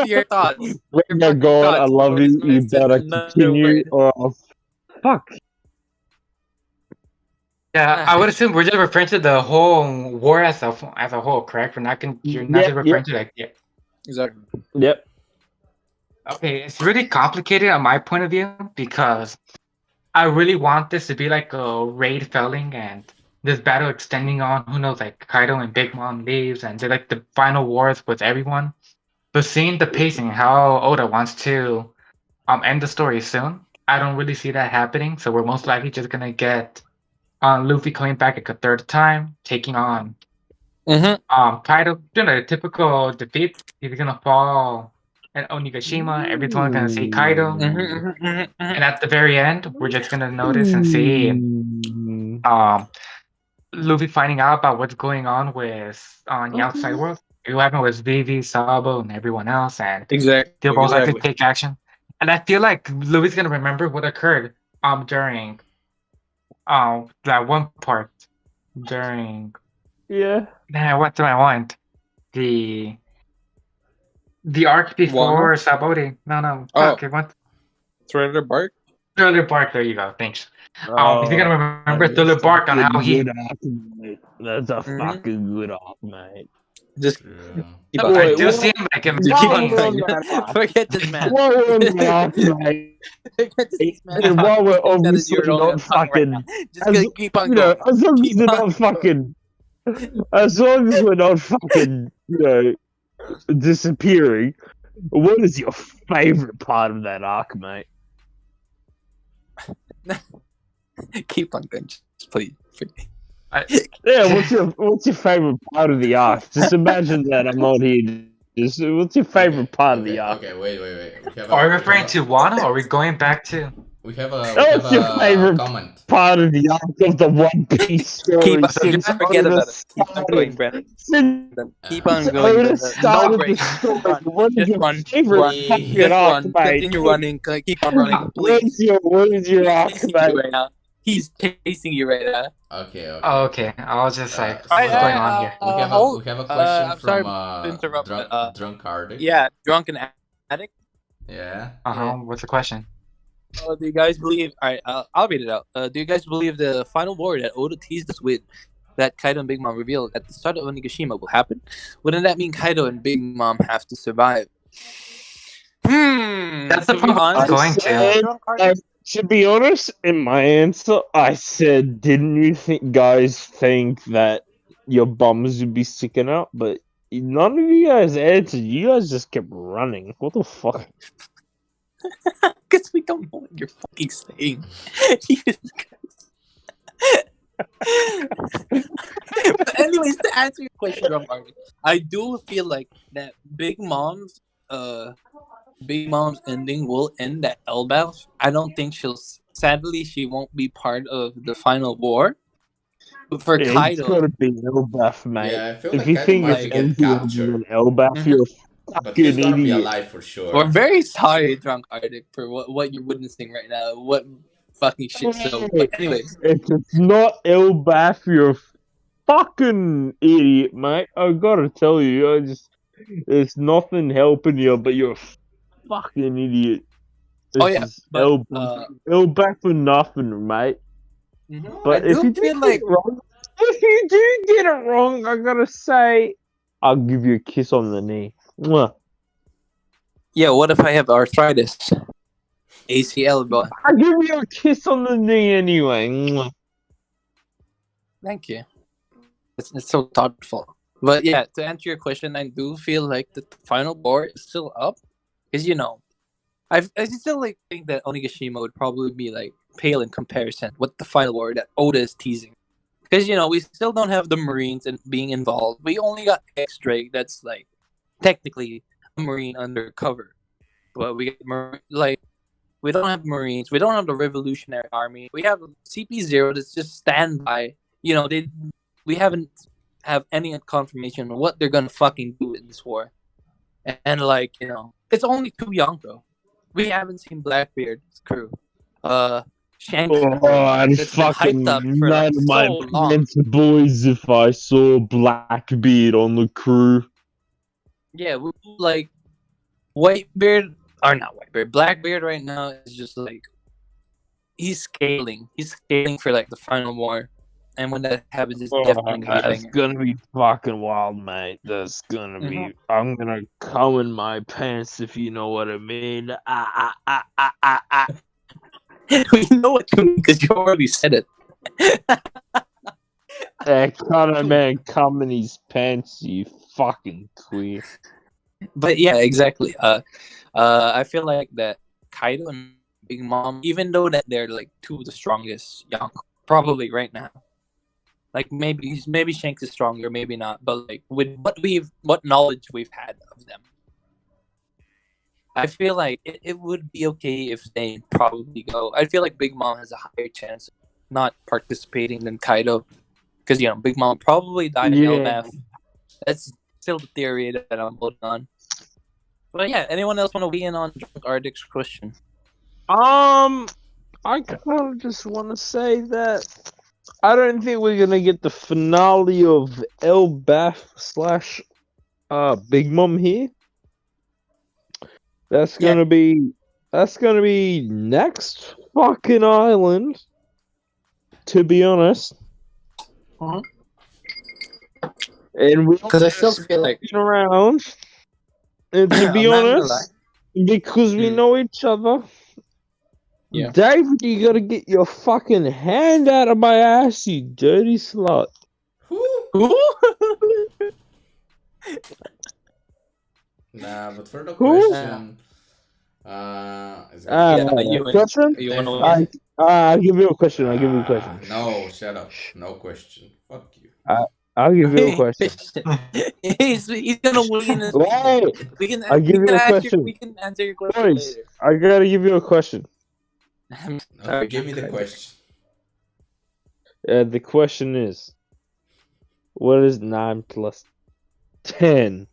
[SPEAKER 2] your thoughts.
[SPEAKER 1] Oh my god, I love you. You better continue. Oh, fuck.
[SPEAKER 4] Yeah, I would assume we're just referring to the whole war as a whole, correct? You're not just referring to like
[SPEAKER 2] Exactly.
[SPEAKER 1] Yep.
[SPEAKER 4] Okay, it's really complicated on my point of view because I really want this to be like a raid felling and this battle extending on, who knows, like Kaido and Big Mom leaves and they're like the final wars with everyone. But seeing the pacing, how Oda wants to end the story soon, I don't really see that happening. So we're most likely just gonna get Luffy coming back like a third time, taking on Kaido, doing a typical defeat. He's gonna fall and Onigashima, everyone's gonna see Kaido. And at the very end, we're just gonna notice and see Luffy finding out about what's going on with on the outside world. What happened with Vivi, Sabo, and everyone else, and they'll most likely take action. And I feel like Luffy's gonna remember what occurred during that one part during what do I want? The arc before Sabaody. No. Okay, what?
[SPEAKER 2] Thriller Bark?
[SPEAKER 4] Thriller Bark, there you go, thanks. He's gonna remember Thriller Bark on how he...
[SPEAKER 1] That's a fucking good arc, mate.
[SPEAKER 2] Just
[SPEAKER 4] I do see him like him.
[SPEAKER 2] Forget this man.
[SPEAKER 1] While we're obviously not fucking,
[SPEAKER 2] just keep on going.
[SPEAKER 1] As long as we're not fucking, as long as we're not fucking, disappearing. What is your favorite part of that arc, mate?
[SPEAKER 2] Keep on going, just please.
[SPEAKER 1] Yeah, what's your favorite part of the arc? Just imagine that I'm not here. Just what's your favorite part of the arc?
[SPEAKER 3] Okay, wait. We have
[SPEAKER 4] Are we referring to Wano, or are we going back to?
[SPEAKER 1] What's your favorite
[SPEAKER 3] comment.
[SPEAKER 1] part of the arc of the One Piece story since
[SPEAKER 2] Just forget
[SPEAKER 1] Oda
[SPEAKER 2] about it. Keep on going,
[SPEAKER 1] started?
[SPEAKER 2] Brennan.
[SPEAKER 1] Since
[SPEAKER 2] Keep on going,
[SPEAKER 1] Oda
[SPEAKER 2] Brennan. No
[SPEAKER 1] started the
[SPEAKER 2] break.
[SPEAKER 1] story,
[SPEAKER 2] Run.
[SPEAKER 1] what is
[SPEAKER 2] Just
[SPEAKER 1] your
[SPEAKER 2] run.
[SPEAKER 1] favorite
[SPEAKER 2] Run.
[SPEAKER 1] fucking
[SPEAKER 2] Just
[SPEAKER 1] arc,
[SPEAKER 2] run.
[SPEAKER 1] mate?
[SPEAKER 2] Continue running. Keep on running, please.
[SPEAKER 1] What is your
[SPEAKER 2] He's
[SPEAKER 1] arc,
[SPEAKER 2] chasing
[SPEAKER 1] mate?
[SPEAKER 2] you right now. He's chasing you right now.
[SPEAKER 3] Okay.
[SPEAKER 4] Oh, okay. I was just like,
[SPEAKER 3] So
[SPEAKER 4] what's going on here?
[SPEAKER 3] we have a question
[SPEAKER 2] I'm sorry
[SPEAKER 3] from
[SPEAKER 2] to interrupt.
[SPEAKER 3] Drunk Arctic.
[SPEAKER 2] Yeah, Drunken Addict.
[SPEAKER 3] Yeah.
[SPEAKER 4] What's the question?
[SPEAKER 2] Do you guys believe? All right, I'll read it out. Do you guys believe the final war that Oda teased us with, that Kaido and Big Mom revealed at the start of Onigashima, will happen? Wouldn't that mean Kaido and Big Mom have to survive?
[SPEAKER 4] That's
[SPEAKER 2] To
[SPEAKER 4] the
[SPEAKER 2] be
[SPEAKER 4] point I was
[SPEAKER 2] honest,
[SPEAKER 4] going to.
[SPEAKER 1] To be honest, in my answer, I said, didn't you guys think that your bums would be sticking out? But none of you guys answered. You guys just kept running. What the fuck?
[SPEAKER 2] Because we don't know what you're fucking saying. But anyways, to answer your question, Drunk Arctic, I do feel like that Big Mom's ending will end at Elbaf. I don't think sadly she won't be part of the final war. But for
[SPEAKER 1] It's
[SPEAKER 2] Kaido,
[SPEAKER 1] gotta be Elbaf, mate.
[SPEAKER 3] Yeah, I feel
[SPEAKER 1] If
[SPEAKER 3] like
[SPEAKER 1] you
[SPEAKER 3] Kaido
[SPEAKER 1] think
[SPEAKER 3] might
[SPEAKER 1] it's
[SPEAKER 3] get
[SPEAKER 1] anything other
[SPEAKER 3] captured.
[SPEAKER 1] than Elbaf, you're a
[SPEAKER 3] But he's
[SPEAKER 1] fucking
[SPEAKER 3] gonna be
[SPEAKER 1] idiot.
[SPEAKER 3] alive for sure.
[SPEAKER 2] we're very sorry, Drunk Arctic, for what you're witnessing right now. What fucking shit. So, but anyways,
[SPEAKER 1] If it's not Elbaf, you're a fucking idiot, mate. I gotta tell you, there's nothing helping you, but you're a fucking idiot.
[SPEAKER 2] oh
[SPEAKER 1] This
[SPEAKER 2] yeah,
[SPEAKER 1] is
[SPEAKER 2] but
[SPEAKER 1] Elbaf for nothing, mate.
[SPEAKER 2] I
[SPEAKER 1] But if
[SPEAKER 2] do
[SPEAKER 1] you do
[SPEAKER 2] feel
[SPEAKER 1] get
[SPEAKER 2] like
[SPEAKER 1] it wrong, I gotta say, I'll give you a kiss on the knee. Mwah.
[SPEAKER 2] yeah. What if I have arthritis? ACL, bro.
[SPEAKER 1] I'll give you a kiss on the knee anyway. Mwah.
[SPEAKER 2] Thank you. It's so thoughtful. But yeah, to answer your question, I do feel like the final war is still up, because I still like think that Onigashima would probably be like pale in comparison with the final war that Oda is teasing, because we still don't have the Marines being involved. We only got X-Drake, that's like technically a Marine undercover, but we don't have Marines, we don't have the Revolutionary Army, we have CP0 that's just standby. We haven't have any confirmation on what they're gonna fucking do in this war, and it's only too young, bro. We haven't seen Blackbeard's crew. Shank's crew.
[SPEAKER 1] I'd
[SPEAKER 2] It's been
[SPEAKER 1] fucking
[SPEAKER 2] hyped up for like
[SPEAKER 1] none of my
[SPEAKER 2] so long.
[SPEAKER 1] pants boys if I saw Blackbeard on the crew.
[SPEAKER 2] Yeah, like Whitebeard, or not Whitebeard, Blackbeard right now is just like he's scaling. He's scaling for like the final war, and when that happens, it's definitely gonna be a
[SPEAKER 1] That's
[SPEAKER 2] banger.
[SPEAKER 1] gonna be fucking wild, mate. That's gonna be. I'm gonna come in my pants if you know what I mean.
[SPEAKER 2] We know what you mean because you already said it.
[SPEAKER 1] Connor, man, come in his pants, you fucking queer.
[SPEAKER 2] But yeah, exactly. I feel like that Kaido and Big Mom, even though that they're like two of the strongest young, probably right now. Like maybe Shanks is stronger, maybe not. But like with what knowledge we've had of them, I feel like it would be okay if they probably go. I feel like Big Mom has a higher chance of not participating than Kaido, because Big Mom probably died in Elbaf. That's still the theory that I'm holding on. But yeah, anyone else want to weigh in on Drunk Ardic's question?
[SPEAKER 1] I kind of just want to say that I don't think we're gonna get the finale of Elbaf / Big Mom here. That's gonna be next fucking island. To be honest, and
[SPEAKER 2] because I still feel like
[SPEAKER 1] around. And to be honest, because we know each other, David, you gotta get your fucking hand out of my ass, you dirty slut.
[SPEAKER 3] Who? Nah, but for the question,
[SPEAKER 1] Question? I'll give you a question. I'll give you a question.
[SPEAKER 3] No, shut up. No question. Fuck you.
[SPEAKER 1] I'll give you a question.
[SPEAKER 2] he's gonna wing in his
[SPEAKER 1] Wait, I'll give you a question.
[SPEAKER 2] we can answer your question
[SPEAKER 1] Boys,
[SPEAKER 2] later.
[SPEAKER 1] I gotta give you a question.
[SPEAKER 2] I'm
[SPEAKER 3] Okay,
[SPEAKER 2] sorry,
[SPEAKER 3] give me the question.
[SPEAKER 1] The question is, what is 9 plus 10?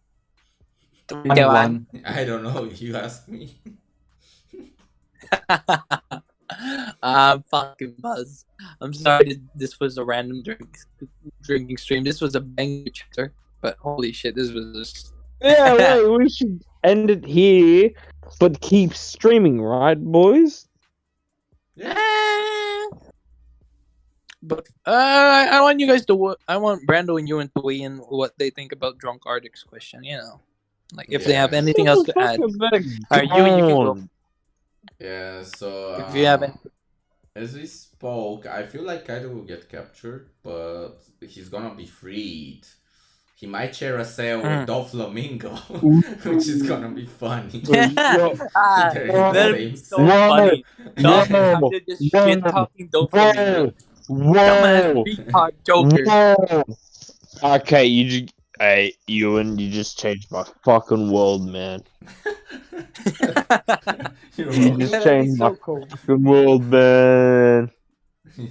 [SPEAKER 4] 21.
[SPEAKER 3] I don't know. You asked me.
[SPEAKER 2] I'm fucking buzz. I'm sorry. This was a random drinking stream. This was a banger chapter, but holy shit, this was just.
[SPEAKER 1] Yeah, wait, we should end it here, but keep streaming, right, boys?
[SPEAKER 3] Yeah.
[SPEAKER 2] But I want you guys to. I want Brando and Yuen to weigh in what they think about Drunk Ardic's question. You know, like if they have
[SPEAKER 3] Yeah.
[SPEAKER 2] anything else to add. Alright, Yuen, you can go.
[SPEAKER 3] Yeah, so
[SPEAKER 2] If you have any.
[SPEAKER 3] as we spoke, I feel like Kaido will get captured, but he's gonna be freed. He might share a cell with Doflamingo, which is gonna be funny.
[SPEAKER 2] That'd be so funny. Doflamingo just shit talking Doflamingo. Dumbass retard Joker.
[SPEAKER 1] Okay, hey, Ewan, you just changed my fucking world, man. You just changed my fucking world, man.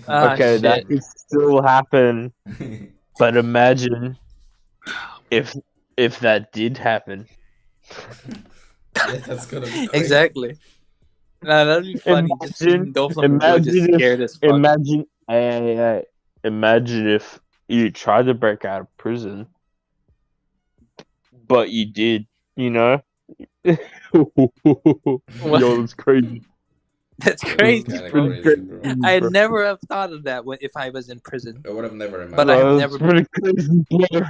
[SPEAKER 1] Okay, that could still happen, but imagine if that did happen.
[SPEAKER 3] Yeah, that's gonna be crazy.
[SPEAKER 2] Exactly. Nah, that'd be funny. Just seeing Doflamingo just scared as fuck.
[SPEAKER 1] Imagine if you tried to break out of prison, but you did, you know? Yo, that's crazy.
[SPEAKER 2] That's crazy,
[SPEAKER 3] Kinda
[SPEAKER 2] bro.
[SPEAKER 3] crazy, bro.
[SPEAKER 2] I'd never have thought of that if I was in prison.
[SPEAKER 3] I would have never imagined.
[SPEAKER 2] But I've
[SPEAKER 1] That's
[SPEAKER 2] never
[SPEAKER 1] pretty crazy, bro.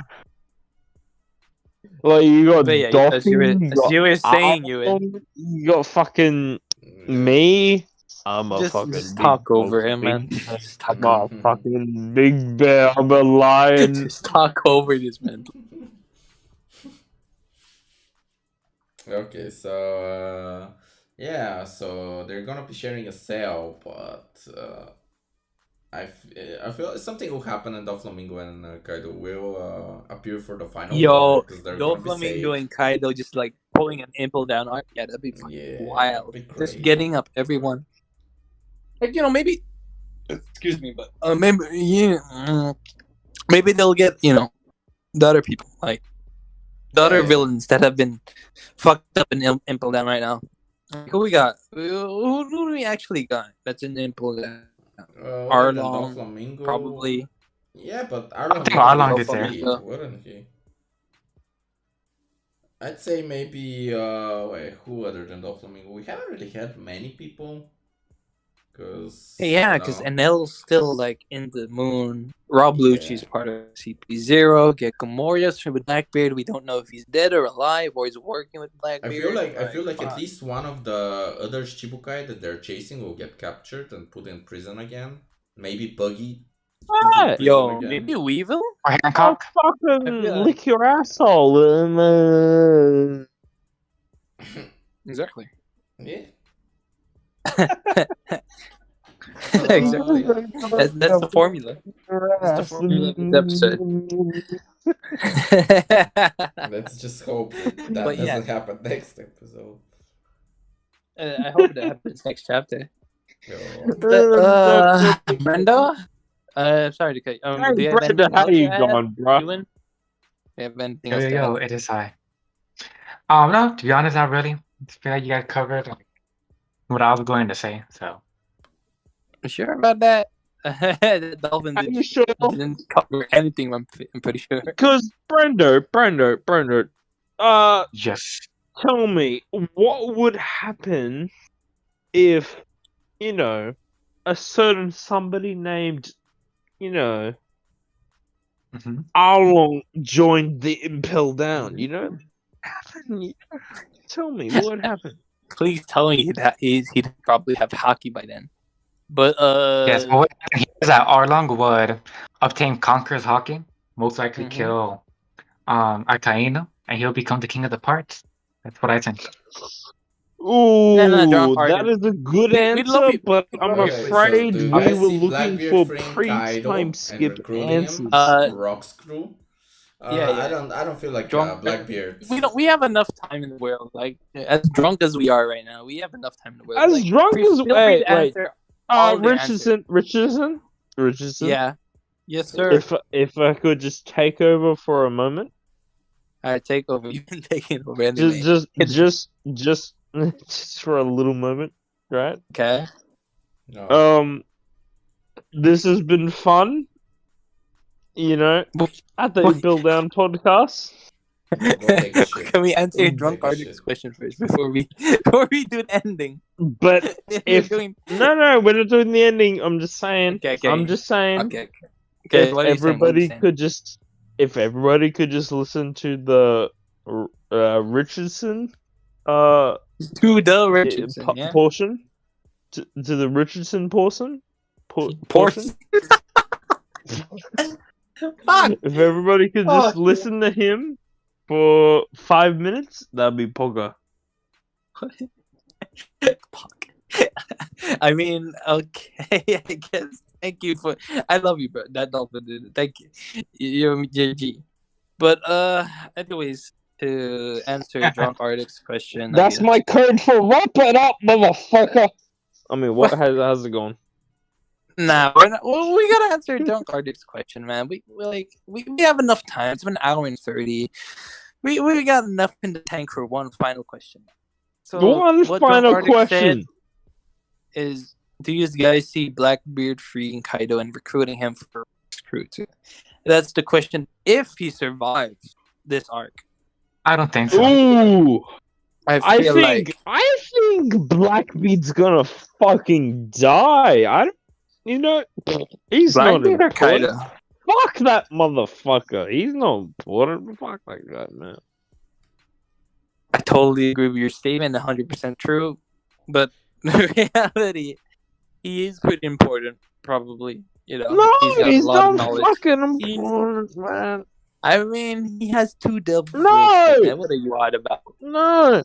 [SPEAKER 1] Like, you got
[SPEAKER 2] But yeah,
[SPEAKER 1] Dolphin,
[SPEAKER 2] as you were saying, Yuen.
[SPEAKER 1] you got fucking me. I'm a fucking
[SPEAKER 2] Just
[SPEAKER 1] big
[SPEAKER 2] talk over him,
[SPEAKER 1] dolphin.
[SPEAKER 2] man. Just talk,
[SPEAKER 1] I'm a fucking big bear. I'm a lion.
[SPEAKER 2] just talk over this man.
[SPEAKER 3] Okay, so yeah, so they're gonna be sharing a cell, but I feel something will happen, and Doflamingo and Kaido will appear for the final.
[SPEAKER 2] Yo,
[SPEAKER 3] because they're gonna be
[SPEAKER 2] Doflamingo
[SPEAKER 3] saved.
[SPEAKER 2] and Kaido just like pulling an Impel down. Yeah, that'd be fucking
[SPEAKER 3] Yeah,
[SPEAKER 2] wild.
[SPEAKER 3] that'd be
[SPEAKER 2] Just
[SPEAKER 3] crazy.
[SPEAKER 2] getting up everyone. Like, you know, maybe. Excuse me, but maybe they'll get, you know, the other people, like the other villains that have been fucked up in Impel down right now. Like, who we got? Who do we actually got? That's in Impel down.
[SPEAKER 3] Other than
[SPEAKER 2] Arlong,
[SPEAKER 3] Doflamingo,
[SPEAKER 2] probably.
[SPEAKER 3] Yeah, but
[SPEAKER 4] I think
[SPEAKER 3] Arlong
[SPEAKER 4] Arlong
[SPEAKER 3] would
[SPEAKER 4] is there.
[SPEAKER 3] be, wouldn't he? I'd say maybe wait, who other than Doflamingo? We haven't really had many people.
[SPEAKER 2] Because Enel's still like in the moon. Rob Lucci's part of CP0. Gecko Moriar's with Blackbeard. We don't know if he's dead or alive or he's working with Blackbeard.
[SPEAKER 3] I feel like at least one of the other Shichibukai that they're chasing will get captured and put in prison again. Maybe Buggy.
[SPEAKER 2] Yo, maybe Weevil?
[SPEAKER 4] Or Hancock?
[SPEAKER 1] Fucking lick your asshole.
[SPEAKER 2] Exactly.
[SPEAKER 3] Yeah.
[SPEAKER 2] Exactly. That's the formula. That's the formula of this episode.
[SPEAKER 3] Let's just hope that doesn't happen next episode.
[SPEAKER 2] I hope that happens next chapter.
[SPEAKER 3] Yo.
[SPEAKER 2] Brenda? Sorry to cut you.
[SPEAKER 1] Hey, Brenda, how you going, bro?
[SPEAKER 2] You have anything else to
[SPEAKER 4] Yo,
[SPEAKER 2] add?
[SPEAKER 4] it is high. No, to be honest, not really. I feel like you got covered what I was going to say, so.
[SPEAKER 2] You sure about that? The Dolphin
[SPEAKER 1] Are you sure?
[SPEAKER 2] didn't cover anything, I'm pretty sure.
[SPEAKER 1] Because Brendo,
[SPEAKER 4] Yes.
[SPEAKER 1] tell me, what would happen if, you know, a certain somebody named, you know, Arlong joined the Impel down, you know? Tell me, what would happen?
[SPEAKER 2] Please tell me that he'd probably have hockey by then. But
[SPEAKER 4] yes, but what he is that Arlong would obtain Conqueror's Hockey, most likely kill Arcaino, and he'll become the king of the parts. That's what I think.
[SPEAKER 1] Ooh,
[SPEAKER 2] Drunk
[SPEAKER 1] that is a good
[SPEAKER 2] We'd love
[SPEAKER 1] answer,
[SPEAKER 2] you.
[SPEAKER 1] but
[SPEAKER 2] We'd
[SPEAKER 1] I'm
[SPEAKER 2] love you.
[SPEAKER 3] Okay, so
[SPEAKER 1] afraid
[SPEAKER 3] do you
[SPEAKER 1] we
[SPEAKER 3] guys
[SPEAKER 1] were
[SPEAKER 3] see
[SPEAKER 1] looking
[SPEAKER 3] Blackbeard
[SPEAKER 1] for
[SPEAKER 3] freeing
[SPEAKER 1] pre-time
[SPEAKER 3] Kaido and
[SPEAKER 1] skip
[SPEAKER 3] recruiting him
[SPEAKER 1] answers.
[SPEAKER 3] to Rock's crew?
[SPEAKER 2] Yeah.
[SPEAKER 3] I don't feel like
[SPEAKER 2] Drunk.
[SPEAKER 3] Blackbeard.
[SPEAKER 2] We have enough time in the world. Like as drunk as we are right now, we have enough time in the world.
[SPEAKER 1] As
[SPEAKER 2] Like,
[SPEAKER 1] drunk as
[SPEAKER 2] feel free to answer all the answers.
[SPEAKER 1] Richardson.
[SPEAKER 2] Yeah. Yes, sir.
[SPEAKER 1] If I could just take over for a moment,
[SPEAKER 2] All right, take over. You've been taking over anyway.
[SPEAKER 1] just for a little moment, right?
[SPEAKER 2] Okay.
[SPEAKER 3] No.
[SPEAKER 1] This has been fun. You know, at the Impel Down podcast.
[SPEAKER 3] Go take a shit.
[SPEAKER 2] Can we answer
[SPEAKER 1] Take
[SPEAKER 2] drunk
[SPEAKER 3] a
[SPEAKER 2] Arctic's
[SPEAKER 3] shit.
[SPEAKER 2] question first before we do an ending?
[SPEAKER 1] But if no, we're not doing the ending. I'm just saying.
[SPEAKER 2] Okay.
[SPEAKER 1] I'm just saying.
[SPEAKER 2] Okay.
[SPEAKER 1] If
[SPEAKER 2] What are you saying?
[SPEAKER 1] everybody could just listen to the Richardson
[SPEAKER 2] to the Richardson, yeah.
[SPEAKER 1] portion to the Richardson portion.
[SPEAKER 2] Portion. Fuck.
[SPEAKER 1] If everybody could just listen to him for 5 minutes, that'd be poker.
[SPEAKER 2] I mean, okay, I guess. Thank you for. I love you, bro. That dolphin dude. Thank you. You're G. But anyways, to answer Drunk Arctic's question,
[SPEAKER 1] That's my code for wrap it up, motherfucker. I mean, how's it going?
[SPEAKER 2] Nah, we're not, well, we gotta answer Drunk Arctic's question, man. We have enough time. It's been an hour and 30. We got enough in the tank for one final question. So
[SPEAKER 1] One
[SPEAKER 2] what
[SPEAKER 1] final
[SPEAKER 2] Drunk Arctic
[SPEAKER 1] question
[SPEAKER 2] said is, do you guys see Blackbeard freeing Kaido and recruiting him for crew too? That's the question. If he survives this arc,
[SPEAKER 4] I don't think so.
[SPEAKER 1] Ooh, I
[SPEAKER 2] think
[SPEAKER 1] think Blackbeard's gonna fucking die. He's not
[SPEAKER 2] Blackbeard or
[SPEAKER 1] important.
[SPEAKER 2] Kaido.
[SPEAKER 1] Fuck that motherfucker. He's not important. Fuck like that, man.
[SPEAKER 2] I totally agree with your statement, 100% true. But the reality, he is pretty important, probably. You know,
[SPEAKER 1] No,
[SPEAKER 2] he's got
[SPEAKER 1] he's
[SPEAKER 2] a lot of
[SPEAKER 1] not
[SPEAKER 2] knowledge.
[SPEAKER 1] fucking important, man.
[SPEAKER 2] I mean, he has 2 double fruits.
[SPEAKER 1] No!
[SPEAKER 2] Man. What are you on about?
[SPEAKER 1] No.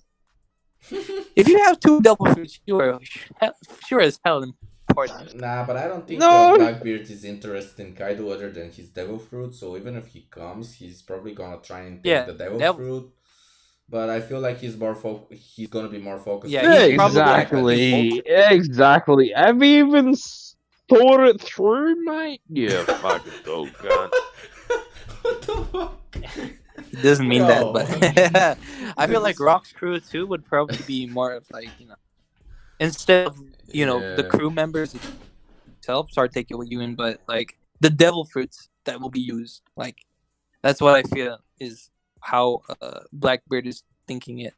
[SPEAKER 2] If you have 2 double fruits, you are sure as hell important.
[SPEAKER 3] Nah, but I don't think
[SPEAKER 1] No.
[SPEAKER 3] Blackbeard is interested in Kaido other than his devil fruit. So even if he comes, he's probably gonna try and take the devil fruit. But I feel like he's he's gonna be more focused.
[SPEAKER 2] Yeah,
[SPEAKER 1] exactly. Have you even thought it through, mate? Yeah, fucking dog gun.
[SPEAKER 3] What the fuck?
[SPEAKER 2] He doesn't mean that, but I feel like Rock's crew too would probably be more of like, instead of the crew members itself start taking with Yuen, but like the devil fruits that will be used. Like that's what I feel is how Blackbeard is thinking it.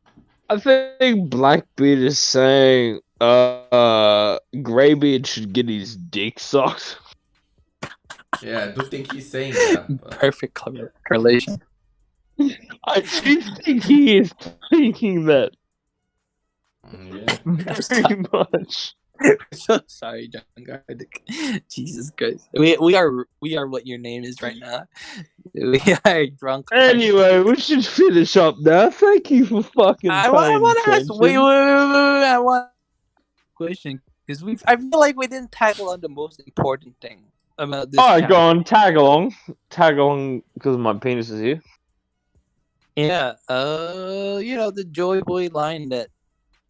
[SPEAKER 1] I think Blackbeard is saying Greybeard should get his dick sucked.
[SPEAKER 3] Yeah, I do think he's saying that. But...
[SPEAKER 2] Perfect correlation.
[SPEAKER 1] I do think he is thinking that.
[SPEAKER 3] Yeah.
[SPEAKER 1] Very much.
[SPEAKER 2] So sorry, John Gardic. Jesus Christ. We are what your name is right now. We are drunk.
[SPEAKER 1] Anyway, we should finish up now. Thank you for fucking
[SPEAKER 2] I want to ask. Wait. I want a question because I feel like we didn't tackle on the most important thing about this.
[SPEAKER 1] Alright, go on. Tag along because my penis is here.
[SPEAKER 2] Yeah. The JOYBOY line that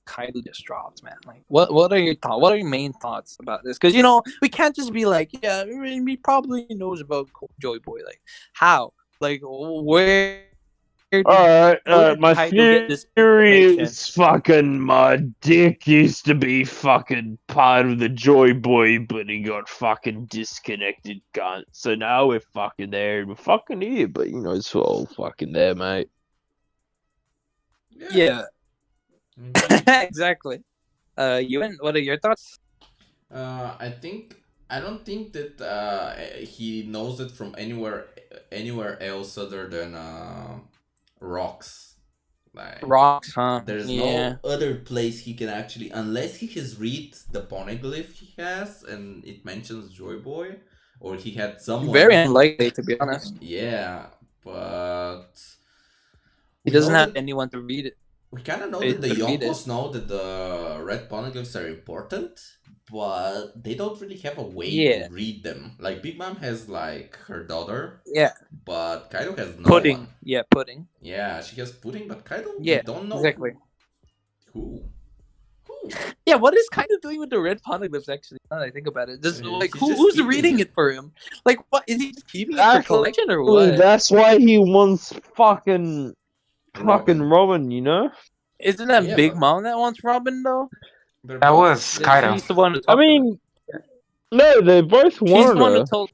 [SPEAKER 2] Kaido just dropped, man. Like, what are your thoughts? What are your main thoughts about this? Because we can't just be like, yeah, he probably knows about JOYBOY. Like, how? Like, where?
[SPEAKER 1] Alright, my theory is fucking my dick used to be fucking part of the JOYBOY, but he got fucking disconnected, cunt. So now we're fucking there. We're fucking here, but it's all fucking there, mate.
[SPEAKER 2] Yeah. Exactly. Yuen, what are your thoughts?
[SPEAKER 3] I don't think that he knows it from anywhere else other than rocks. Like
[SPEAKER 2] rocks, huh?
[SPEAKER 3] There's no other place he can actually, unless he has read the poneglyph he has and it mentions JOYBOY, or he had someone.
[SPEAKER 2] Very unlikely, to be honest.
[SPEAKER 3] Yeah, but
[SPEAKER 2] he doesn't have anyone to read it.
[SPEAKER 3] We kind of know
[SPEAKER 2] It
[SPEAKER 3] that the
[SPEAKER 2] could be
[SPEAKER 3] Yonkos
[SPEAKER 2] this.
[SPEAKER 3] know that the red poneglyphs are important, but they don't really have a way
[SPEAKER 2] Yeah.
[SPEAKER 3] to read them. Like Big Mom has like her daughter,
[SPEAKER 2] Yeah.
[SPEAKER 3] but Kaido has no
[SPEAKER 2] Pudding.
[SPEAKER 3] one.
[SPEAKER 2] Yeah, pudding.
[SPEAKER 3] Yeah, she has Pudding, but Kaido, we
[SPEAKER 2] Yeah,
[SPEAKER 3] don't know
[SPEAKER 2] exactly.
[SPEAKER 3] who.
[SPEAKER 2] Yeah, what is kind of doing with the red poneglyphs? Actually, now that I think about it, just like
[SPEAKER 3] He's just
[SPEAKER 2] who's
[SPEAKER 3] keeping
[SPEAKER 2] reading
[SPEAKER 3] it.
[SPEAKER 2] it for him? Like, what is he just keeping it for collection or what?
[SPEAKER 1] That's why he wants fucking
[SPEAKER 3] Robin.
[SPEAKER 1] Robin, you know?
[SPEAKER 2] Isn't that
[SPEAKER 3] Yeah,
[SPEAKER 2] Big
[SPEAKER 3] but
[SPEAKER 2] Mom that wants Robin though?
[SPEAKER 3] they're
[SPEAKER 4] That
[SPEAKER 3] both.
[SPEAKER 4] was Kaido.
[SPEAKER 2] She's the one who
[SPEAKER 1] I
[SPEAKER 2] talked
[SPEAKER 1] mean, no, they both
[SPEAKER 2] she's
[SPEAKER 1] wanted
[SPEAKER 2] the one who
[SPEAKER 1] her.
[SPEAKER 2] told.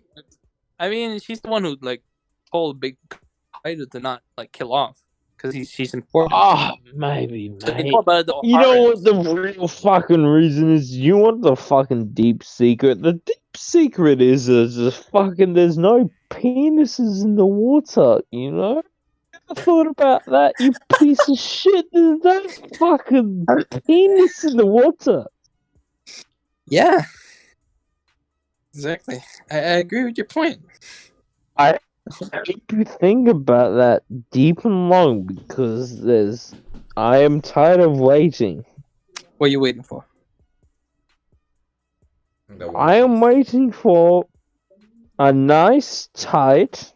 [SPEAKER 2] I mean, she's the one who like told Big Kaido to not like kill off because she's important.
[SPEAKER 1] Ah, maybe,
[SPEAKER 2] So they
[SPEAKER 1] mate.
[SPEAKER 2] know about the
[SPEAKER 1] You know what
[SPEAKER 2] O'Haras.
[SPEAKER 1] the real fucking reason is? You want the fucking deep secret. The deep secret is just fucking there's no penises in the water, you know? Ever thought about that, you piece of shit? There's no fucking penis in the water.
[SPEAKER 2] Yeah, exactly. I agree with your point.
[SPEAKER 1] I hope you think about that deep and long because I am tired of waiting.
[SPEAKER 2] What are you waiting for?
[SPEAKER 3] The One
[SPEAKER 1] I am
[SPEAKER 3] Piece.
[SPEAKER 1] waiting for a nice, tight,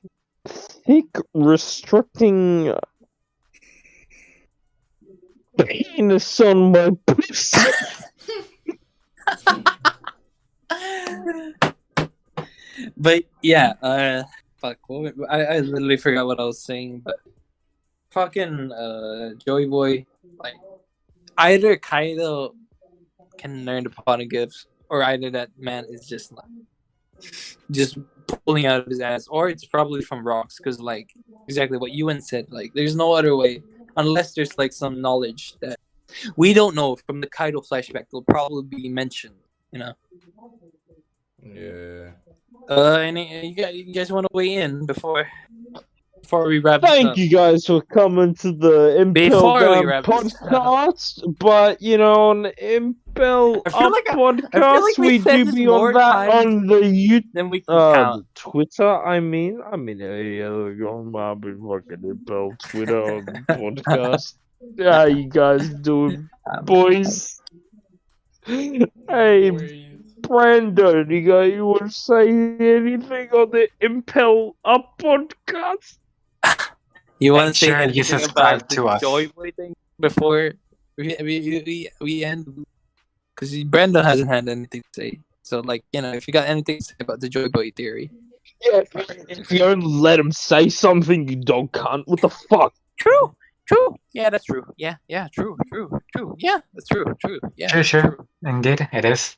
[SPEAKER 1] thick, restricting penis on my pussy.
[SPEAKER 2] But yeah, fuck. I literally forgot what I was saying. But fucking JOYBOY, like either Kaido can learn the poneglyphs, or either that man is just like just pulling out of his ass, or it's probably from rocks. Because like exactly what Yuen said, like there's no other way unless there's like some knowledge that we don't know from the Kaido flashback. Will probably be mentioned, you know.
[SPEAKER 3] Yeah.
[SPEAKER 2] You guys want to weigh in before we wrap this
[SPEAKER 1] Thank
[SPEAKER 2] up?
[SPEAKER 1] you guys for coming to the Impel
[SPEAKER 2] Before we
[SPEAKER 1] Down
[SPEAKER 2] wrap this up.
[SPEAKER 1] podcast. But you know, on Impel
[SPEAKER 2] I feel
[SPEAKER 1] Up
[SPEAKER 2] like
[SPEAKER 1] podcast,
[SPEAKER 2] we
[SPEAKER 1] we
[SPEAKER 2] said
[SPEAKER 1] do
[SPEAKER 2] this
[SPEAKER 1] be
[SPEAKER 2] more
[SPEAKER 1] on that
[SPEAKER 2] times
[SPEAKER 1] on the YouTube.
[SPEAKER 2] then we can count.
[SPEAKER 1] The Twitter. I mean, yeah, on my fucking Impel Twitter on podcast. How you guys doing, boys? Hey, Brandon, you want to say anything on the Impel Up podcast?
[SPEAKER 2] You want to
[SPEAKER 4] Make
[SPEAKER 2] say
[SPEAKER 4] sure you
[SPEAKER 2] anything
[SPEAKER 4] subscribe
[SPEAKER 2] about the
[SPEAKER 4] to us.
[SPEAKER 2] JOYBOY thing before we end? Because Brandon hasn't had anything to say. So like if you got anything to say about the JOYBOY theory.
[SPEAKER 1] Yeah, if you don't let him say something, you dog cunt. What the fuck?
[SPEAKER 2] True. Yeah, that's true. Yeah, true. Yeah, that's true. Yeah,
[SPEAKER 4] Sure.
[SPEAKER 2] true.
[SPEAKER 4] Indeed, it is.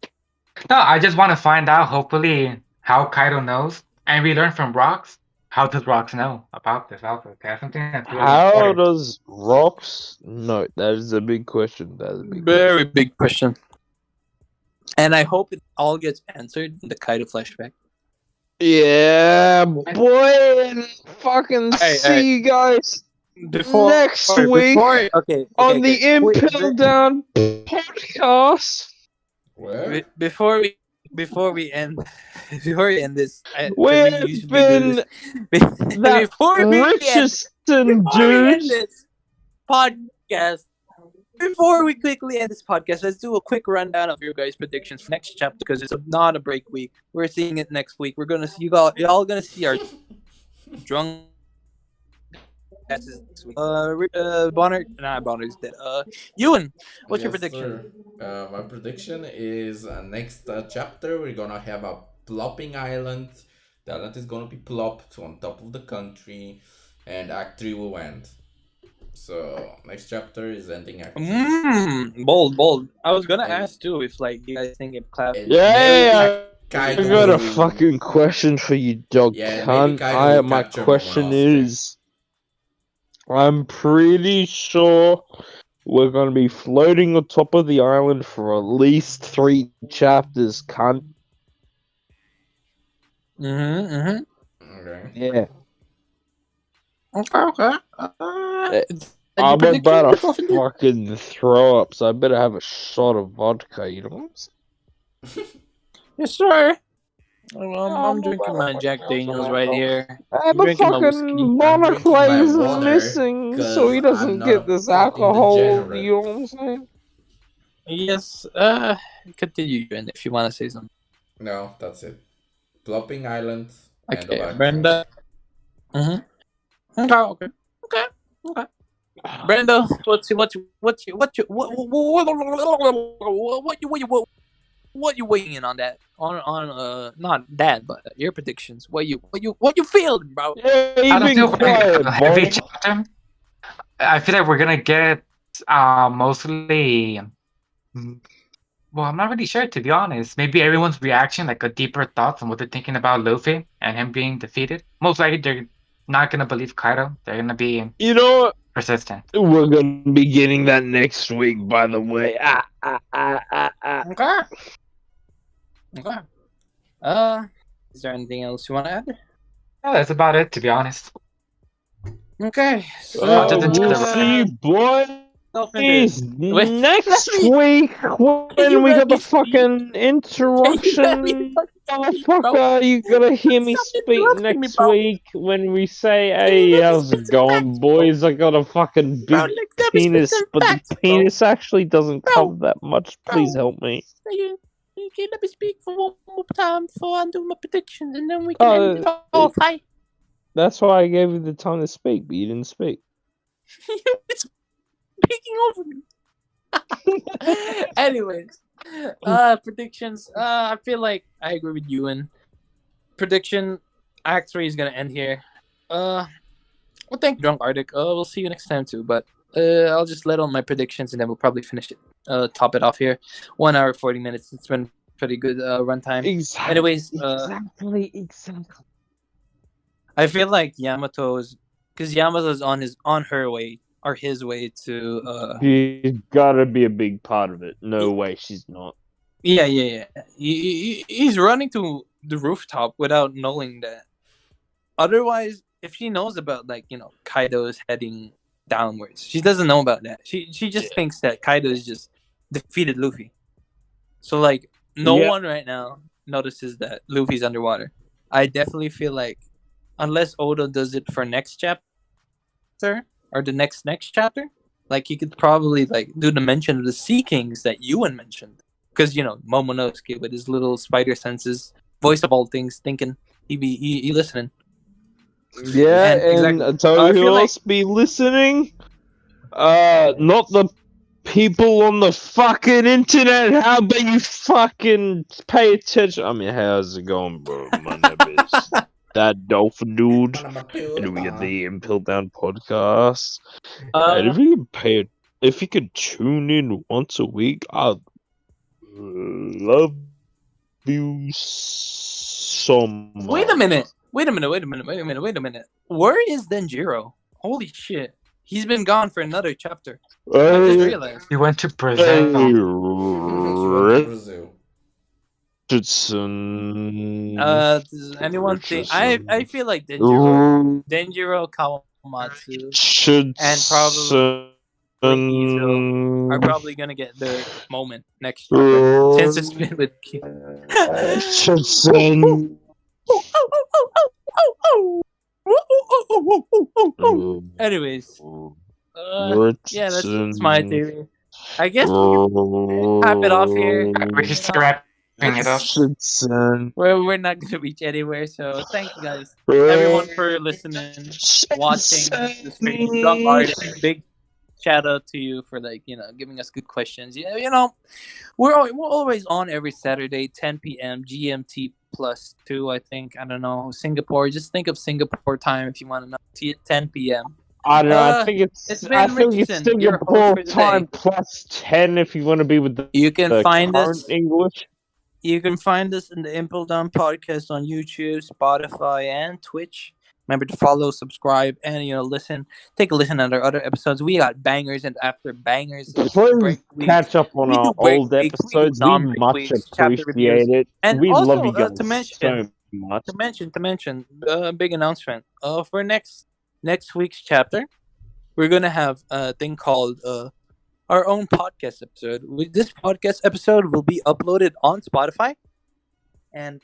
[SPEAKER 4] No, I just want to find out, hopefully, how Kaido knows. And we learn from Rocks. How does Rocks know about this outfit? That's something that's really
[SPEAKER 1] How
[SPEAKER 4] important.
[SPEAKER 1] does Rocks know? That is a big question.
[SPEAKER 2] Very big question. And I hope it all gets answered in the Kaido flashback.
[SPEAKER 1] Yeah, boy, and fucking see you guys next week on the Impel Down podcast.
[SPEAKER 3] Where?
[SPEAKER 2] Before we end this,
[SPEAKER 1] We've been that Rchrdsn dude.
[SPEAKER 2] Podcast. Before we quickly end this podcast, let's do a quick rundown of your guys' predictions for next chapter because it's not a break week. We're seeing it next week. We're gonna see y'all gonna see our drunk asses next week. Bonar's dead. Yuen, what's your prediction?
[SPEAKER 3] Sir. My prediction is next chapter we're gonna have a plopping island. The island is gonna be plopped on top of the country, and Act 3 will end. So next chapter is ending Act 3.
[SPEAKER 2] Bold. I was gonna ask too if like you guys think it clap.
[SPEAKER 1] Yeah, I
[SPEAKER 3] Kaido
[SPEAKER 1] got a
[SPEAKER 3] will-
[SPEAKER 1] fucking question for you, dog
[SPEAKER 3] Yeah,
[SPEAKER 1] cunt.
[SPEAKER 3] maybe Kaido will
[SPEAKER 1] My
[SPEAKER 3] capture
[SPEAKER 1] question
[SPEAKER 3] Momonosuke.
[SPEAKER 1] is, I'm pretty sure we're gonna be floating on top of the island for at least 3 chapters, cunt.
[SPEAKER 2] Okay.
[SPEAKER 1] Yeah.
[SPEAKER 2] Did you
[SPEAKER 1] I'm
[SPEAKER 2] predict
[SPEAKER 1] about
[SPEAKER 2] yourself
[SPEAKER 1] to
[SPEAKER 2] in there?
[SPEAKER 1] fucking throw up, so I better have a shot of vodka, you know what I'm saying?
[SPEAKER 2] Yes, sir. I'm drinking my Jack Daniels right here. I'm
[SPEAKER 1] But
[SPEAKER 2] drinking my whiskey.
[SPEAKER 1] fucking
[SPEAKER 3] I'm
[SPEAKER 1] Bonar
[SPEAKER 3] drinking my
[SPEAKER 1] is
[SPEAKER 3] water
[SPEAKER 1] missing, so he
[SPEAKER 3] 'cause I'm
[SPEAKER 1] doesn't
[SPEAKER 3] not
[SPEAKER 1] get
[SPEAKER 3] a
[SPEAKER 1] this
[SPEAKER 3] fucking
[SPEAKER 1] alcohol.
[SPEAKER 3] degenerate.
[SPEAKER 1] You know what I'm saying?
[SPEAKER 2] Yes. Continue, Yuen, if you want to say something.
[SPEAKER 3] No, that's it. Flopping Island and the
[SPEAKER 2] Okay,
[SPEAKER 3] background.
[SPEAKER 2] Brenda. Okay. Brenda, what you weighing in on that? On not that, but your predictions. What you feeling, bro?
[SPEAKER 1] Yeah,
[SPEAKER 4] I
[SPEAKER 1] you've
[SPEAKER 4] don't
[SPEAKER 1] been
[SPEAKER 4] feel very
[SPEAKER 1] quiet,
[SPEAKER 4] heavy
[SPEAKER 1] boy.
[SPEAKER 4] chapter. I feel like we're gonna get mostly. Well, I'm not really sure to be honest. Maybe everyone's reaction, like a deeper thoughts on what they're thinking about Luffy and him being defeated. Most likely, they're not gonna believe Kaido. They're gonna be
[SPEAKER 1] You know what?
[SPEAKER 4] persistent.
[SPEAKER 1] We're gonna be getting that next week, by the way.
[SPEAKER 2] Okay. Is there anything else you want to add?
[SPEAKER 4] Yeah, that's about it, to be honest.
[SPEAKER 2] Okay.
[SPEAKER 4] I'll just enjoy
[SPEAKER 1] We'll
[SPEAKER 4] the
[SPEAKER 1] see, boys.
[SPEAKER 2] Wait,
[SPEAKER 1] Next
[SPEAKER 2] let me-
[SPEAKER 1] week when
[SPEAKER 2] you
[SPEAKER 1] we
[SPEAKER 2] let
[SPEAKER 1] got the
[SPEAKER 2] me speak?
[SPEAKER 1] fucking interruption, motherfucker, you gotta hear me
[SPEAKER 2] Stop
[SPEAKER 1] speak
[SPEAKER 2] interrupting me,
[SPEAKER 1] next
[SPEAKER 2] bro.
[SPEAKER 1] week when we say,
[SPEAKER 2] Can you
[SPEAKER 1] hey,
[SPEAKER 2] let me
[SPEAKER 1] how's
[SPEAKER 2] speak
[SPEAKER 1] it
[SPEAKER 2] some
[SPEAKER 1] going,
[SPEAKER 2] facts, bro?
[SPEAKER 1] boys? I got a fucking
[SPEAKER 2] Bro,
[SPEAKER 1] big
[SPEAKER 2] let me speak
[SPEAKER 1] penis,
[SPEAKER 2] some
[SPEAKER 1] but the
[SPEAKER 2] facts, bro.
[SPEAKER 1] penis actually doesn't
[SPEAKER 2] Bro,
[SPEAKER 1] cover that much. Please
[SPEAKER 2] bro.
[SPEAKER 1] help me.
[SPEAKER 2] You can let me speak for one more time before I do my predictions, and then we can end it off. Hi.
[SPEAKER 1] That's why I gave you the time to speak, but you didn't speak.
[SPEAKER 2] You're speaking over me. Anyways, predictions. I feel like I agree with Ewan. Prediction: Act 3 is gonna end here. Well, thank you, Drunk Arctic. We'll see you next time too. But I'll just let on my predictions, and then we'll probably finish it. Top it off here. 1 hour 40 minutes. It's been pretty good runtime.
[SPEAKER 1] Exactly.
[SPEAKER 2] Anyways,
[SPEAKER 1] Exactly.
[SPEAKER 2] I feel like Yamato's, because Yamato's on her way or his way to.
[SPEAKER 1] She's gotta be a big part of it. No way she's not.
[SPEAKER 2] Yeah. He's running to the rooftop without knowing that. Otherwise, if she knows about Kaido is heading downwards, she doesn't know about that. She just thinks that Kaido is just defeated Luffy. So no one right now notices that Luffy's underwater. I definitely feel like unless Oda does it for next chapter or the next chapter, he could probably do the mention of the Sea Kings that Yuen mentioned. Because Momonosuke with his little spider senses, voice of all things, thinking he listening.
[SPEAKER 1] Yeah, and
[SPEAKER 2] exactly.
[SPEAKER 1] I tell
[SPEAKER 2] I
[SPEAKER 1] you who
[SPEAKER 2] feel
[SPEAKER 1] else be listening? Not the people on the fucking internet. How about you fucking pay attention? I mean, how's it going, bro? My name is that dolphin dude, and we get the Impel Down podcast. And if you could tune in once a week, I'd love you so much.
[SPEAKER 2] Wait a minute. Where is Denjiro? Holy shit. He's been gone for another chapter. I just realized.
[SPEAKER 4] He went to Brazil.
[SPEAKER 1] Rchrdsn.
[SPEAKER 2] Does anyone think I feel like Denjiro Kawamatsu and probably Izo are probably gonna get their moment next chapter since it's been with
[SPEAKER 1] Rchrdsn.
[SPEAKER 2] Anyways, yeah, that's my theory. I guess we can cap it off here.
[SPEAKER 4] We can start wrapping it up.
[SPEAKER 2] We're not gonna reach anywhere, so thank you guys, everyone, for listening, watching the stream. Drunk Artist, big shout out to you for giving us good questions. We're always on every Saturday, 10 p.m. GMT +2. I think, I don't know, Singapore. Just think of Singapore time if you want to know. 10 p.m.
[SPEAKER 1] I don't know. I think it's
[SPEAKER 2] Rchrdsn, your host
[SPEAKER 1] Singapore
[SPEAKER 2] for today.
[SPEAKER 1] time +10 if you want to be with the
[SPEAKER 2] You can find
[SPEAKER 1] current
[SPEAKER 2] us.
[SPEAKER 1] English.
[SPEAKER 2] You can find us in the Impel Down podcast on YouTube, Spotify, and Twitch. Remember to follow, subscribe, and listen. Take a listen at our other episodes. We got bangers and after bangers.
[SPEAKER 1] Please catch up on our old episodes. We much appreciate it.
[SPEAKER 2] And
[SPEAKER 1] we
[SPEAKER 2] also,
[SPEAKER 1] love you guys
[SPEAKER 2] to mention,
[SPEAKER 1] so much.
[SPEAKER 2] big announcement. For next week's chapter, we're gonna have a thing called our own podcast episode. This podcast episode will be uploaded on Spotify, and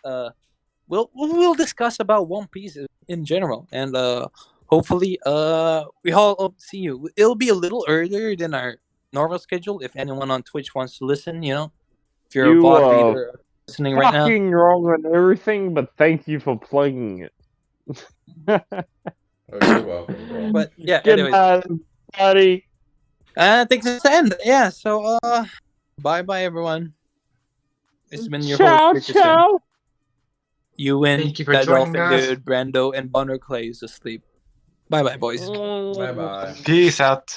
[SPEAKER 2] we'll discuss about One Piece in general, and hopefully we all see you. It'll be a little earlier than our normal schedule. If anyone on Twitch wants to listen, if you're a
[SPEAKER 1] You
[SPEAKER 2] VOD reader listening right now,
[SPEAKER 1] fucking wrong on everything, but thank you for plugging it.
[SPEAKER 3] Oh, you're welcome, bro.
[SPEAKER 2] but yeah.
[SPEAKER 1] Good
[SPEAKER 2] Anyways,
[SPEAKER 1] night, buddy.
[SPEAKER 2] thanks for the end. Yeah. So bye everyone. It's been your
[SPEAKER 1] Ciao,
[SPEAKER 2] host, Rchrdsn.
[SPEAKER 1] ciao.
[SPEAKER 2] Yuen,
[SPEAKER 4] Thank you for
[SPEAKER 2] that
[SPEAKER 4] joining
[SPEAKER 2] dolphin
[SPEAKER 4] us.
[SPEAKER 2] dude, Brando, and Bonar Clay is asleep. Bye, boys.
[SPEAKER 3] Bye bye.
[SPEAKER 4] Peace out.